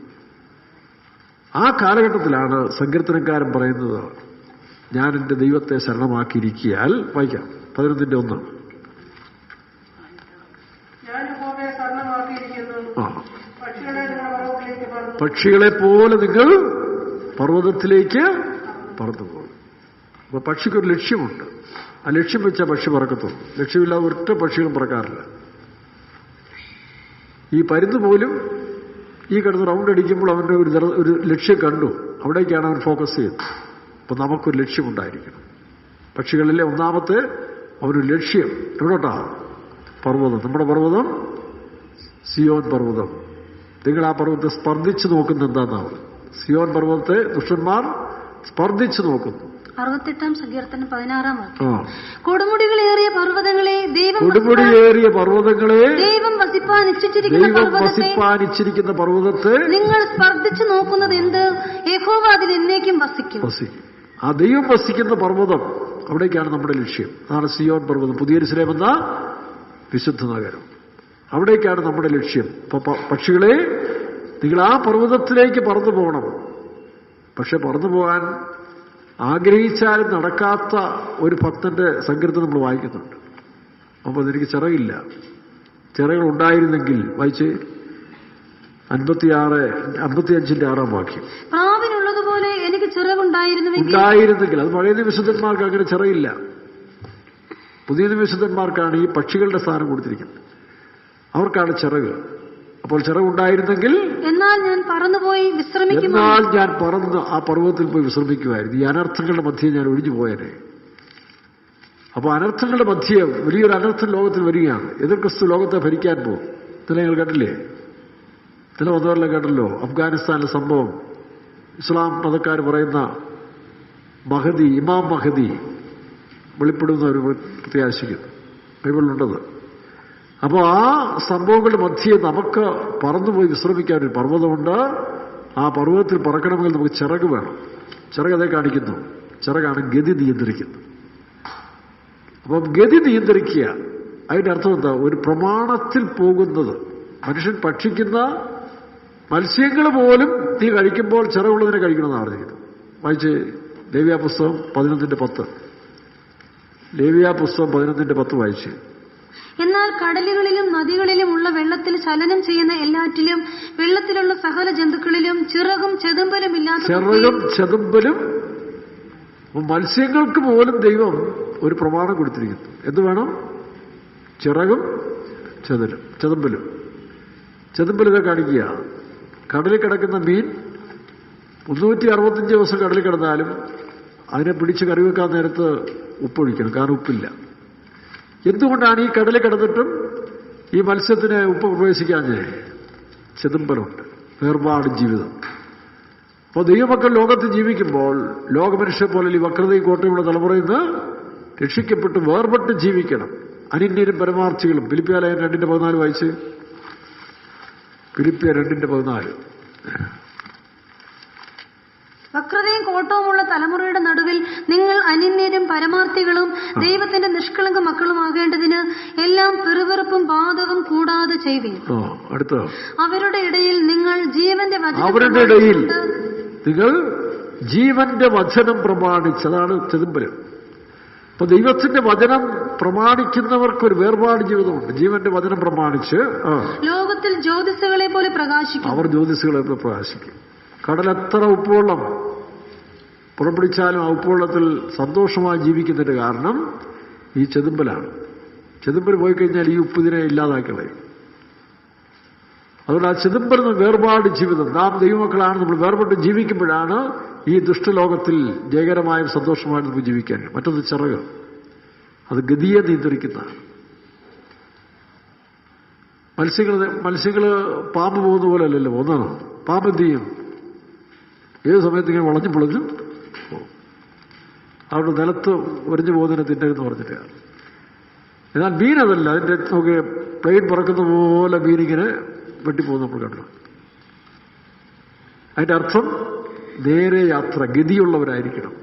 ആ കാലഘട്ടത്തിലാണ് സങ്കീർത്തനക്കാരൻ പറയുന്നത്, ഞാൻ എൻ്റെ ദൈവത്തെ ശരണമാക്കിയിരിക്കിയാൽ. വായിക്കാം 11:1. പക്ഷികളെ പോലെ നിങ്ങൾ പർവ്വതത്തിലേക്ക് പറന്നു പോകും. അപ്പൊ പക്ഷിക്കൊരു ലക്ഷ്യമുണ്ട്. ആ ലക്ഷ്യം വെച്ചാൽ പക്ഷി പറക്കത്തുള്ളൂ. ലക്ഷ്യമില്ലാതെ ഒറ്റ പക്ഷികളും പറക്കാറില്ല. ഈ പരുന്ത് പോലും ഈ കിടന്ന് റൗണ്ട് അടിക്കുമ്പോൾ അവൻ്റെ ഒരു ലക്ഷ്യം കണ്ടു, അവിടേക്കാണ് അവൻ ഫോക്കസ് ചെയ്യുന്നത്. അപ്പൊ നമുക്കൊരു ലക്ഷ്യമുണ്ടായിരിക്കണം. പക്ഷികളിലെ ഒന്നാമത്തെ അവനൊരു ലക്ഷ്യം എവിടോട്ടാ? പർവ്വതം. നമ്മുടെ പർവ്വതം സിയോൻ പർവ്വതം. നിങ്ങൾ ആ പർവ്വതത്തെ സ്പർദ്ധിച്ചു നോക്കുന്നത് എന്താണെന്നാണ്. സിയോൻ പർവ്വതത്തെ ദുഷ്ടന്മാർ സ്പർദ്ധിച്ചു നോക്കുന്നു. 68-ാം സങ്കീർത്തനം 16-ാം വാക്യം. കൊടുമുടികളേറിയ പർവ്വതങ്ങളെ ദൈവം വസിപ്പാനിച്ചിരിക്കുന്ന പർവ്വതത്തെ നിങ്ങൾ സ്പർദ്ധിച്ചു നോക്കുന്നത് എന്ത്? യഹോവ അതിൽ എന്നേക്കും വസിക്കും. ആ ദൈവം വസിക്കുന്ന പർവ്വതം, അവിടേക്കാണ് നമ്മുടെ ലക്ഷ്യം. അതാണ് സിയോൻ പർവ്വതം, പുതിയ യെരൂശലേം എന്ന വിശുദ്ധ നഗരം. അവിടേക്കാണ് നമ്മുടെ ലക്ഷ്യം. പക്ഷികളെ, നിങ്ങൾ ആ പർവ്വതത്തിലേക്ക് പറന്നു പോകണം. പക്ഷെ പറന്നു പോകാൻ ആഗ്രഹിച്ചാലും നടക്കാത്ത ഒരു ഭക്തന്റെ സങ്കീർത്തനം നമ്മൾ വായിക്കുന്നുണ്ട്. അപ്പോൾ എനിക്ക് ചിറകില്ല. ചിറകൾ ഉണ്ടായിരുന്നെങ്കിൽ, വായിച്ച് 55-6 വാക്യം. പ്രാവിനുള്ളതുപോലെ എനിക്ക് ചിറകുണ്ടായിരുന്നെങ്കിൽ. അത് പഴയ വിശുദ്ധന്മാർക്ക് അങ്ങനെ ചിറകില്ല. പുതിയ വിശുദ്ധന്മാർക്കാണ് ഈ പക്ഷികളുടെ സ്ഥാനം കൊടുത്തിരിക്കുന്നത്. അവർക്കാണ് ചിറക്. അപ്പോൾ ചിറകുണ്ടായിരുന്നെങ്കിൽ എന്നാൽ ഞാൻ പറന്ന് ആ പർവ്വതത്തിൽ പോയി വിശ്രമിക്കുമായിരുന്നു. ഈ അനർത്ഥങ്ങളുടെ മധ്യേ ഞാൻ ഒഴിഞ്ഞു പോയേനെ. അപ്പോൾ അനർത്ഥങ്ങളുടെ മധ്യേ വലിയൊരു അനർത്ഥം ലോകത്തിൽ വരികയാണ്. എതിർ ക്രിസ്തു ലോകത്തെ ഭരിക്കാൻ പോകും. ഇതിൽ നിങ്ങൾ കേട്ടില്ലേ? ചില മതവരെല്ലാം കേട്ടല്ലോ അഫ്ഗാനിസ്ഥാനിലെ സംഭവം. ഇസ്ലാം മതക്കാർ പറയുന്ന മഹദി, ഇമാം മഹദി വെളിപ്പെടുന്ന ഒരു പ്രത്യാശിക്കുന്നു. ബൈബിളിലുണ്ടത്. അപ്പോൾ ആ സംഭവങ്ങളുടെ മധ്യേ നമുക്ക് പറന്നുപോയി വിശ്രമിക്കാൻ ഒരു പർവ്വതമുണ്ട്. ആ പർവ്വതത്തിൽ പറക്കണമെങ്കിൽ നമുക്ക് ചിറക് വേണം. ചിറക് അതേ കാണിക്കുന്നു. ചിറകാണ് ഗതി നിയന്ത്രിക്കുന്നത്. അപ്പം ഗതി നിയന്ത്രിക്കുക, അതിൻ്റെ അർത്ഥം എന്താ? ഒരു പ്രമാണത്തിൽ പോകുന്നത്. മനുഷ്യൻ ഭക്ഷിക്കുന്ന മത്സ്യങ്ങൾ പോലും നീ കഴിക്കുമ്പോൾ ചിറകുള്ളതിനെ കഴിക്കണമെന്നാണ് പറഞ്ഞിരിക്കുന്നത്. വായിച്ച് ലേവ്യ പുസ്തകം 11:10. ലേവ്യ പുസ്തകം 11:10 വായിച്ച്. എന്നാൽ കടലുകളിലും നദികളിലും ഉള്ള വെള്ളത്തിൽ ചലനം ചെയ്യുന്ന എല്ലാറ്റിലും വെള്ളത്തിലുള്ള സകല ജന്തുക്കളിലും ചിറകും ചെതുമ്പലും മത്സ്യങ്ങൾക്ക് പോലും ദൈവം ഒരു പ്രമാണം കൊടുത്തിരിക്കുന്നു. എന്ത് വേണം? ചിറകും ചെതുമ്പലും. ചെതുമ്പലിനെ കാണിക്കുക. കടലിൽ കിടക്കുന്ന മീൻ 365 ദിവസം കടലിൽ കിടന്നാലും അതിനെ പിടിച്ച് കറി വെക്കാൻ നേരത്ത് ഉപ്പൊഴിക്കണം. കാരണം ഉപ്പില്ല. എന്തുകൊണ്ടാണ് ഈ കടലിൽ കിടന്നിട്ടും ഈ മത്സ്യത്തിന് ഉപ്പ് പ്രവേശിക്കാഞ്ഞേ? ചെതുമ്പലുണ്ട്, വേർപാട് ജീവിതം. അപ്പോൾ ദൈവമക്കൾ ലോകത്ത് ജീവിക്കുമ്പോൾ ലോകമനുഷ്യരെ പോലെ ഈ വക്രതയും കോട്ടയുള്ള തലമുറയിൽ നിന്ന് രക്ഷിക്കപ്പെട്ട് വേർപെട്ട് ജീവിക്കണം. അനിന്യരും പരമാർത്ഥികളും. ഫിലിപ്പിയ 2:14 വായിച്ച്. ഫിലിപ്പിയ 2:14. വക്രതയും കോട്ടവുമുള്ള തലമുറയുടെ നടുവിൽ നിങ്ങൾ അനിന്യരും പരമാർത്ഥികളും ദൈവത്തിന്റെ നിഷ്കളങ്ക മക്കളുമാകേണ്ടതിന് എല്ലാം പിറുപിറുപ്പും ബാധവും കൂടാതെ ചെയ്യുവിൻ. അവരുടെ ഇടയിൽ നിങ്ങൾ ജീവന്റെ വചനം പ്രമാണിച്ചതാണ് ചെതുമ്പല്. അപ്പൊ ദൈവത്തിന്റെ വചനം പ്രമാണിക്കുന്നവർക്കൊരു വേർപാട് ജീവിതമുണ്ട്. ജീവന്റെ വചനം പ്രമാണിച്ച് ലോകത്തിൽ ജ്യോതിസുകളെ പോലെ പ്രകാശിക്കും. അവർ ജ്യോതിസുകളെ പോലെ പ്രകാശിക്കും. കടലെത്ര ഉപ്പുവെള്ളം പുറപ്പെടുവിച്ചാലും ആ ഉപ്പുവെള്ളത്തിൽ സന്തോഷമായി ജീവിക്കുന്നതിന്റെ കാരണം ഈ ചെതുമ്പലാണ്. ചെതുമ്പൽ പോയി കഴിഞ്ഞാൽ ഈ ഉപ്പിതിനെ ഇല്ലാതാക്കളയും. അതുകൊണ്ട് ആ ചെതുമ്പൽ വേർപാട് ജീവിതം. നാം ദൈവമക്കളാണ്. നമ്മൾ വേർപെട്ട് ജീവിക്കുമ്പോഴാണ് ഈ ദുഷ്ടലോകത്തിൽ ജയകരമായും സന്തോഷമായും നമുക്ക് ജീവിക്കാൻ. മറ്റൊന്ന് ചിറക്. അത് ഗതിയെ നിയന്ത്രിക്കുന്നതാണ്. മത്സ്യങ്ങൾ പാമ്പ് പോകുന്ന പോലെ അല്ലല്ലോ ഒന്നാണ്. പാമ്പ് എന്ത് ചെയ്യും? ഏത് സമയത്ത് ഇങ്ങനെ വളഞ്ഞു പൊളഞ്ഞു പോകും. അവിടെ നിലത്ത് ഒരിഞ്ഞു പോകുന്നതിനെ തിന്നരുതെന്ന് പറഞ്ഞിട്ടാണ്. എന്നാൽ മീനതല്ല. അതിൻ്റെ നോക്കി പ്ലെയിൻ പറക്കുന്ന പോലെ മീനിങ്ങനെ വെട്ടിപ്പോകുന്ന നമ്മൾ കണ്ടു. അതിന്റെ അർത്ഥം നേരെ യാത്ര, ഗതിയുള്ളവരായിരിക്കണം.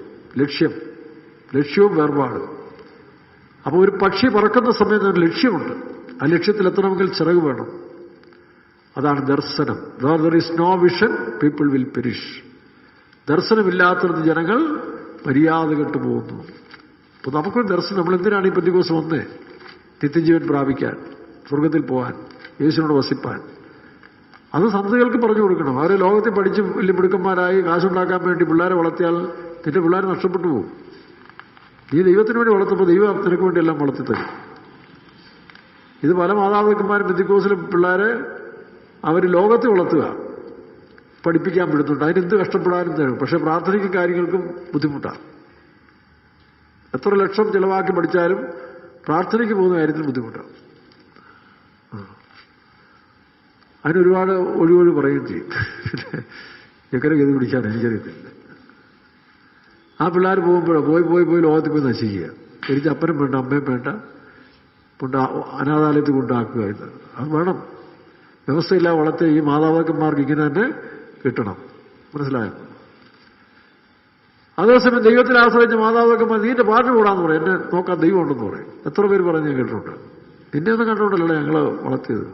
ലക്ഷ്യവും വേർപാട്. അപ്പോൾ ഒരു പക്ഷി പറക്കുന്ന സമയത്ത് ഒരു ലക്ഷ്യമുണ്ട്. ആ ലക്ഷ്യത്തിലെത്തണമെങ്കിൽ ചിറക് വേണം. അതാണ് ദർശനം. There is no vision, people will perish. ദർശനമില്ലാത്തത് ജനങ്ങൾ മര്യാദ കെട്ടു പോകുന്നു. അപ്പോൾ നമുക്കൊരു ദർശനം. നമ്മൾ എന്തിനാണ് ഈ പെന്തിക്കോസ്ത് വന്നേ? നിത്യജീവൻ പ്രാപിക്കാൻ, സ്വർഗത്തിൽ പോകാൻ, യേശുവിനോട് വസിപ്പാൻ. അത് സന്തതികൾക്ക് പറഞ്ഞു കൊടുക്കണം. അവരെ ലോകത്തിൽ പഠിച്ച് വലിയ മിടുക്കന്മാരായി കാശുണ്ടാക്കാൻ വേണ്ടി പിള്ളേരെ വളർത്തിയാൽ നിന്റെ പിള്ളേർ നഷ്ടപ്പെട്ടു പോകും. നീ ദൈവത്തിന് വേണ്ടി വളർത്തുമ്പോൾ ദൈവം നിനക്ക് വേണ്ടി എല്ലാം വളർത്തി തരും. ഇത് പല മാതാപിതാക്കന്മാരും പെന്തിക്കോസ്തിലെ പിള്ളേരെ അവർ ലോകത്തിൽ വളർത്തുക, പഠിപ്പിക്കാൻ വിടുന്നുണ്ട്. അതിനെന്ത് കഷ്ടപ്പെടാനും തരും. പക്ഷെ പ്രാർത്ഥനയ്ക്കും കാര്യങ്ങൾക്കും ബുദ്ധിമുട്ടാണ്. എത്ര ലക്ഷം ചിലവാക്കി പഠിച്ചാലും പ്രാർത്ഥനയ്ക്ക് പോകുന്ന കാര്യത്തിൽ ബുദ്ധിമുട്ടാണ്. അതിനൊരുപാട് ഒഴിവൊഴി പറയുകയും ചെയ്യും. എങ്ങനെ ഗതി പിടിക്കാൻ എനിക്കറിയത്തില്ല. ആ പിള്ളേർ പോകുമ്പോഴോ പോയി ലോകത്തിൽ പോയി നശിക്കുക. എനിക്ക് അപ്പനും വേണ്ട, അമ്മയും വേണ്ട, അനാഥാലയത്തിൽ കൊണ്ടാക്കുക. ഇത് അത് വേണം. വ്യവസ്ഥയില്ലാതെ വളർത്തിയ ഈ മാതാപിതാക്കന്മാർക്ക് ഇങ്ങനെ തന്നെ കിട്ടണം. മനസ്സിലായോ? അതേസമയം ദൈവത്തിൽ ആശ്രയിച്ച മാതാപിതാക്കന്മാർ നീന്റെ പാട്ടിന് കൂടാന്ന് പറയും. എന്നെ നോക്കാൻ ദൈവം ഉണ്ടെന്ന് പറയും. എത്ര പേര് പറഞ്ഞ് ഞാൻ കേട്ടിട്ടുണ്ട്. നിന്നെ ഒന്നും കണ്ടുകൊണ്ടല്ലോ ഞങ്ങള് വളർത്തിയത്.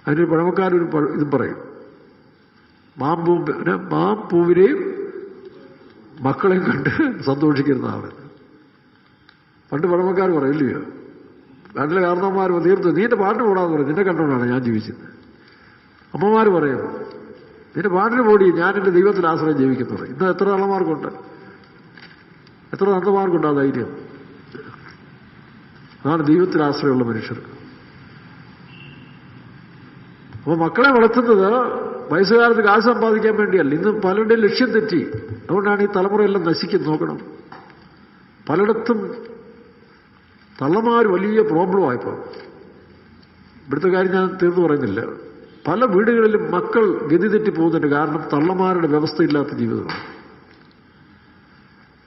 അതിനൊരു പഴമക്കാരൊരു ഇതും പറയും, മാമ്പൂവിനെയും മക്കളെയും കണ്ട് സന്തോഷിക്കുന്ന ആള്. പണ്ട് പഴമക്കാർ പറയും, ഇല്ലയോ? നാട്ടിലെ കാരണവന്മാർ തീർത്തു നീന്റെ പാട്ടിന് കൂടാന്ന് പറയും. നിന്നെ കണ്ടുകൊണ്ടാണ് ഞാൻ ജീവിച്ചത്. അമ്മമാർ പറയും, നിന്റെ പാട്ടിന് പോടി, ഞാൻ എന്റെ ദൈവത്തിൽ ആശ്രയം ജീവിക്കുന്നു പറയും. ഇന്ന് എത്ര തള്ളമാർക്കുണ്ട്, എത്ര നന്ദമാർക്കുണ്ട് ആ ധൈര്യം. അതാണ് ദൈവത്തിൽ ആശ്രയമുള്ള മനുഷ്യർക്ക്. അപ്പൊ മക്കളെ വളർത്തുന്നത് വയസ്സുകാലത്ത് കാശ് സമ്പാദിക്കാൻ വേണ്ടിയല്ല. ഇന്ന് പലരുടെയും ലക്ഷ്യം തെറ്റി. അതുകൊണ്ടാണ് ഈ തലമുറയെല്ലാം നശിക്കുന്നത്. നോക്കണം, പലയിടത്തും തള്ളമാർ വലിയ പ്രോബ്ലമായിപ്പോ. ഇവിടുത്തെ കാര്യം ഞാൻ തീർന്നു പറയുന്നില്ല. പല വീടുകളിലും മക്കൾ ഗതി തെറ്റി പോകുന്നുണ്ട്. കാരണം തള്ളമാരുടെ വ്യവസ്ഥയില്ലാത്ത ജീവിതമാണ്.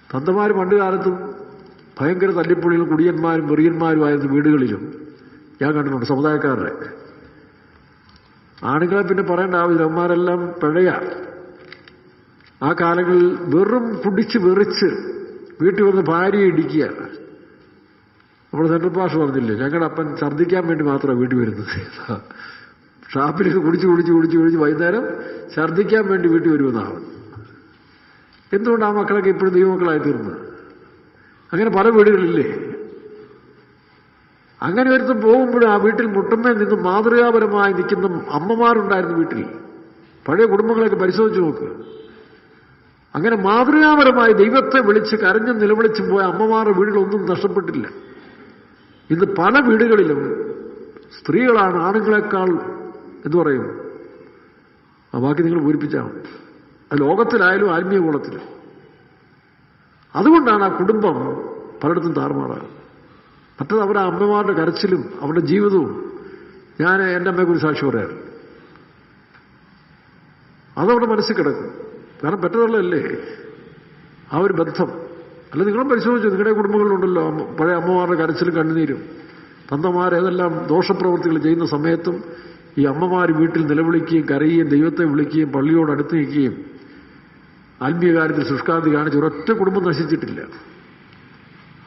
തന്തമാർ പണ്ട് കാലത്തും ഭയങ്കര തല്ലിപ്പൊളികളും കുടിയന്മാരും വെറിയന്മാരുമായിരുന്ന വീടുകളിലും ഞാൻ കണ്ടിട്ടുണ്ട്. സമുദായക്കാരുടെ ആണുങ്ങളെ പിന്നെ പറയേണ്ട ആവശ്യമില്ല. അവന്മാരെല്ലാം പിഴയ. ആ കാലങ്ങളിൽ വെറും കുടിച്ച് വെറിച്ച് വീട്ടിൽ വന്ന് ഭാര്യയെ ഇടിക്കുക. നമ്മുടെ സെൻട്രൽ ഭാഷ പറഞ്ഞില്ലേ, ഞങ്ങളുടെ അപ്പൻ ഛർദ്ദിക്കാൻ വേണ്ടി മാത്രമാണ് വീട്ടിൽ വരുന്നത്. ഷാപ്പിലേക്ക് കുടിച്ച് വൈകുന്നേരം ഛർദ്ദിക്കാൻ വേണ്ടി വീട്ടിൽ വരുമെന്നാണ്. എന്തുകൊണ്ട് ആ മക്കളൊക്കെ ഇപ്പോഴും ദൈവമക്കളായി തീർന്നത്? അങ്ങനെ പല വീടുകളില്ലേ? അങ്ങനെ ഒരുത്തും പോകുമ്പോഴും ആ വീട്ടിൽ മുട്ടുമേൽ നിന്ന് മാതൃകാപരമായി നിൽക്കുന്ന അമ്മമാരുണ്ടായിരുന്നു വീട്ടിൽ. പഴയ കുടുംബങ്ങളൊക്കെ പരിശോധിച്ച് നോക്കുക. അങ്ങനെ മാതൃകാപരമായി ദൈവത്തെ വിളിച്ച് കരഞ്ഞും നിലവിളിച്ചും പോയ അമ്മമാരുടെ വീടുകളൊന്നും നഷ്ടപ്പെട്ടില്ല. ഇന്ന് പല വീടുകളിലും സ്ത്രീകളാണ് ആണുങ്ങളെക്കാൾ എന്തു പറയും. ആ ബാക്കി നിങ്ങൾ പൂരിപ്പിച്ചാൽ മതി. അത് ലോകത്തിലായാലും ആത്മീയ കോളത്തിലും. അതുകൊണ്ടാണ് ആ കുടുംബം പലയിടത്തും താറുമാറാകുന്നത്. മറ്റത് അവരുടെ അമ്മമാരുടെ കരച്ചിലും അവരുടെ ജീവിതവും. ഞാൻ എൻ്റെ അമ്മയെക്കുറിച്ച് സാക്ഷി പറയാറില്ല. അതവിടെ മനസ്സിൽ കിടക്കും. കാരണം പെറ്റതള്ളല്ലേ ആ ഒരു ബന്ധം. അല്ല, നിങ്ങളും പരിശോധിച്ചു, നിങ്ങളുടെ കുടുംബങ്ങളിലുണ്ടല്ലോ പഴയ അമ്മമാരുടെ കരച്ചിലും കണ്ണുനീരും. തന്തമാർ ഏതെല്ലാം ദോഷപ്രവൃത്തികൾ ചെയ്യുന്ന സമയത്തും ഈ അമ്മമാർ വീട്ടിൽ നിലവിളിക്കുകയും കരയുകയും ദൈവത്തെ വിളിക്കുകയും പള്ളിയോട് അടുത്ത് നിൽക്കുകയും ആത്മീയ കാര്യത്തിൽ ശുഷ്കാന്തി കാണിച്ച് ഒരൊറ്റ കുടുംബം നശിച്ചിട്ടില്ല.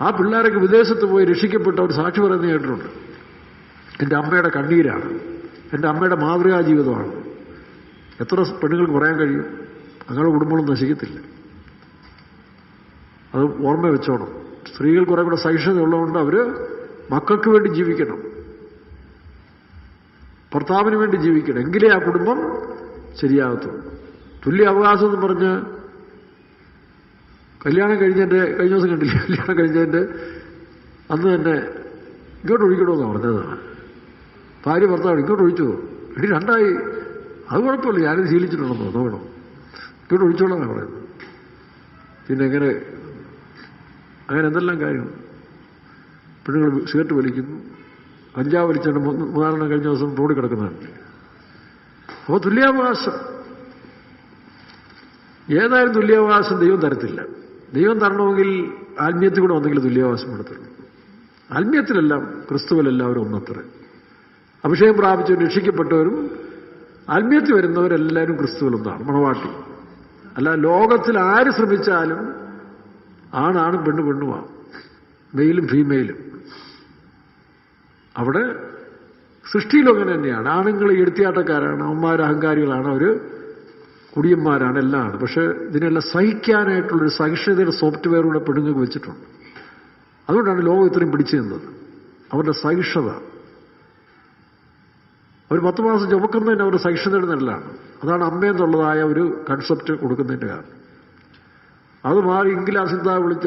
ആ പിള്ളേരൊക്കെ വിദേശത്ത് പോയി രക്ഷിക്കപ്പെട്ട ഒരു സാക്ഷി പറയുന്നത് കേട്ടിട്ടുണ്ട്. എൻ്റെ അമ്മയുടെ കണ്ണീരാണ്, എൻ്റെ അമ്മയുടെ മാതൃകാ ജീവിതമാണ്. എത്ര പെണ്ണുങ്ങൾക്ക് പറയാൻ കഴിയും? അങ്ങനെ കുടുംബങ്ങളും നശിക്കത്തില്ല. അത് ഓർമ്മ വെച്ചോണം. സ്ത്രീകൾ കുറെ കൂടെ സഹിഷ്ണുത ഉള്ളതുകൊണ്ട് അവർ മക്കൾക്ക് വേണ്ടി ജീവിക്കണം, ഭർത്താവിന് വേണ്ടി ജീവിക്കണം. എങ്കിലേ ആ കുടുംബം ശരിയാകത്തുള്ളൂ. തുല്യ അവകാശം എന്ന് പറഞ്ഞ് കല്യാണം കഴിഞ്ഞ ദിവസം കണ്ടില്ല, കല്യാണം കഴിഞ്ഞതിൻ്റെ അന്ന് തന്നെ ഇങ്ങോട്ട് ഒഴിക്കണമെന്നാണ് പറഞ്ഞതാണ്. ഭാര്യ ഭർത്താവ് ഇങ്ങോട്ട് ഒഴിച്ചു. എടി രണ്ടായി, അത് കുഴപ്പമില്ല, ഞാനിത് ശീലിച്ചിട്ടുണ്ടെന്നോ നോക്കണം, ഇങ്ങോട്ട് ഒഴിച്ചോളാന്നാണ് പറയുന്നത്. പിന്നെ അങ്ങനെ എന്തെല്ലാം കാര്യം. പെണ്ണുങ്ങൾ സിഗരറ്റ് വലിക്കുന്നു, കഞ്ചാവ് വലിച്ചുകൊണ്ട് മൂന്നാലെണ്ണം കഴിഞ്ഞ ദിവസം റോഡിൽ കിടക്കുന്നതാണ്. അപ്പോൾ തുല്യാവകാശം ഏതായാലും തുല്യാവകാശം ദൈവം തരത്തില്ല. ദൈവം തരണമെങ്കിൽ ആത്മീയത്തിൽ കൂടെ വന്നെങ്കിൽ തുല്യാവകാശം കൊടുത്തുള്ളൂ. ആത്മീയത്തിലെല്ലാം ക്രിസ്തുവിലെല്ലാവരും ഒന്നത്ര. അഭിഷേകം പ്രാപിച്ചവരും രക്ഷിക്കപ്പെട്ടവരും ആത്മീയത്തിൽ വരുന്നവരെല്ലാവരും ക്രിസ്തുവിലൊന്നാണ്, മണവാട്ടി. അല്ല ലോകത്തിൽ ആര് ശ്രമിച്ചാലും ആണാണും പെണ്ണുമാണ്, മെയിലും ഫീമെയിലും. അവിടെ സൃഷ്ടിയിലും അങ്ങനെ തന്നെയാണ്. ആണുങ്ങൾ എടുത്തിയാട്ടക്കാരാണ്, അവന്മാർ അഹങ്കാരികളാണ്, അവർ കുടിയന്മാരാണ്, എല്ലാമാണ്. പക്ഷെ ഇതിനെല്ലാം സഹിക്കാനായിട്ടുള്ളൊരു സഹിഷ്ണുതയുടെ സോഫ്റ്റ്വെയർ കൂടെ പെണ്ണുങ്ങൾക്ക് വെച്ചിട്ടുണ്ട്. അതുകൊണ്ടാണ് ലോകം ഇത്രയും പിടിച്ചു നിന്നത്, അവരുടെ സഹിഷ്ണുത. അവർ 10 മാസം ചുമക്കുന്നതിന് അവരുടെ സഹിഷ്ണുതയുടെ നിലയിലാണ്. അതാണ് അമ്മയെന്നുള്ളതായ ഒരു കൺസെപ്റ്റ് കൊടുക്കുന്നതിൻ്റെ കാരണം. അത് മാറി ഇംഗ്ലാസിന്താ വിളിച്ച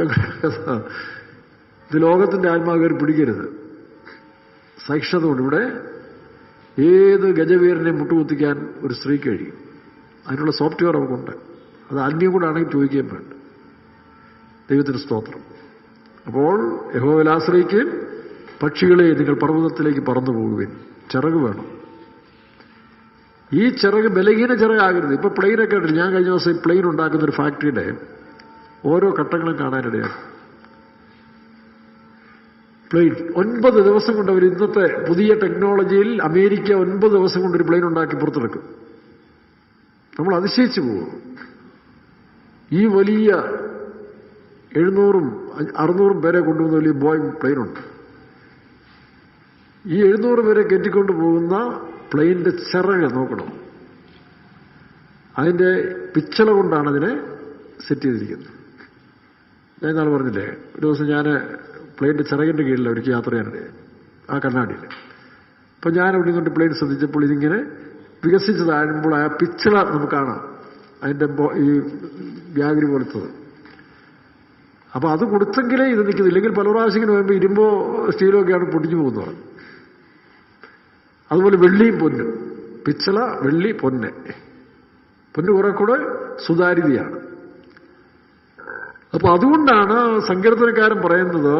ഇത് ലോകത്തിൻ്റെ ആത്മാവർ പിടിക്കരുത്. സഹിഷ്ണുത കൊണ്ട് ഇവിടെ ഏത് ഗജവീരനെ മുട്ടുകുത്തിക്കാൻ ഒരു സ്ത്രീക്ക് കഴിയും. അതിനുള്ള സോഫ്റ്റ്വെയർ അവർക്കുണ്ട്. അത് ആത്മീയം കൂടാണെങ്കിൽ ചോദിക്കുകയും വേണ്ട. ദൈവത്തിന് സ്തോത്രം. അപ്പോൾ യഹോവയിൽ ആശ്രയിക്കുകയും പക്ഷികളെ നിങ്ങൾ പർവ്വതത്തിലേക്ക് പറന്നു പോകുവിൻ. ചിറക് വേണം. ഈ ചിറക് ബലഹീന ചിറകാകരുത്. ഇപ്പൊ പ്ലെയിനൊക്കെ ഉണ്ട്. ഞാൻ കഴിഞ്ഞ ദിവസം ഈ പ്ലെയിൻ ഉണ്ടാക്കുന്ന ഒരു ഫാക്ടറിയുടെ ഓരോ ഘട്ടങ്ങളും കാണാനിടയാണ്. പ്ലെയിൻ 9 ദിവസം കൊണ്ട് അവർ, ഇന്നത്തെ പുതിയ ടെക്നോളജിയിൽ അമേരിക്ക 9 ദിവസം കൊണ്ട് ഒരു പ്ലെയിൻ ഉണ്ടാക്കി പുറത്തെടുക്കും. നമ്മൾ അതിശയിച്ചു പോകും. ഈ വലിയ 700ഉം 600ഉം പേരെ കൊണ്ടുവന്ന വലിയ ബോയിങ് പ്ലെയിനുണ്ട്. ഈ 700 പേരെ കയറ്റിക്കൊണ്ട് പോകുന്ന പ്ലെയിനിന്റെ ചിറക് നോക്കണം. അതിന്റെ പിച്ചള കൊണ്ടാണ് അതിനെ സെറ്റ് ചെയ്തിരിക്കുന്നത്. ഞാൻ ഇന്നാൾ പറഞ്ഞില്ലേ, ഒരു ദിവസം ഞാൻ പ്ലെയിനിന്റെ ചിറകിന്റെ കീഴിൽ ഒരിക്കൽ യാത്ര ചെയ്യാനിടയായി, ആ കണ്ണാടിയിൽ. അപ്പം ഞാൻ അവിടെ നിന്നുകൊണ്ട് പ്ലെയിൻ ശ്രദ്ധിച്ചപ്പോൾ ഇതിങ്ങനെ വികസിച്ച് താഴുമ്പോൾ ആ പിച്ചള നമുക്ക് കാണാം, അതിന്റെ ഈ വ്യാഗരി പോലത്തത്. അപ്പൊ അത് കൊടുത്തെങ്കിലേ ഇത് നിൽക്കുന്നു. ഇല്ലെങ്കിൽ പല പ്രാവശ്യം ഇങ്ങനെ വരുമ്പോൾ ഇരുമ്പോ സ്റ്റീലോ ഒക്കെയാണ് പൊട്ടിച്ചു പോകുന്നു പറഞ്ഞു. അതുപോലെ വെള്ളിയും പൊന്നും, പിച്ചള, വെള്ളി, പൊന്ന്. പൊന്ന് കുറെ കൂടെ സുതാര്യതയാണ്. അപ്പൊ അതുകൊണ്ടാണ് സങ്കീർത്തനക്കാരൻ പറയുന്നത്,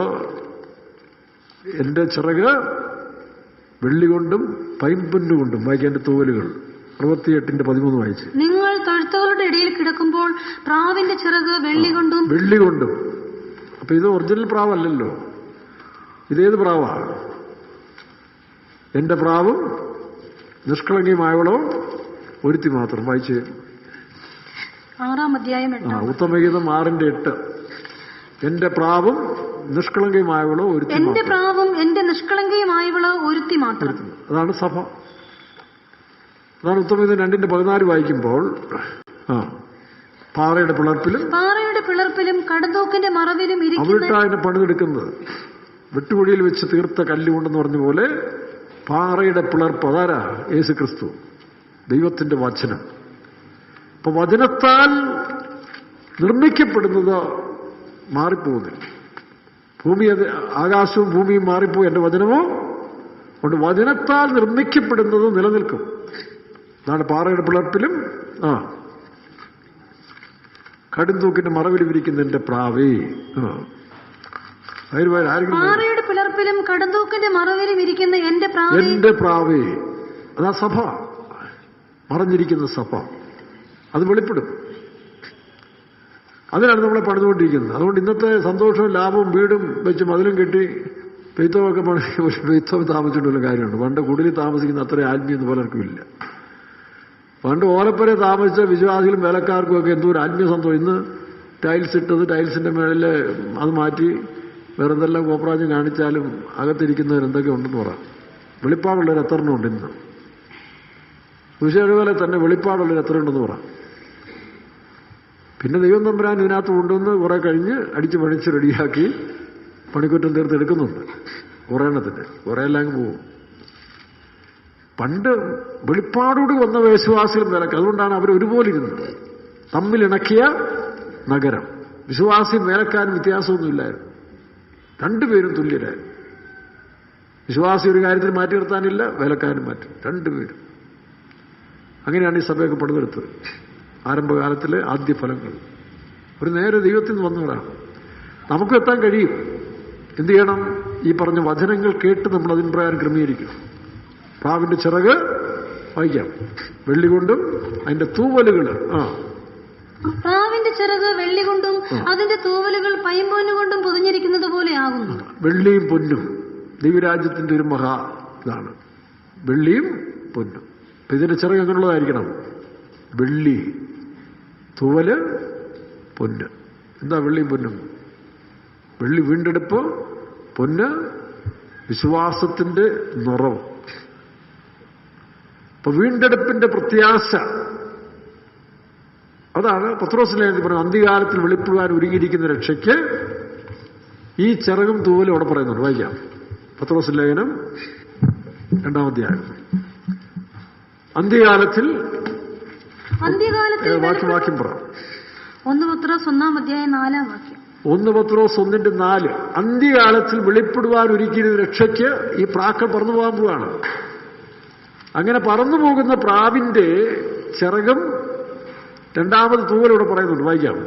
എന്റെ ചിറക് വെള്ളി കൊണ്ടും പൈമ്പൊന്നുകൊണ്ടും. വായിക്കേണ്ട തൂവലുകൾ 68:13 വായിച്ച്. നിങ്ങൾ തൊഴുത്തുകളുടെ ഇടയിൽ കിടക്കുമ്പോൾ പ്രാവിന്റെ ചിറക് വെള്ളി കൊണ്ടും. അപ്പൊ ഇത് ഒറിജിനൽ പ്രാവല്ലല്ലോ, ഇതേത് പ്രാവാണ്? എന്റെ പ്രാവും നിഷ്കളങ്കയുമായവളോ ഒരുത്തി മാത്രം. വായിച്ച് 6-ാം അധ്യായം ഉത്തമഗീതം 6:8. എന്റെ പ്രാവും നിഷ്കളങ്കയുമായവളോ ഒരുത്തി മാത്രം. എന്റെ പ്രാവും എന്റെ നിഷ്കളങ്കയുമായവളോ ഒരുത്തി മാത്രം. അതാണ് സഭ. അതാണ് ഉത്തമഗീതം 2:14 വായിക്കുമ്പോൾ, പാറയുടെ പിളർപ്പിലും കടന്തൂക്കിന്റെ മറവിലും അവിട്ടാ അതിനെ പണിതെടുക്കുന്നത്. വെട്ടുകുഴിയിൽ വെച്ച് തീർത്ത കല്ലുകൊണ്ടെന്ന് പറഞ്ഞ പോലെ പാറയുടെ പിളർപ്പ്. അതാരാ? യേശു ക്രിസ്തു, ദൈവത്തിന്റെ വചനം. അപ്പൊ വചനത്താൽ നിർമ്മിക്കപ്പെടുന്നത് മാറിപ്പോകുന്നില്ല. ആകാശവും ഭൂമിയും മാറിപ്പോയി, എന്റെ വചനമോ കൊണ്ട് വചനത്താൽ നിർമ്മിക്കപ്പെടുന്നത് നിലനിൽക്കും. അതാണ് പാറയുടെ പിളർപ്പിലും കടുംതൂക്കിന്റെ മറവിലും ഇരിക്കുന്ന എന്റെ പ്രാവേ. പാറയുടെ പിളർപ്പിലും കടുംതൂക്കിന്റെ മറവിലും ഇരിക്കുന്ന എന്റെ പ്രാവേ. അതാ സഭ, മറഞ്ഞിരിക്കുന്ന സഭ. അത് വെളിപ്പെടും. അതിനാണ് നമ്മളെ പണിതുകൊണ്ടിരിക്കുന്നത്. അതുകൊണ്ട് ഇന്നത്തെ സന്തോഷവും ലാഭവും വീടും വെച്ച് മതിലും കെട്ടി പെയ്ത്തോമൊക്കെ പെയ്ത്തോ താമസിച്ചിട്ടുള്ള കാര്യമുണ്ട്. പണ്ട് കുടിലിൽ താമസിക്കുന്ന അത്ര ആത്മീയം പലർക്കും ഇല്ല. പണ്ട് ഓലപ്പുര താമസിച്ച വിശ്വാസികളും വേലക്കാർക്കും ഒക്കെ എന്തോ ഒരു ആത്മീയ സന്തോഷം. ഇന്ന് ടൈൽസ് ഇട്ടത്, ടൈൽസിന്റെ മേളിൽ അത് മാറ്റി വേറെ എന്തെല്ലാം കോപ്രാജ്യം കാണിച്ചാലും അകത്തിരിക്കുന്നവർ എന്തൊക്കെ ഉണ്ടെന്ന് പറയാം. വെളിപ്പാടുള്ളവർ എത്ര എണ്ണം ഉണ്ട് ഇന്ന്? വിശേഷപോലെ തന്നെ വെളിപ്പാടുള്ളവർ എത്ര ഉണ്ടെന്ന് പറയാം. പിന്നെ ദൈവം തമ്പുരാൻ ഇതിനകത്ത് കൊണ്ടുവന്ന് കുറെ കഴിഞ്ഞ് അടിച്ച് പണിച്ച് റെഡിയാക്കി പണിക്കുറ്റം തീർത്തെടുക്കുന്നുണ്ട്. കുറെ എണ്ണത്തിന് കുറെ എല്ലാം പോകും. പണ്ട് വെളിപ്പാടോട് വന്ന വിശ്വാസികളും വിലക്ക്. അതുകൊണ്ടാണ് അവർ ഒരുപോലെ ഇരുന്നത്. തമ്മിലിണക്കിയ നഗരം. വിശ്വാസിയും വേലക്കാരും വ്യത്യാസമൊന്നുമില്ലായിരുന്നു. രണ്ടുപേരും തുല്യരായിരുന്നു. വിശ്വാസി ഒരു കാര്യത്തിൽ മാറ്റി നിർത്താനില്ല, വേലക്കാരും മാറ്റി. രണ്ടുപേരും. അങ്ങനെയാണ് ഈ സഭയൊക്കെ പണിതെടുത്തത്. ആരംഭകാലത്തിലെ ആദ്യ ഫലങ്ങൾ ഒരു നേരെ ദൈവത്തിൽ നിന്ന് വന്നവരാണ്. നമുക്കും എത്താൻ കഴിയും. എന്ത് ചെയ്യണം? ഈ പറഞ്ഞ വചനങ്ങൾ കേട്ട് നമ്മൾ അതിന് പ്രകാരം ക്രമീകരിക്കണം. പ്രാവിന്റെ ചിറക് വായിക്കാം, വെള്ളി കൊണ്ടും അതിന്റെ തൂവലുകൾ. പ്രാവിന്റെ ചിറക് വെള്ളി കൊണ്ടും അതിന്റെ തൂവലുകൾ പൈമ്പൊന്നുകൊണ്ടും പൊതിഞ്ഞിരിക്കുന്നത് പോലെ ആകുന്നു. വെള്ളിയും പൊന്നും ദൈവരാജ്യത്തിന്റെ ഒരു മഹാ ഇതാണ്. വെള്ളിയും പൊന്നും. അപ്പൊ ഇതിന്റെ ചിറക് എങ്ങനെയുള്ളതായിരിക്കണം? വെള്ളി, തൂവല്, പൊന്ന്. എന്താ വെള്ളിയും പൊന്നും? വെള്ളി വീണ്ടെടുപ്പ്, പൊന്ന് വിശ്വാസത്തിന്റെ നിറവ്. അപ്പൊ വീണ്ടെടുപ്പിന്റെ പ്രത്യാശ, അതാണ് പത്രോസ് ലേഖനത്തിൽ പറയുന്നത്. അന്ത്യകാലത്തിൽ വെളിപ്പെടുവാൻ ഒരുങ്ങിയിരിക്കുന്ന രക്ഷയ്ക്ക് ഈ ചിറകും തൂവലും അവിടെ പറയുന്നുണ്ട്. വായിക്കാം. പത്രോസ് ലേഖനം 2-ാം അധ്യായം. അന്ത്യകാലത്തിൽ വാക്യം പറ. 1 പത്രോസ് 1-ാം അധ്യായം 4-ാം വാക്യം. 1 പത്രോസ് 1:4. അന്ത്യകാലത്തിൽ വെളിപ്പെടുവാൻ ഒരുക്കിയിരുന്ന രക്ഷയ്ക്ക് ഈ പ്രാക്കൾ പറന്നു പോകാൻ പോവാണ്. അങ്ങനെ പറന്നു പോകുന്ന പ്രാവിന്റെ ചിറകും 2ാമത് തൂവലൂടെ പറയുന്നുണ്ട്. വായിക്കാം.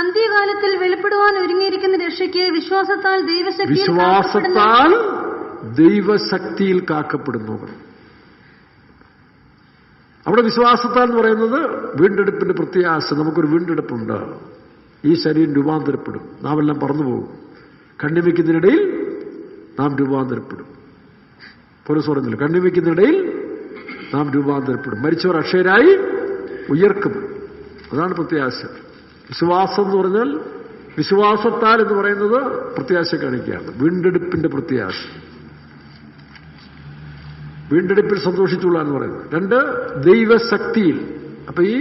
അന്ത്യകാലത്തിൽ വെളിപ്പെടുവാൻ ഒരുങ്ങിയിരിക്കുന്ന രക്ഷയ്ക്ക് വിശ്വാസത്താൽ ദൈവശക്തിയിൽ കാക്കപ്പെടുന്നവർ. അവിടെ വിശ്വാസത്താൽ എന്ന് പറയുന്നത് വീണ്ടെടുപ്പിന്റെ പ്രത്യാശ. നമുക്കൊരു വീണ്ടെടുപ്പുണ്ട്. ഈ ശരീരം രൂപാന്തരപ്പെടും. നാം എല്ലാം പറന്നു പോകും. കണ്ണിമയ്ക്കുന്നതിനിടയിൽ നാം രൂപാന്തരപ്പെടും. പൗലോസ് പറയുന്നില്ല, കണ്ണിമയ്ക്കുന്നതിനിടയിൽ നാം രൂപാന്തരപ്പെടും. മരിച്ചവർ അക്ഷയരായി ഉയർക്കും. അതാണ് പ്രത്യാശ. വിശ്വാസം എന്ന് പറഞ്ഞാൽ, വിശ്വാസത്താൽ എന്ന് പറയുന്നത് പ്രത്യാശ കാണിക്കുകയാണ്. വീണ്ടെടുപ്പിന്റെ പ്രത്യാശ. വീണ്ടെടുപ്പിൽ സന്തോഷിച്ചുള്ള എന്ന് പറയുന്നത്. 2, ദൈവശക്തിയിൽ. അപ്പൊ ഈ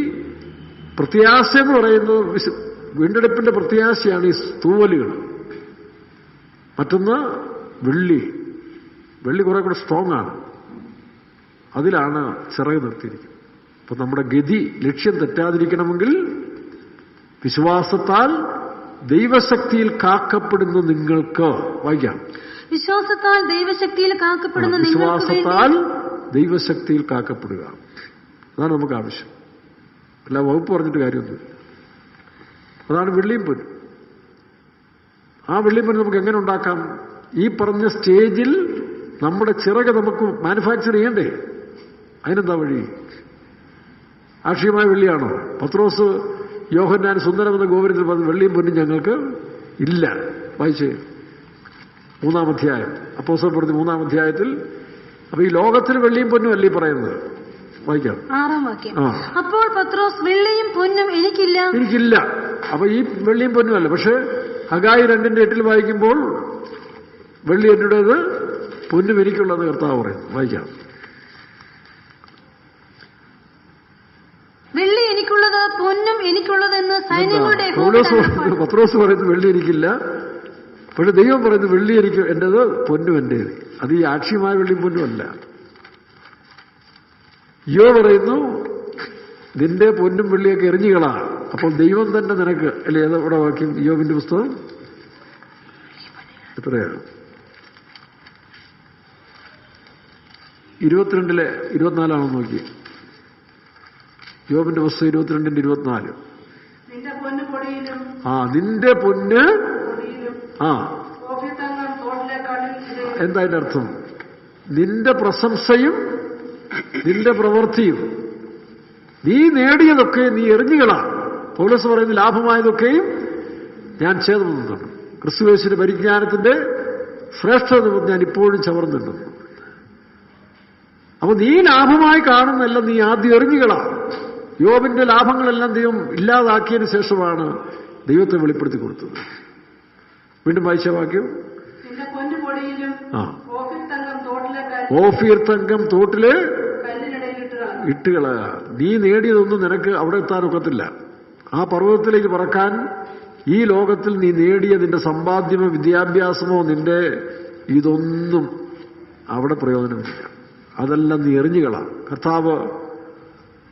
പ്രത്യാശ എന്ന് പറയുന്നത് വീണ്ടെടുപ്പിന്റെ പ്രത്യാശയാണ് ഈ തൂവലുകൾ. മറ്റൊന്ന് വെള്ളി. വെള്ളി കുറെ കൂടെ സ്ട്രോങ് ആണ്. അതിലാണ് ചിറക് നിർത്തിയിരിക്കുന്നത്. അപ്പൊ നമ്മുടെ ഗതി, ലക്ഷ്യം തെറ്റാതിരിക്കണമെങ്കിൽ വിശ്വാസത്താൽ ദൈവശക്തിയിൽ കാക്കപ്പെടുന്ന നിങ്ങൾക്ക്, വായിക്കാം. വിശ്വാസത്താൽ ദൈവശക്തിയിൽ കാക്കപ്പെടുന്ന വിശ്വാസത്താൽ ദൈവശക്തിയിൽ കാക്കപ്പെടുക. അതാണ് നമുക്ക് ആവശ്യം. അല്ല വകുപ്പ് പറഞ്ഞിട്ട് കാര്യമൊന്നും. അതാണ് വെള്ളിയും പൊന്നും. ആ വെള്ളിയും പൊന്നും നമുക്ക് എങ്ങനെ ഉണ്ടാക്കാം? ഈ പറഞ്ഞ സ്റ്റേജിൽ നമ്മുടെ ചിറക് നമുക്ക് മാനുഫാക്ചർ ചെയ്യണ്ടേ? അതിനെന്താ വഴി? ആക്ഷികമായ വെള്ളിയാണോ? പത്രോസ് യോഹന്നാൻ സുന്ദരമെന്ന ഗോപുരത്തിൽ പറഞ്ഞ വെള്ളിയും പൊന്നും ഞങ്ങൾക്ക് ഇല്ല. വായിച്ചേ 3-ാം അധ്യായം. അപ്പോസ്തലർ പ്രവൃത്തി 3-ാം അധ്യായത്തിൽ. അപ്പൊ ഈ ലോകത്തിൽ വെള്ളിയും പൊന്നും അല്ലേ പറയുന്നത്? വായിക്കാം. 6-ാം വാക്യം. അപ്പോൾ പത്രോസ്, വെള്ളിയും പൊന്നും എനിക്കില്ല. അപ്പൊ ഈ വെള്ളിയും പൊന്നും അല്ല. പക്ഷെ ഹഗായി 2:8 വായിക്കുമ്പോൾ വെള്ളി എന്റേത്, പൊന്നും എനിക്കുള്ളത് കർത്താവ് പറയുന്നു. വായിക്കാം. വെള്ളി എനിക്കുള്ളത്, പൊന്നും എനിക്കുള്ളതെന്ന് സൈന്യങ്ങളുടെ പത്രോസ് പറയുന്നത് വെള്ളി എനിക്കില്ല. പക്ഷെ ദൈവം പറയുന്നത് വെള്ളി എനിക്ക് എന്റേത്, പൊന്നും എന്റേത്. അത് ഈ ആക്ഷികമായ വെള്ളിയും പൊന്നും അല്ല. യോ പറയുന്നു നിന്റെ പൊന്നും വെള്ളിയൊക്കെ എറിഞ്ഞുകളാ. അപ്പോൾ ദൈവം തന്നെ നിനക്ക്, അല്ലെ? ഏതവിടെ വാക്യം? യോബിന്റെ പുസ്തകം എത്രയാണ്? 22:24 നോക്കി. യോബിന്റെ പുസ്തകം 22:24. നിന്റെ പൊന്ന് എന്താ അതിന്റെ അർത്ഥം? നിന്റെ പ്രശംസയും നിന്റെ പ്രവൃത്തിയും, നീ നേടിയതൊക്കെ നീ എറിഞ്ഞുകളാ. പൗലോസ് പറയുന്ന ലാഭമായതൊക്കെയും ഞാൻ ചേർന്നുണ്ട്. ക്രിസ്തുയേശുവിന്റെ പരിജ്ഞാനത്തിന്റെ ശ്രേഷ്ഠത ഞാൻ ഇപ്പോഴും ചവർന്നിട്ടുണ്ട്. അപ്പൊ നീ ലാഭമായി കാണുന്നതെല്ലാം നീ ആദ്യം എറിഞ്ഞുകളാ. യോബിന്റെ ലാഭങ്ങളെല്ലാം ദൈവം ഇല്ലാതാക്കിയതിനു ശേഷമാണ് ദൈവത്തെ വെളിപ്പെടുത്തി കൊടുത്തത്. വീണ്ടും വായിച്ച വാക്യം. ഓഫീർ തങ്കം തോട്ടില് ഇട്ടുകള. നീ നേടിയതൊന്നും നിനക്ക് അവിടെ എത്താൻ ഒക്കത്തില്ല. ആ പർവ്വതത്തിലേക്ക് പറക്കാൻ ഈ ലോകത്തിൽ നീ നേടിയ നിന്റെ സമ്പാദ്യമോ വിദ്യാഭ്യാസമോ നിന്റെ ഇതൊന്നും അവിടെ പ്രയോജനമില്ല. അതെല്ലാം നീ എറിഞ്ഞുകളാം. കർത്താവ്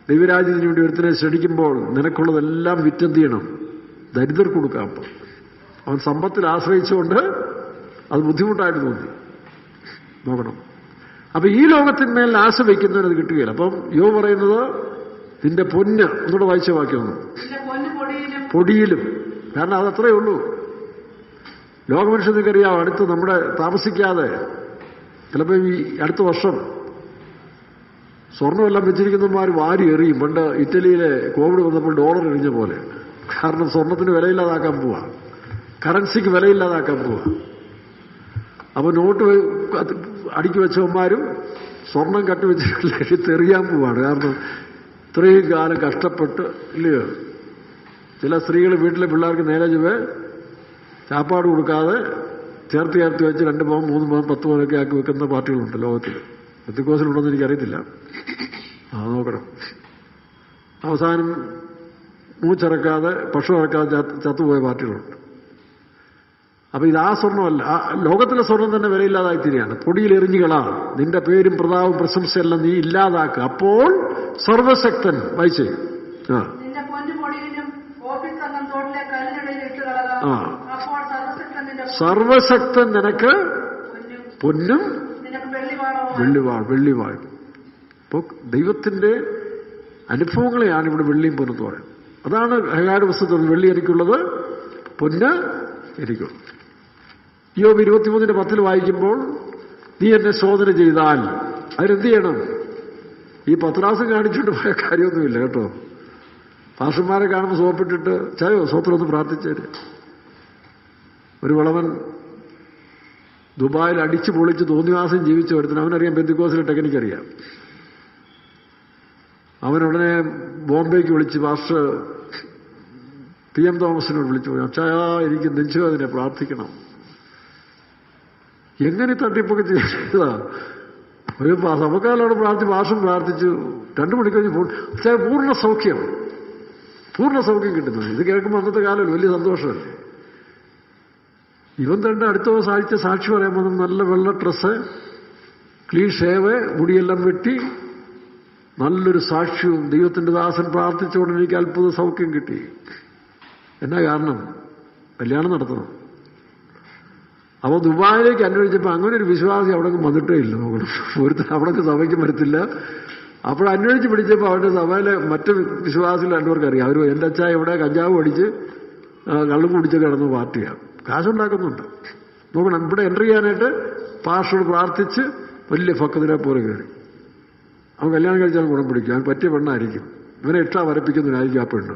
ദൈവരാജ്യത്തിന് വേണ്ടി ഒരുത്തനെ ക്ഷണിക്കുമ്പോൾ നിനക്കുള്ളതെല്ലാം വിറ്റെന്ത് ചെയ്യണം? ദരിദ്രർക്ക് കൊടുക്കാം. അവൻ സമ്പത്തിൽ ആശ്രയിച്ചുകൊണ്ട് അത് ബുദ്ധിമുട്ടായിട്ട് തോന്നി. നോക്കണം. അപ്പൊ ഈ ലോകത്തിന്മേൽ ആശ വയ്ക്കുന്നവരത് കിട്ടുകയില്ല. അപ്പം യോ പറയുന്നത് നിന്റെ പൊന്ന്, ഒന്നുകൂടെ വായിച്ച വാക്യമൊന്നും, പൊടിയിലും. കാരണം അതത്രയേ ഉള്ളൂ. ലോകമനുഷ്യർക്കറിയാം, അടുത്ത് നമ്മുടെ താമസിക്കാതെ ചിലപ്പോൾ ഈ അടുത്ത വർഷം സ്വർണ്ണമെല്ലാം വെച്ചിരിക്കുന്നവന്മാർ വാരി എറിയും. പണ്ട് ഇറ്റലിയിലെ കോവിഡ് വന്നപ്പോൾ ഡോളർ എറിഞ്ഞ പോലെ. കാരണം സ്വർണത്തിന് വിലയില്ലാതാക്കാൻ പോവാ, കറൻസിക്ക് വിലയില്ലാതാക്കാൻ പോവാ. അപ്പൊ നോട്ട് അടുക്കി വെച്ചവന്മാരും സ്വർണം കട്ടുവെച്ചിട്ട് തെറിയാൻ പോവാണ്. കാരണം ഇത്രയും കാലം കഷ്ടപ്പെട്ട് ഇല്ലയോ. ചില സ്ത്രീകൾ വീട്ടിലെ പിള്ളേർക്ക് നേരെ ചുവേ ചാപ്പാട് കൊടുക്കാതെ ചേർത്ത് വെച്ച് 2 പവൻ 3 പവൻ 10 പവനൊക്കെ ആക്കി വെക്കുന്ന പാർട്ടികളുണ്ട് ലോകത്തിൽ. പെന്തക്കോസിലുണ്ടെന്ന് എനിക്കറിയത്തില്ല, നോക്കണം. അവസാനം മൂച്ചിറക്കാതെ പശു ഇറക്കാതെ ചത്തുപോയ പാർട്ടികളുണ്ട്. അപ്പൊ ഇത് ആ സ്വർണ്ണമല്ല, ലോകത്തിലെ സ്വർണം തന്നെ വിലയില്ലാതായി തീരുകയാണ്. പൊടിയിൽ എറിഞ്ഞുകളാ, നിന്റെ പേരും പ്രതാവും പ്രശംസയെല്ലാം നീ ഇല്ലാതാക്കുക. അപ്പോൾ സർവശക്തൻ വായിച്ചേ സർവശക്തൻ നിനക്ക് പൊന്നും വെള്ളിവാഴും. അപ്പോൾ ദൈവത്തിന്റെ അനുഭവങ്ങളെയാണ് ഇവിടെ വെള്ളിയും പൊന്നെന്ന് പറയുന്നത്. അതാണ് ഹഗായുടെ പുസ്തകത്തിൽ വെള്ളി എനിക്കുള്ളത്, പൊന്ന് എനിക്കുള്ളത്. യോബ് 23:10 വായിക്കുമ്പോൾ നീ എന്നെ ശോധന ചെയ്താൽ അതിനെന്ത് ചെയ്യണം? ഈ പത്രാസം കാണിച്ചിട്ട് പോയ കാര്യമൊന്നുമില്ല കേട്ടോ. പാഷന്മാരെ കാണുമ്പോൾ സോപ്പിട്ടിട്ട് ചായോ സ്വത്രം ഒന്ന് പ്രാർത്ഥിച്ചേര്. ഒരു വളവൻ ദുബായിൽ അടിച്ചു പൊളിച്ച് തോന്നിവാസം ജീവിച്ചു വരുത്തുന്നു. അവനറിയാം പെന്തിക്കോസിലെ ടെക്നിക്ക് അറിയാം. അവനുടനെ ബോംബെക്ക് വിളിച്ച് പാസ്റ്റർ PM തോമസിനോട് വിളിച്ചു പോയി, അച്ചായാ എനിക്ക് നെഞ്ചുവേദന പ്രാർത്ഥിക്കണം. എങ്ങനെ തട്ടിപ്പൊക്കെ ചെയ്താ ഒരു സമക്കാലോട് ഭാഷം പ്രാർത്ഥിച്ചു. 2 മണിക്കൂർ കഴിഞ്ഞ് പൂർണ്ണ സൗഖ്യം കിട്ടുന്നത്. ഇത് കേൾക്കുമ്പോൾ അന്നത്തെ കാലം വലിയ സന്തോഷമല്ലേ. ഇവൻ തന്നെ അടുത്ത ദിവസം ആഴ്ച സാക്ഷി പറയാൻ പോകുന്നത് നല്ല വെള്ള ഡ്രസ്സ്, ക്ലീൻ ഷേവ്, മുടിയെല്ലാം വെട്ടി, നല്ലൊരു സാക്ഷ്യവും ദൈവത്തിന്റെ ദാസൻ പ്രാർത്ഥിച്ചുകൊണ്ട് എനിക്ക് അത്ഭുത സൗഖ്യം കിട്ടി. എന്നാ കാരണം? കല്യാണം നടത്തണം. അപ്പോൾ ദുബായിലേക്ക് അന്വേഷിച്ചപ്പോൾ അങ്ങനെ ഒരു വിശ്വാസി അവിടെ വന്നിട്ടേ ഇല്ല. നോക്കണം, ഒരുത്തർ അവിടെ സഭയ്ക്ക് വരത്തില്ല. അപ്പോൾ അന്വേഷിച്ച് പിടിച്ചപ്പോൾ അവരുടെ സഭയിലെ മറ്റ് വിശ്വാസികൾ രണ്ടുപേർക്ക് അറിയാം. അവർ എൻ്റെ അച്ഛാ ഇവിടെ കഞ്ചാവ് അടിച്ച് കള്ളും കുടിച്ച് കിടന്ന പാർട്ടിയാണ്, കാശുണ്ടാക്കുന്നുണ്ട്. നോക്കണം, ഇവിടെ എൻട്രി ചെയ്യാനായിട്ട് പാസ്റ്ററോട് പ്രാർത്ഥിച്ച് വലിയ ഫക്കത്തിനെ പോലെ കയറി. അവൻ കല്യാണം കഴിച്ചാൽ ഗുണം പിടിക്കും. അവൻ പറ്റിയ പെണ്ണായിരിക്കും. ഇവനെ ഇട്ടാ വരപ്പിക്കുന്നതിനായിരിക്കും ആ പെണ്ണ്.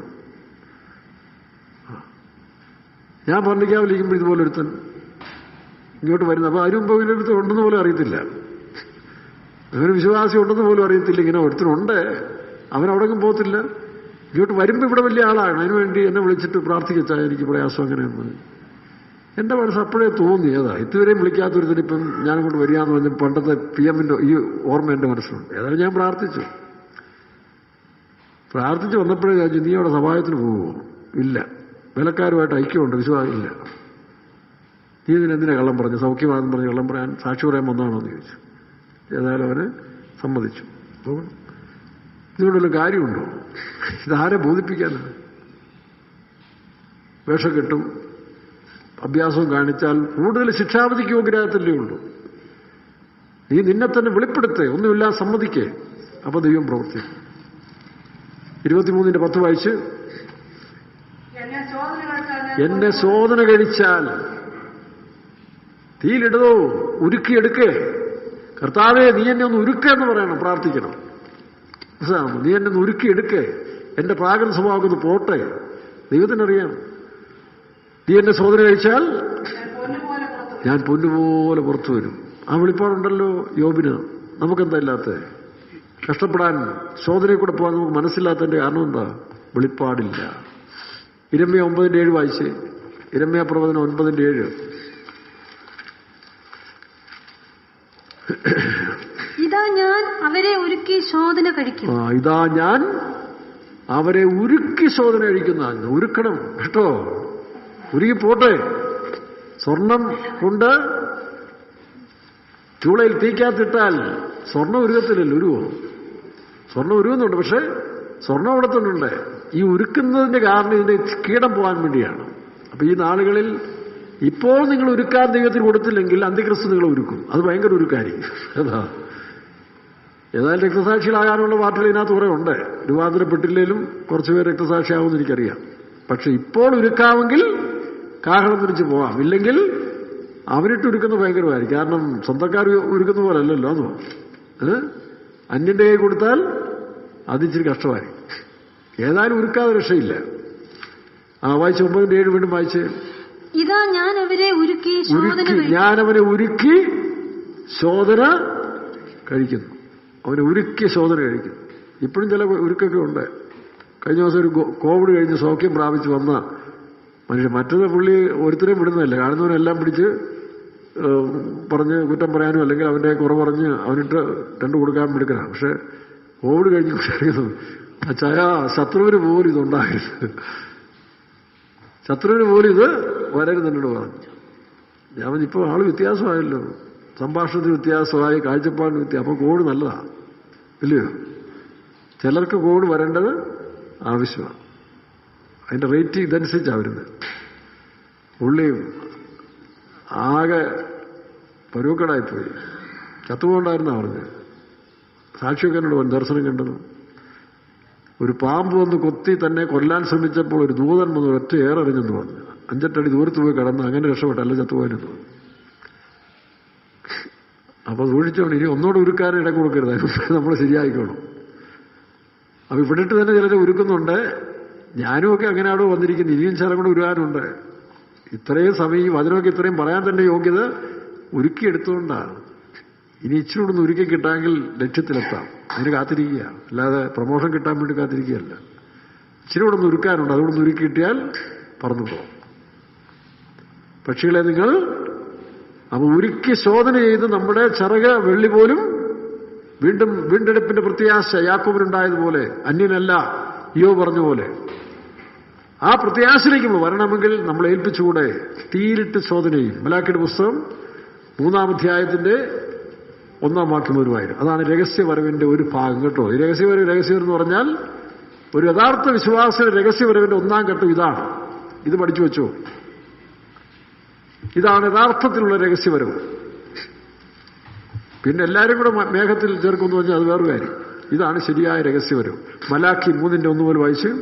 ഞാൻ പറഞ്ഞിരിക്കാവിലിരിക്കുമ്പോൾ ഇതുപോലെ ഒരുത്തൻ ഇങ്ങോട്ട് വരുന്നത്. അപ്പോൾ അതിന് മുമ്പ് ഇങ്ങനൊരുത്ത് ഉണ്ടെന്ന് പോലും അറിയത്തില്ല. അങ്ങനെ വിശ്വാസി ഉണ്ടെന്ന് പോലും അറിയത്തില്ല. ഇങ്ങനെ ഒരുത്തനുണ്ട്, അവനവിടെയും പോകത്തില്ല. ഇങ്ങോട്ട് വരുമ്പോൾ ഇവിടെ വലിയ ആളാണ്. അതിനുവേണ്ടി എന്നെ വിളിച്ചിട്ട് പ്രാർത്ഥിച്ചാൽ എനിക്ക് പ്രയാസം അങ്ങനെയെന്ന് എൻ്റെ മനസ്സ് അപ്പോഴേ തോന്നി. ഇതുവരെയും വിളിക്കാത്തൊരുത്തിന് ഇപ്പം ഞാനിങ്ങോട്ട് വരികയെന്ന് പറഞ്ഞ് പണ്ടത്തെ PM-ന്റെ ഈ ഓർമ്മ എൻ്റെ മനസ്സിലുണ്ട്. ഏതായാലും ഞാൻ പ്രാർത്ഥിച്ചു വന്നപ്പോഴേ ചോദിച്ചു, നീ അവിടെ സഭായത്തിന് പോവുമോ? ഇല്ല. വിലക്കാരുമായിട്ട് ഐക്യമുണ്ട്, വിശ്വാസം ഇല്ല. നീ ഇതിനെന്തിനാ കള്ളം പറഞ്ഞു? സൗഖ്യമാണെന്ന് പറഞ്ഞ് കള്ളം പറയാൻ സാക്ഷി പറയാൻ വന്നാണോ എന്ന് ചോദിച്ചു. ഏതായാലും അവനെ സമ്മതിച്ചു. ഇതുകൊണ്ടൊരു കാര്യമുണ്ടോ? ഇതാരെ ബോധിപ്പിക്കാനാണ്? വേഷം കെട്ടും, അഭ്യാസവും കാണിച്ചാൽ കൂടുതൽ ശിക്ഷാവിധിക്ക് യോഗ്യരാകത്തല്ലേ ഉള്ളൂ. നീ നിന്നെ തന്നെ വെളിപ്പെടുത്തേ, ഒന്നുമില്ലാതെ സമ്മതിക്കേ. അപ്പൊ ദൈവം പ്രവർത്തിക്കും. 23:10 വായിച്ച്, എന്നെ ശോധന കഴിച്ചാൽ തീയിലിടതോ ഉരുക്കിയെടുക്കേ. കർത്താവേ നീ എന്നെ ഒന്ന് ഉരുക്കെന്ന് പറയണം, പ്രാർത്ഥിക്കണം. നീ എന്നെ ഒന്ന് ഉരുക്കിയെടുക്കേ, എന്റെ പ്രാകൃത സ്വഭാവം ഒന്ന് പോട്ടെ. ദൈവത്തിനറിയാം. നീ എന്നെ ശോധന കഴിച്ചാൽ ഞാൻ പൊന്നുപോലെ പുറത്തു വരും. ആ വെളിപ്പാടുണ്ടല്ലോ യോബിന്. നമുക്കെന്താ ഇല്ലാത്ത? കഷ്ടപ്പെടാൻ ശോധനയിൽ കൂടെ പോകാൻ നമുക്ക് മനസ്സില്ലാത്തതിന്റെ കാരണം എന്താ? വെളിപ്പാടില്ല. ഇരമ്യ 9:7 വായിച്ച്. ഇരമ്യ പ്രവചനം 9:7. ഇതാ ഞാൻ അവരെ ഉരുക്കി ശോധന കഴിക്കും. ഇതാ ഞാൻ അവരെ ഉരുക്കി ശോധന കഴിക്കുന്ന. ഉരുക്കണം കേട്ടോ, ഉരുകി പോട്ടെ. സ്വർണം കൊണ്ട് ചൂളയിൽ തീക്കാത്തിട്ടാൽ സ്വർണം ഉരുകത്തില്ലല്ലോ. ഉരുവോ? സ്വർണം ഉരുകുന്നുണ്ട്, പക്ഷെ സ്വർണം അവിടെ തന്നെ ഉണ്ട്. ഈ ഉരുക്കുന്നതിന്റെ കാരണം ഇതിന്റെ കീടം പോകാൻ വേണ്ടിയാണ്. അപ്പൊ ഈ നാളുകളിൽ ഇപ്പോൾ നിങ്ങൾ ഉരുക്കാൻ ദൈവത്തിന് കൊടുത്തില്ലെങ്കിൽ അന്ത്യക്രിസ്തു നിങ്ങളെ ഉരുക്കും. അത് ഭയങ്കര ഉരുക്കായിരിക്കും. ഏതായാലും രക്തസാക്ഷികളാകാനുള്ള പാർട്ടികൾ ഇതിനകത്ത് കുറെ ഉണ്ട്. രൂപാന്തരപ്പെട്ടില്ലേലും കുറച്ചുപേർ രക്തസാക്ഷിയാവുമെന്ന് എനിക്കറിയാം. പക്ഷെ ഇപ്പോൾ ഉരുക്കാമെങ്കിൽ കാഹളം തിരിച്ച് പോകാം. ഇല്ലെങ്കിൽ അവരിട്ട് ഉരുക്കുന്ന ഭയങ്കരമായിരിക്കും. കാരണം സ്വന്തക്കാർ ഉരുക്കുന്ന പോലെ അല്ലല്ലോ. അത് അന്യന്റെ കൈ കൊടുത്താൽ അതിച്ചിരി കഷ്ടമായി. ഏതായാലും ഉരുക്കാതെ രക്ഷയില്ല. വായിച്ച് 9:7 വീണ്ടും വായിച്ച്. ഇതാ ഞാൻ അവരെ ഉരുക്കി ഞാനവരെ ഉരുക്കി ശോധന കഴിക്കുന്നു. അവന് ഉരുക്കിയ ശോധന കഴിക്കും. ഇപ്പോഴും ചില ഉരുക്കൊക്കെ ഉണ്ട്. കഴിഞ്ഞ ദിവസം ഒരു കോവിഡ് കഴിഞ്ഞ് സൗഖ്യം പ്രാപിച്ച് വന്ന മനുഷ്യൻ, മറ്റത് പുള്ളി ഒരുത്തരെയും വിടുന്നതല്ല, കാണുന്നവനെല്ലാം പിടിച്ച് പറഞ്ഞ് കുറ്റം പറയാനും അല്ലെങ്കിൽ അവൻ്റെ കുറവ് പറഞ്ഞ് അവനിട്ട് രണ്ടു കൊടുക്കാൻ എടുക്കണം. പക്ഷെ കോവിഡ് കഴിഞ്ഞ് അറിയുന്നത് ശത്രുവിന് പോലും ഇതുണ്ടാകരുത്, ശത്രുവിന് പോലും ഇത് വരരുതെന്നോട് പറഞ്ഞു. ഞാൻ ഇപ്പോൾ ആള് വ്യത്യാസമായല്ലോ, സംഭാഷണത്തിന് വ്യത്യാസമായി, കാഴ്ചപ്പാടിന് വ്യത്യാസം. അപ്പോൾ കോവിഡ് നല്ലതാണ് ഇല്ലയോ? ചിലർക്ക് കോവിഡ് വരേണ്ടത് ആവശ്യമാണ്. അതിൻ്റെ റേറ്റ് ഇതനുസരിച്ചാണ് വരുന്നത്. പുള്ളി ആകെ പരുവക്കടായിപ്പോയി, ചത്തുപോണ്ടായിരുന്നാ പറഞ്ഞത്. സാക്ഷിയൊക്കെ എന്നോട് ദർശനം കണ്ടത്, ഒരു പാമ്പ് വന്ന് കൊത്തി തന്നെ കൊല്ലാൻ ശ്രമിച്ചപ്പോൾ ഒരു ദൂതൻ വന്ന് ഒറ്റ ഏറെറിഞ്ഞെന്ന് പറഞ്ഞു. 5-8 അടി ദൂരത്ത് പോയി കിടന്ന് അങ്ങനെ രക്ഷപ്പെട്ടല്ല ചത്തുപോയെന്ന് പറഞ്ഞു. അപ്പൊ സൂക്ഷിച്ചോണ്ട് ഇനി ഒന്നോട് ഉരുക്കാനും ഇട കൊടുക്കരുത്, അതിന് നമ്മൾ ശരിയായിക്കോളും. അപ്പൊ ഇവിടിട്ട് തന്നെ ചിലരെ ഉരുക്കുന്നുണ്ട്. ഞാനുമൊക്കെ അങ്ങനെയാണോ വന്നിരിക്കുന്നത്, ഇനിയും ചില കൂടെ ഉരുകാനുണ്ട്. ഇത്രയും സമയം ഈ വചനമൊക്കെ ഇത്രയും പറയാൻ തന്നെ യോഗ്യത ഉരുക്കിയെടുത്തുകൊണ്ടാണ്. ഇനി ഇച്ചിരി കൂടെ ഒന്ന് ഉരുക്കി കിട്ടാമെങ്കിൽ ലക്ഷ്യത്തിലെത്താം, അതിന് കാത്തിരിക്കുക, അല്ലാതെ പ്രമോഷൻ കിട്ടാൻ വേണ്ടി കാത്തിരിക്കുകയല്ല. ഇച്ചിരി കൂടെ ഒന്ന് ഉരുക്കാനുണ്ട്, അതുകൂടെ ഒന്ന് ഉരുക്കി കിട്ടിയാൽ പറന്നു പോകും. പക്ഷികളെ നിങ്ങൾ അപ്പൊ ഉരുക്കി ശോധന ചെയ്ത് നമ്മുടെ ചിറക് വെള്ളി പോലും വീണ്ടും വീണ്ടെടുപ്പിന്റെ പ്രത്യാശ യാക്കോബിനുണ്ടായതുപോലെ, അന്യനല്ല യോബ് പറഞ്ഞ പോലെ ആ പ്രത്യാശയിലേക്ക് വരണമെങ്കിൽ നമ്മൾ ഏൽപ്പിച്ചുകൂടെ തീയിലിട്ട് ശോധന ചെയ്യും. മലാക്കിയുടെ പുസ്തകം 3-ാം അധ്യായത്തിന്റെ 1-ാം വാക്യം വരുമായിരുന്നു. അതാണ് രഹസ്യവരവിന്റെ ഒരു ഭാഗം കേട്ടോ. ഈ രഹസ്യവരവ് എന്ന് പറഞ്ഞാൽ ഒരു യഥാർത്ഥ വിശ്വാസിയുടെ രഹസ്യവരവിന്റെ 1-ാം ഘട്ടം ഇതാണ്. ഇത് പഠിച്ചു വെച്ചോ. ഇതാണ് യഥാർത്ഥത്തിലുള്ള രഹസ്യവരവ്. പിന്നെ എല്ലാവരും കൂടെ മേഘത്തിൽ ചേർക്കുമെന്ന് പറഞ്ഞാൽ അത് വേറൊരു കാര്യം. ഇതാണ് ശരിയായ രഹസ്യവരവ്. മലാക്കി 3-ന്റെ 1 മുതൽ വായിച്ച്,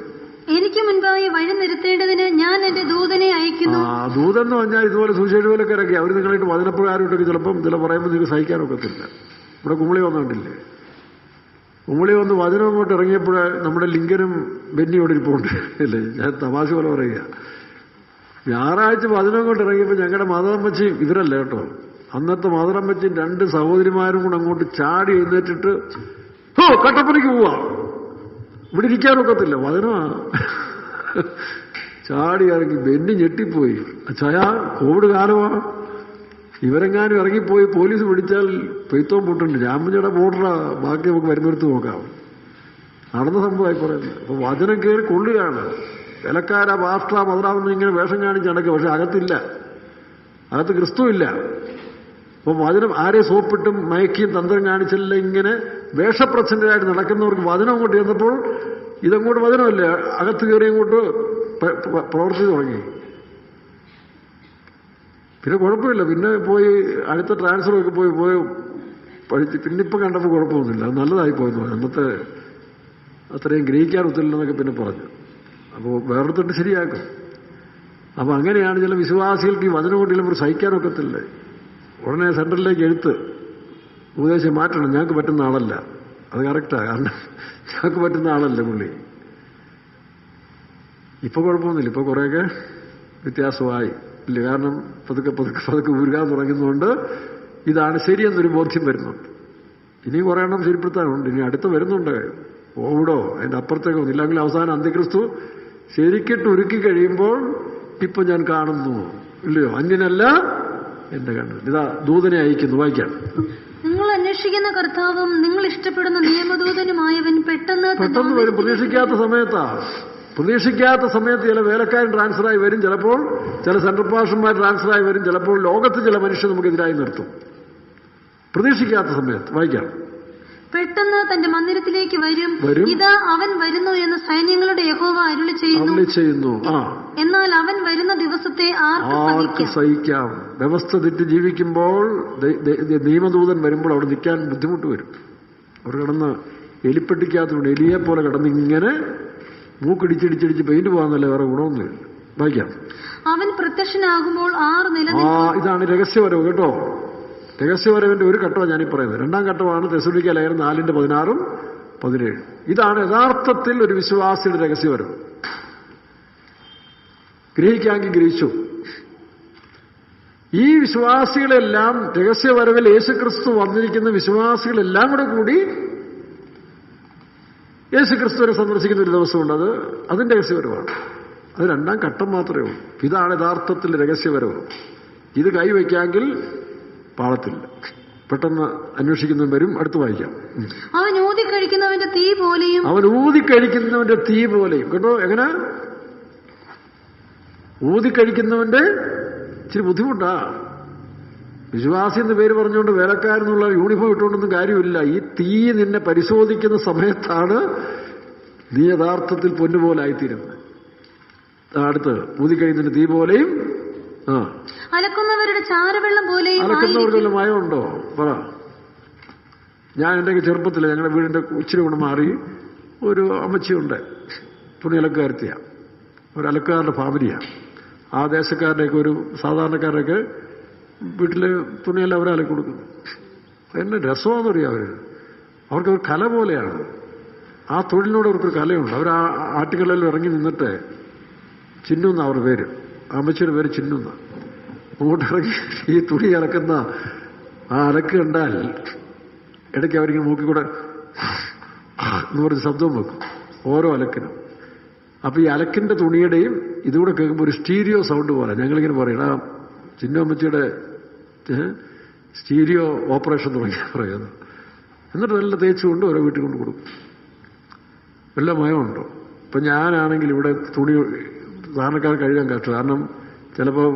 എനിക്ക് മുൻപായി വഴി നിരത്തേണ്ടതിന് ഞാൻ എന്റെ ദൂതനെ അയക്കുന്നു. ദൂതൻ എന്ന് പറഞ്ഞാൽ ഇതുപോലെ സുശേഷയിലൊക്കെ ഇറക്കി അവർ നിങ്ങളായിട്ട് വചനപ്രകാരമായിട്ടൊക്കെ ചിലപ്പം ചില പറയുമ്പോൾ നിങ്ങൾക്ക് സഹിക്കാനൊക്കത്തില്ല. ഇവിടെ കുമളി വന്നിട്ടില്ലേ, കുമളി വന്ന് വചനം അങ്ങോട്ട് ഇറങ്ങിയപ്പോൾ നമ്മുടെ ലിങ്കനും ബെന്നിയോട് ഇരിപ്പുണ്ട് അല്ലേ. ഞാൻ തമാശ പോലെ പറയുക. ഞായറാഴ്ച വചനം അങ്ങോട്ട് ഇറങ്ങിയപ്പോൾ ഞങ്ങളുടെ മാതളമ്മച്ചിയും ഇവരല്ല കേട്ടോ, അന്നത്തെ മാതളമ്മച്ചിയും 2 സഹോദരിമാരും കൂടെ അങ്ങോട്ട് ചാടി എഴുന്നേറ്റിട്ട് കട്ടപ്പനയ്ക്ക് പോവാ, ഇവിടെ ഇരിക്കാനൊക്കത്തില്ല, വചനമാണ്. ചാടി ഇറങ്ങി. ബെന്നി ഞെട്ടിപ്പോയി. ചായാ കോവിഡ് കാലമാണ്, ഇവരെങ്ങാനും ഇറങ്ങിപ്പോയി പോലീസ് പിടിച്ചാൽ പെയ്ത്തോം പൊട്ടുണ്ട്. രാമഞ്ചയുടെ ബോർഡറാ, ബാക്കി നമുക്ക് വരുന്നിടത്ത് നോക്കാം. നടന്ന സംഭവമായി പറയുന്നത്. അപ്പൊ വചനം കയറി കൊള്ളുകയാണ്. വിലക്കാര പാസ്റ്റ മദ്രാമെന്ന് ഇങ്ങനെ വേഷം കാണിച്ച് നടക്കുക, പക്ഷെ അകത്തില്ല, അകത്ത് ക്രിസ്തു ഇല്ല. അപ്പൊ വചനം ആരെ സോപ്പിട്ടും മയക്കിയും തന്ത്രം കാണിച്ചല്ല ഇങ്ങനെ വേഷപ്രച്ഛന്നരായിട്ട് നടക്കുന്നവർക്ക് വചനം അങ്ങോട്ട് ചെന്നപ്പോൾ ഇതങ്ങോട്ട് വചനമല്ലേ, അകത്ത് കയറി അങ്ങോട്ട് പ്രവർത്തിച്ചു തുടങ്ങി. പിന്നെ കുഴപ്പമില്ല, പിന്നെ പോയി അടുത്ത ട്രാൻസ്ഫറൊക്കെ പോയി പഠിച്ച് പിന്നിപ്പം കണ്ടപ്പോൾ കുഴപ്പമൊന്നുമില്ല, അത് നല്ലതായി പോയെന്ന് പറഞ്ഞു. അന്നത്തെ അത്രയും ഗ്രഹിക്കാൻ ഒത്തില്ലെന്നൊക്കെ പിന്നെ പറഞ്ഞു. അപ്പോൾ വേറൊരുത്തിട്ട് ശരിയാക്കും. അപ്പം അങ്ങനെയാണ് ചില വിശ്വാസികൾക്ക് ഈ വചനം കൊണ്ടില്ലെങ്കിൽ സഹിക്കാനൊക്കത്തില്ല. ഉടനെ സെൻട്രലിലേക്ക് എഴുത്ത് ഉപദേശം മാറ്റണം, ഞങ്ങൾക്ക് പറ്റുന്ന ആളല്ല. അത് കറക്റ്റാണ്, കാരണം ഞങ്ങൾക്ക് പറ്റുന്ന ആളല്ല പുള്ളി. ഇപ്പൊ കുഴപ്പമൊന്നുമില്ല, ഇപ്പൊ കുറേയൊക്കെ വ്യത്യാസമായി ഇല്ല, കാരണം പതുക്കെ ഉരുകാൻ തുടങ്ങുന്നതുകൊണ്ട് ഇതാണ് ശരിയെന്നൊരു ബോധ്യം വരുന്നുണ്ട്. ഇനി കുറേ എണ്ണം ശരിപ്പെടുത്താനുണ്ട്, ഇനി അടുത്ത് വരുന്നുണ്ട്. കോവിഡോ അതിൻ്റെ അപ്പുറത്തേക്കോ ഇല്ലെങ്കിൽ അവസാനം അന്ത്യക്രിസ്തു ശരിക്കിട്ട് ഉരുക്കി കഴിയുമ്പോൾ ഇപ്പൊ ഞാൻ കാണുന്നു ഇല്ലയോ, അന്യനല്ല എന്റെ കണ്ണു, ഇതാ ദൂതനെ അയക്കുന്നു. വായിക്കാം. നിങ്ങൾ അന്വേഷിക്കുന്ന കർത്താവും നിങ്ങൾ ഇഷ്ടപ്പെടുന്ന നിയമദൂതനുമായവൻ പെട്ടെന്ന് വരും. പ്രതീക്ഷിക്കാത്ത സമയത്ത് ചില വേലക്കാരൻ ട്രാൻസ്ഫറായി വരും, ചിലപ്പോൾ ചില സെൻട്രൽ പാസ്റ്റർമാർ ട്രാൻസ്ഫറായി വരും, ചിലപ്പോൾ ലോകത്ത് ചില മനുഷ്യർ നമുക്കെതിരായി നിർത്തും. പ്രതീക്ഷിക്കാത്ത സമയത്ത്. വായിക്കാം. പെട്ടെന്ന് തന്റെ മന്ദിരത്തിലേക്ക് വരും. ഇതാ അവൻ വരുന്നു എന്ന് സൈന്യങ്ങളുടെ യഹോവ അരുളി ചെയ്യുന്നു. എന്നാൽ അവൻ വരുന്ന ദിവസത്തെ ആർക്ക് സഹിക്കാം? വ്യവസ്ഥ തെറ്റി ജീവിക്കുമ്പോൾ നിയമദൂതൻ വരുമ്പോൾ അവിടെ നിൽക്കാൻ ബുദ്ധിമുട്ട് വരും. അവർ കിടന്ന് എലിപ്പെട്ടിക്കകത്തുകൊണ്ട് എലിയെ പോലെ കിടന്നിങ്ങനെ മൂക്കിടിച്ചിടിച്ചിടിച്ച് പെയിന്റ് പോകാന്നല്ലേ, വേറെ ഗുണമൊന്നുമില്ല. വായിക്കാം. അവൻ പ്രത്യക്ഷനാകുമ്പോൾ 6 നിലനിൽക്കും. ഇതാണ് രഹസ്യവരവ് കേട്ടോ. രഹസ്യവരവിന്റെ ഒരു ഘട്ടമാണ് ഞാനീ പറയുന്നത്. 2-ാം ഘട്ടമാണ് തെസ്സലോനിക്ക ലേഖനം 4:16-17. ഇതാണ് യഥാർത്ഥത്തിൽ ഒരു വിശ്വാസിയുടെ രഹസ്യവരവ്. ഗ്രഹിക്കാമെങ്കിൽ ഗ്രഹിച്ചു. ഈ വിശ്വാസികളെല്ലാം രഹസ്യവരവിൽ യേശുക്രിസ്തു വന്നിരിക്കുന്ന വിശ്വാസികളെല്ലാം കൂടി യേശു ക്രിസ്തുവിനെ സന്ദർശിക്കുന്ന ഒരു ദിവസമുണ്ട്. അതിന്റെ രഹസ്യപരമാണ്. അത് രണ്ടാം ഘട്ടം മാത്രമേ ഉള്ളൂ. ഇതാണ് യഥാർത്ഥത്തിൽ രഹസ്യപരവും. ഇത് കൈവയ്ക്കാമെങ്കിൽ പാളത്തില്ല. പെട്ടെന്ന് അന്വേഷിക്കുന്നവൻ വരും. അടുത്ത് വായിക്കാം. അവൻ ഊതിക്കഴിക്കുന്നവന്റെ തീ പോലെയും കേട്ടോ. എങ്ങനെ ഊതിക്കഴിക്കുന്നവന്റെ ഇച്ചിരി ബുദ്ധിമുട്ടാ. വിശ്വാസി എന്ന് പേര് പറഞ്ഞുകൊണ്ട് വേലക്കാരെന്നുള്ള യൂണിഫോം ഇട്ടുകൊണ്ടൊന്നും കാര്യമില്ല. ഈ തീ നിന്നെ പരിശോധിക്കുന്ന സമയത്താണ് നീ യഥാർത്ഥത്തിൽ പൊന്നുപോലായിത്തീരുന്നത്. അടുത്ത് ഊതിക്കഴിക്കുന്നതിന്റെ തീ പോലെയും അലക്കുന്നവരുടെ ചാരവെള്ളം പോലെയും. അലക്കുന്നവർക്ക് വല്ല മയമുണ്ടോ? പറ. ഞാൻ എൻ്റെ ചെറുപ്പത്തിൽ ഞങ്ങളുടെ വീടിന്റെ ഇച്ചിരി കൊണ്ട് മാറി ഒരു അമ്മച്ചിയുണ്ട്. തുണി അലക്കുകാരത്തിയാ. ഒരു അലക്കുകാരുടെ ഫാമിലിയാണ്. ആ ദേശക്കാരുടെയൊക്കെ ഒരു സാധാരണക്കാരുടെയൊക്കെ വീട്ടില് തുണിയെല്ലാം അവർ അലക്കി കൊടുക്കുന്നു. എന്നെ രസമാണെന്നറിയാം. അവർക്ക് ഒരു കല പോലെയാണ്. ആ തൊഴിലിനോട് അവർക്കൊരു കലയുണ്ട്. അവർ ആ ആറ്റുകളിൽ ഇറങ്ങി നിന്നിട്ട് ചിന്നുന്ന അവരുടെ പേര്, അമ്മച്ചിയുടെ പേര് ചിന്നുന്ന. അങ്ങോട്ട് ഇറങ്ങി ഈ തുണി അലക്കുന്ന ആ അലക്ക് കണ്ടാൽ ഇടയ്ക്ക് അവരിങ്ങനെ മൂക്കിക്കൂടെ എന്ന് പറഞ്ഞ് ശബ്ദവും വെക്കും ഓരോ അലക്കിനും. അപ്പൊ ഈ അലക്കിന്റെ തുണിയുടെയും ഇതുകൂടെ കേൾക്കുമ്പോൾ ഒരു സ്റ്റീരിയോ സൗണ്ട് പോലെ ഞങ്ങളിങ്ങനെ പറയണം. ആ ചിന്നമ്മച്ചിയുടെ സ്റ്റീരിയോ ഓപ്പറേഷൻ തുടങ്ങി പറയുന്നത്. എന്നിട്ട് നല്ല തേച്ചുകൊണ്ട് ഓരോ വീട്ടിൽ കൊണ്ട് കൊടുക്കും. വല്ല മയമുണ്ടോ? ഇപ്പൊ ഞാനാണെങ്കിൽ ഇവിടെ തുണി സാധാരണക്കാർ കഴുകാൻ കഷ്ടം. കാരണം ചിലപ്പോൾ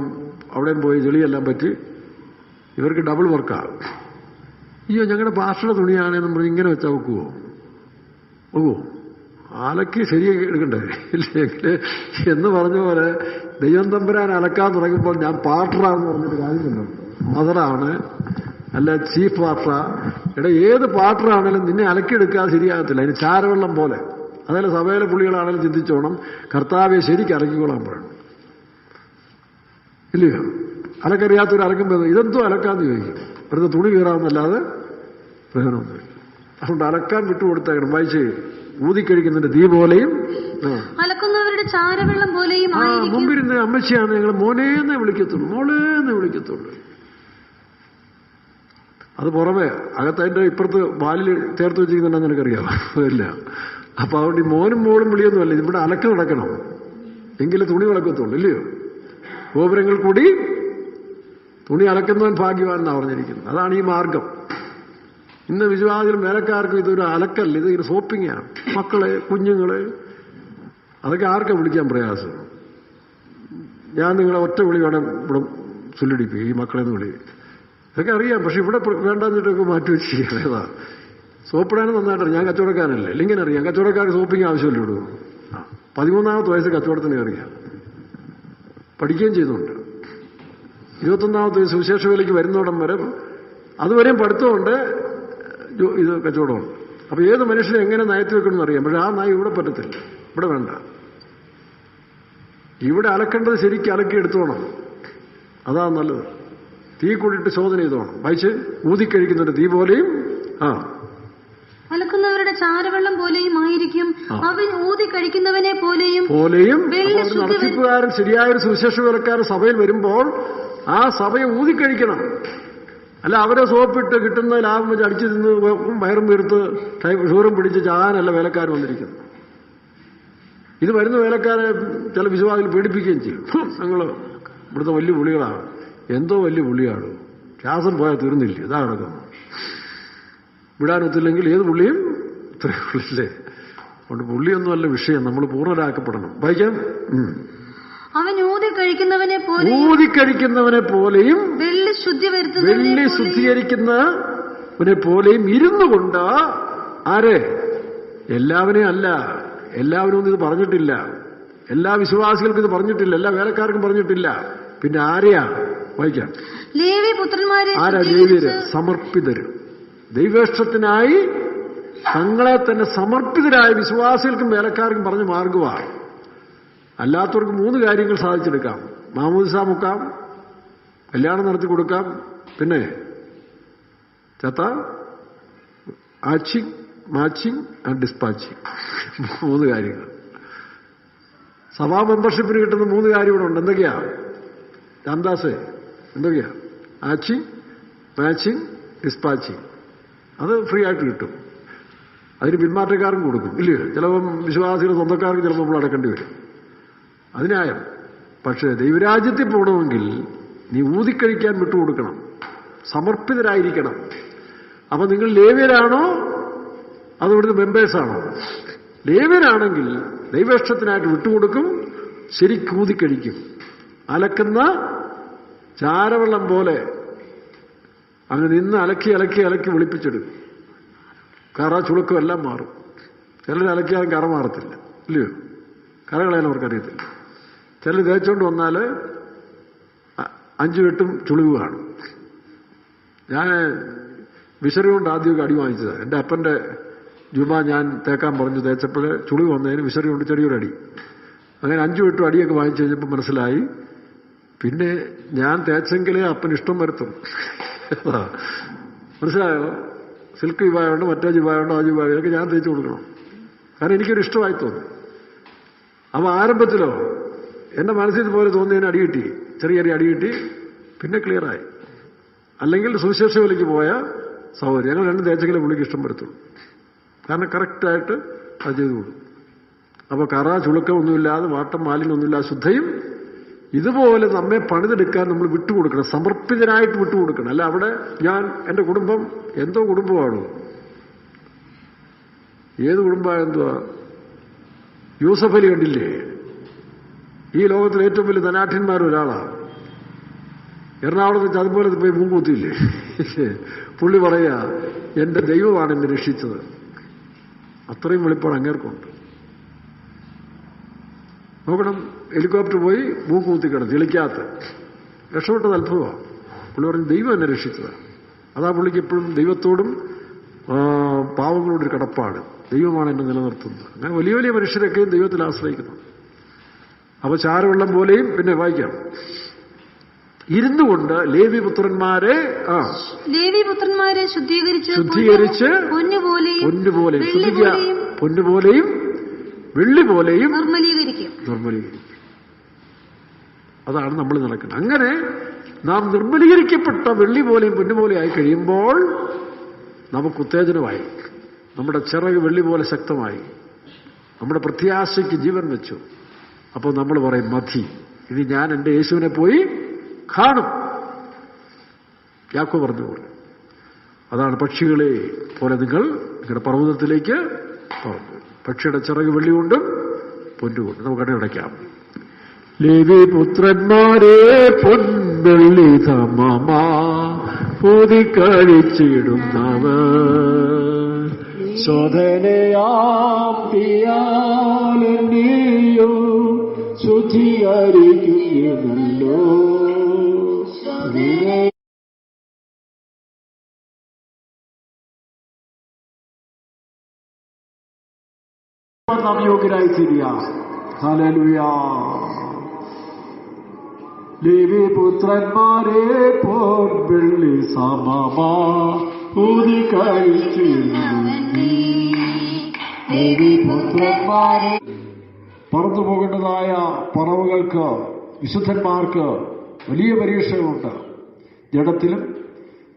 അവിടെയും പോയി ചെളിയെല്ലാം പറ്റി ഇവർക്ക് ഡബിൾ വർക്കാണ്. അയ്യോ ഞങ്ങളുടെ ഭാഷയുടെ തുണിയാണെന്ന് പറഞ്ഞ് ഇങ്ങനെ വെച്ചാൽ ഒക്കുവോ? അലക്കി ശരിയാക്കി എടുക്കണ്ടേ? ഇല്ലെങ്കിൽ എന്ന് പറഞ്ഞ പോലെ ദൈവം തമ്പുരാൻ അലക്കാൻ തുടങ്ങുമ്പോൾ ഞാൻ പാർട്ടറാന്ന് പറഞ്ഞൊരു കാര്യമല്ലോ. മദറാണ് അല്ല ചീഫ് പാർട്ടറ. ഏത് പാർട്ടറാണേലും നിന്നെ അലക്കിയെടുക്കാതെ ശരിയാകത്തില്ല. അതിന് ചാരവെള്ളം പോലെ. അതേപോലെ സഭയിലെ പുള്ളികളാണെങ്കിലും ചിന്തിച്ചോണം, കർത്താവെ ശരിക്ക് അലക്കിക്കൊള്ളാൻ പറയണം. ഇല്ലയോ? അലക്കറിയാത്തൊരു അലക്കുമ്പോൾ ഇതെന്തോ അലക്കാന്ന് ചോദിക്കും. വെറുതെ തുണി കീറാമെന്നല്ലാതെ പ്രയോജനമൊന്നുമില്ല. അതുകൊണ്ട് അലക്കാൻ വിട്ടുകൊടുത്തേക്കണം. വായിച്ച് ഊതിക്കഴിക്കുന്നതിന്റെ തീ പോലെയും അലക്കുന്നവരുടെ ചാരവെള്ളം പോലെയും. മുമ്പിരുന്ന അമ്മച്ചിയാണ് ഞങ്ങൾ മോനേന്നേ വിളിക്കത്തുള്ളൂ, മോളേന്നേ വിളിക്കത്തുള്ളൂ. അത് പുറമെ അകത്തതിന്റെ ഇപ്പുറത്ത് വാലിൽ ചേർത്ത് വെച്ചിരിക്കുന്നുണ്ടെന്ന് എനിക്കറിയാം. ഇല്ല. അപ്പൊ അതുകൊണ്ട് ഈ മോനും മോളും വിളിയൊന്നുമല്ല. ഇവിടെ അലക്ക് നടക്കണം, എങ്കിലും തുണി വിളക്കത്തുള്ളൂ. ഇല്ലയോ? ഗോപുരങ്ങൾ കൂടി തുണി അലക്കുന്നവൻ ഭാഗ്യവാൻ എന്നാണ് പറഞ്ഞിരിക്കുന്നത്. അതാണ് ഈ മാർഗം. ഇന്ന് വിശ്വാസികളും വേലക്കാർക്കും ഇതൊരു അലക്കല്ല, ഇത് സോപ്പിങ്ങാണ്. മക്കളെ, കുഞ്ഞുങ്ങളെ, അതൊക്കെ ആർക്കാ വിളിക്കാൻ പ്രയാസം? ഞാൻ നിങ്ങളെ ഒറ്റ വിളി വേണം ഇവിടെ ചൊല്ലിടിപ്പിക്കും, ഈ മക്കളെന്ന് വിളി. ഇതൊക്കെ അറിയാം. പക്ഷെ ഇവിടെ വേണ്ടെന്നിട്ടൊക്കെ മാറ്റി വെച്ചിരിക്കുന്നതാ. സോപ്പിടാനും നന്നായിട്ടറിയാം. ഞാൻ കച്ചവടക്കാരനല്ലേ, ഇല്ലെങ്കിൽ അറിയാം. കച്ചവടക്കാർക്ക് സോപ്പിങ് ആവശ്യമല്ലേ ഇടൂ. 13-ാമത്തെ വയസ്സ് കച്ചവടത്തിന് അറിയാം, പഠിക്കുകയും ചെയ്യുന്നുണ്ട്. 21-ാമത്തെ വയസ്സ് സുവിശേഷ വേലയ്ക്ക് വരുന്നോടം വരെ അതുവരെയും പഠിത്തമുണ്ട്, ഇത് കച്ചവടമുണ്ട്. അപ്പൊ ഏത് മനുഷ്യനെ എങ്ങനെ നയത്തി വെക്കണമെന്ന് അറിയാം. പക്ഷെ ആ നയം ഇവിടെ പറ്റത്തില്ല, ഇവിടെ വേണ്ട. ഇവിടെ അലക്കേണ്ടത് ശരിക്കും അലക്കി എടുത്തോണം. അതാ നല്ലത്. തീ കൂടിയിട്ട് ശോധന ചെയ്തോണം. വായിച്ച് ഊതിക്കഴിക്കുന്നതിന്റെ തീ പോലെയും അലക്കുന്നവരുടെ ചാരവെള്ളം പോലെയും ആയിരിക്കും. അവൻ ഊതിക്കഴിക്കുന്നവനെ പോലെയും. നടത്തിപ്പുകാരൻ ശരിയായൊരു സുവിശേഷ വേലക്കാരൻ സഭയിൽ വരുമ്പോൾ ആ സഭയെ ഊതിക്കഴിക്കണം. അല്ല അവരെ സോപ്പിട്ട് കിട്ടുന്ന ലാഭം വെച്ച് അടിച്ചു തിന്ന് വയറും വീർത്ത് ഷൂറും പിടിച്ച് ചാകാനല്ല വേലക്കാർ വന്നിരിക്കുന്നത്. ഇത് വരുന്ന വേലക്കാരെ ചില വിശ്വാസികൾ പീഡിപ്പിക്കുകയും ചെയ്യും. ഞങ്ങൾ ഇവിടുത്തെ വലിയ പുള്ളികളാണ്. എന്തോ വലിയ പുള്ളിയാണ്, ശ്വാസം പോയാൽ തീർന്നില്ല. ഇതാ നടക്കുന്നു. വിടാനൊത്തില്ലെങ്കിൽ ഏത് പുള്ളിയും ഇത്രയും പുള്ളില്ലേ. അതുകൊണ്ട് പുള്ളിയൊന്നുമല്ല വിഷയം, നമ്മൾ പൂർണ്ണരാക്കപ്പെടണം. വായിക്കാം. അവൻ ഊതിക്കഴിക്കുന്നവനെ പോലെയും വെള്ളി ശുദ്ധീകരിക്കുന്നവനെ പോലെയും ഇരുന്നു കൊണ്ട്. ആരെ? എല്ലാവരെയും അല്ല. എല്ലാവരും ഒന്നും ഇത് പറഞ്ഞിട്ടില്ല. എല്ലാ വിശ്വാസികൾക്കും ഇത് പറഞ്ഞിട്ടില്ല. എല്ലാ വേലക്കാർക്കും പറഞ്ഞിട്ടില്ല. പിന്നെ ആരെയാ? വായിക്കാം. ലേവ്യ പുത്രന്മാരെ. ആരാ ലേവ്യര്? സമർപ്പിതര്. ദൈവേഷ്ടത്തിനായി തങ്ങളെ തന്നെ സമർപ്പിതരായ വിശ്വാസികൾക്കും വേലക്കാർക്കും പറഞ്ഞ മാർഗമാണ്. അല്ലാത്തവർക്ക് 3 കാര്യങ്ങൾ സാധിച്ചെടുക്കാം. മാമോദിസ മുക്കാം, കല്യാണം നടത്തി കൊടുക്കാം, പിന്നെ ചത്ത ആച്ചിങ്, മാച്ചിങ് ആൻഡ് ഡിസ്പാച്ചിങ്. 3 കാര്യങ്ങൾ. സഭാ മെമ്പർഷിപ്പിന് കിട്ടുന്ന 3 കാര്യം ഇവിടെ ഉണ്ട്. എന്തൊക്കെയാ രാംദാസേ? എന്തൊക്കെയാ? Arching, matching, dispatching. അത് ഫ്രീ ആയിട്ട് കിട്ടും. അതിന് പിന്മാറ്റക്കാർക്കും കൊടുക്കും, ഇല്ലയോ? ചിലപ്പം വിശ്വാസികളുടെ സ്വന്തക്കാർക്ക് ചിലപ്പോൾ നമ്മൾ അടക്കേണ്ടി വരും. അതിനായം. പക്ഷേ ദൈവരാജ്യത്തിൽ പോകണമെങ്കിൽ നീ ഊതിക്കഴിക്കാൻ വിട്ടുകൊടുക്കണം, സമർപ്പിതരായിരിക്കണം. അപ്പൊ നിങ്ങൾ ലേവ്യരാണോ അത് ഇവിടുന്ന് മെമ്പേഴ്സാണോ? ലേവ്യരാണെങ്കിൽ ദൈവേഷ്ടത്തിനായിട്ട് വിട്ടുകൊടുക്കും, ശരിക്കും ഊതിക്കഴിക്കും. അലക്കുന്ന ചാരവെള്ളം പോലെ അങ്ങ് നിന്ന് അലക്കി അലക്കി അലക്കി വെളുപ്പിച്ചെടുക്കും. കറ ചുളുക്കം എല്ലാം മാറും. ചിലർ അലക്കിയാലും കറ മാറത്തില്ല, ഇല്ലയോ? കറ കളയാൻ അവർക്കറിയത്തില്ല. ചിലർ തേച്ചുകൊണ്ട് വന്നാൽ 5-8 ചുളിവ് കാണും. ഞാൻ വിശറി കൊണ്ട് ആദ്യമൊക്കെ അടി വാങ്ങിച്ചതാണ്. എൻ്റെ അപ്പൻ്റെ ജുബ ഞാൻ തേക്കാൻ പറഞ്ഞു, തേച്ചപ്പോൾ ചുളിവ് വന്നതിന് വിശറി കൊണ്ട് ചെറിയൊരടി. അങ്ങനെ 5-8 അടിയൊക്കെ വാങ്ങിച്ചു കഴിഞ്ഞപ്പോൾ മനസ്സിലായി, പിന്നെ ഞാൻ തേച്ചെങ്കിലേ അപ്പൻ ഇഷ്ടം വരുത്തും. മനസ്സിലായോ? സിൽക്ക് ജുബായുണ്ട്, മറ്റേ ജുബായുണ്ട്, ആ ജുബായൊക്കെ ഞാൻ തേച്ച് കൊടുക്കണം. കാരണം എനിക്കൊരു ഇഷ്ടമായി തോന്നി. അപ്പോൾ ആരംഭത്തിലോ എൻ്റെ മനസ്സിൽ പോലെ തോന്നിയതിന് അടി കിട്ടി, ചെറിയ ചെറിയ അടി കിട്ടി, പിന്നെ ക്ലിയറായി. അല്ലെങ്കിൽ സുവിശേഷ വിലയ്ക്ക് പോയ സൗകര്യം ഞങ്ങൾ രണ്ടും തേച്ചെങ്കിലും പുള്ളിക്ക് ഇഷ്ടം വരത്തുള്ളൂ. കാരണം കറക്റ്റായിട്ട് അത് ചെയ്തു കൊടുക്കും. അപ്പോൾ കറ ചുളുക്കമൊന്നുമില്ലാതെ വാട്ടം മാലിന്യൊന്നുമില്ലാതെ ശുദ്ധയും ഇതുപോലെ നമ്മെ പണിതെടുക്കാൻ നമ്മൾ വിട്ടുകൊടുക്കണം, സമർപ്പിതനായിട്ട് വിട്ടുകൊടുക്കണം. അല്ല അവിടെ ഞാൻ എൻ്റെ കുടുംബം എന്തോ കുടുംബമാണോ? ഏത് കുടുംബമായെന്തുവാ? യൂസഫ് അലി കണ്ടില്ലേ? ഈ ലോകത്തിലെ ഏറ്റവും വലിയ ധനാഠ്യന്മാരൊരാളാണ്. എറണാകുളത്ത് വെച്ച് അതുപോലെ പോയി മൂക്കുത്തിയില്ലേ? പുള്ളി പറയാ, എന്റെ ദൈവമാണ് എന്നെ രക്ഷിച്ചത്. അത്രയും വെളിപ്പാട് അങ്ങേർക്കുണ്ട്. നോക്കണം, ഹെലികോപ്റ്റർ പോയി മൂക്കുത്തി കിടന്നു തെളിക്കാത്ത രക്ഷപ്പെട്ടത് അത്ഭുതമാണ്. പുള്ളി പറഞ്ഞു ദൈവം എന്നെ രക്ഷിച്ചതാണ്. അതാ പുള്ളിക്ക് എപ്പോഴും ദൈവത്തോടും പാവങ്ങളോടൊരു കടപ്പാട്. ദൈവമാണ് എന്നെ നിലനിർത്തുന്നത്. അങ്ങനെ വലിയ വലിയ മനുഷ്യരൊക്കെയും ദൈവത്തിൽ ആശ്രയിക്കുന്നു. അപ്പൊ ചാരവെള്ളം പോലെയും. പിന്നെ വായിക്കാം, ഇരുന്നു കൊണ്ട് ലേവിപുത്രന്മാരെ ശുദ്ധീകരിച്ച് പൊന്നുപോലെയും വെള്ളി പോലെയും നിർമ്മലീകരിക്കും. അതാണ് നമ്മൾ നടക്കുന്നത്. അങ്ങനെ നാം നിർമ്മലീകരിക്കപ്പെട്ട വെള്ളി പോലെയും പൊന്നുപോലെയും ആയി കഴിയുമ്പോൾ നമുക്ക് ഉത്തേജനമായി, നമ്മുടെ ചിറക് വെള്ളി പോലെ ശക്തമായി, നമ്മുടെ പ്രത്യാശയ്ക്ക് ജീവൻ വെച്ചു. അപ്പോൾ നമ്മൾ പറയും മതി, ഇനി ഞാൻ എൻ്റെ യേശുവിനെ പോയി കാണും. യാക്കോബ് പറഞ്ഞു പോലെ അതാണ്, പക്ഷികളെ പോലെ നിങ്ങൾ നിങ്ങളുടെ പർവ്വതത്തിലേക്ക് പറഞ്ഞു. പക്ഷിയുടെ ചിറക് വെള്ളി കൊണ്ടും പൊന്നുകൊണ്ടും. നമുക്ക് അടയടയ്ക്കാം. ലേവി പുത്രന്മാരെ പൊൻവെള്ളി തമമാ പൂതിക്കഴിച്ചിടുന്നവർ ശോധനയാപ്പിയാലെന്നെയോ ശുദ്ധീകരിക്കുന്നല്ലോ. നാം യോഗ്യരായി തീരുക. ഹല്ലേലൂയ. ലേവി പുത്രന്മാരെ പൊൻവെള്ളി സമമാ പൂതിക്കഴിച്ചിടുന്നവരെ. പറന്നു പോകേണ്ടതായ പറവകൾക്ക്, വിശുദ്ധന്മാർക്ക് വലിയ പരീക്ഷകളുണ്ട്. ജഡത്തിലും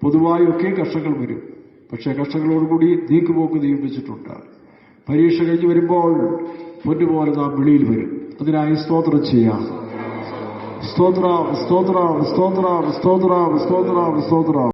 പൊതുവായൊക്കെ കഷ്ടങ്ങൾ വരും. പക്ഷേ കഷ്ടങ്ങളോടുകൂടി നീക്കുപോക്ക് നിയമിച്ചിട്ടുണ്ട്. പരീക്ഷ കഴിഞ്ഞ് വരുമ്പോൾ പൊന്നുപോലെ നാം വെളിയിൽ വരും. അതിനായി സ്തോത്രം ചെയ്യാം. സ്തോത്രം, സ്തോത്രം, സ്തോത്രം, സ്തോത്രം, സ്തോത്രം, സ്തോത്രം.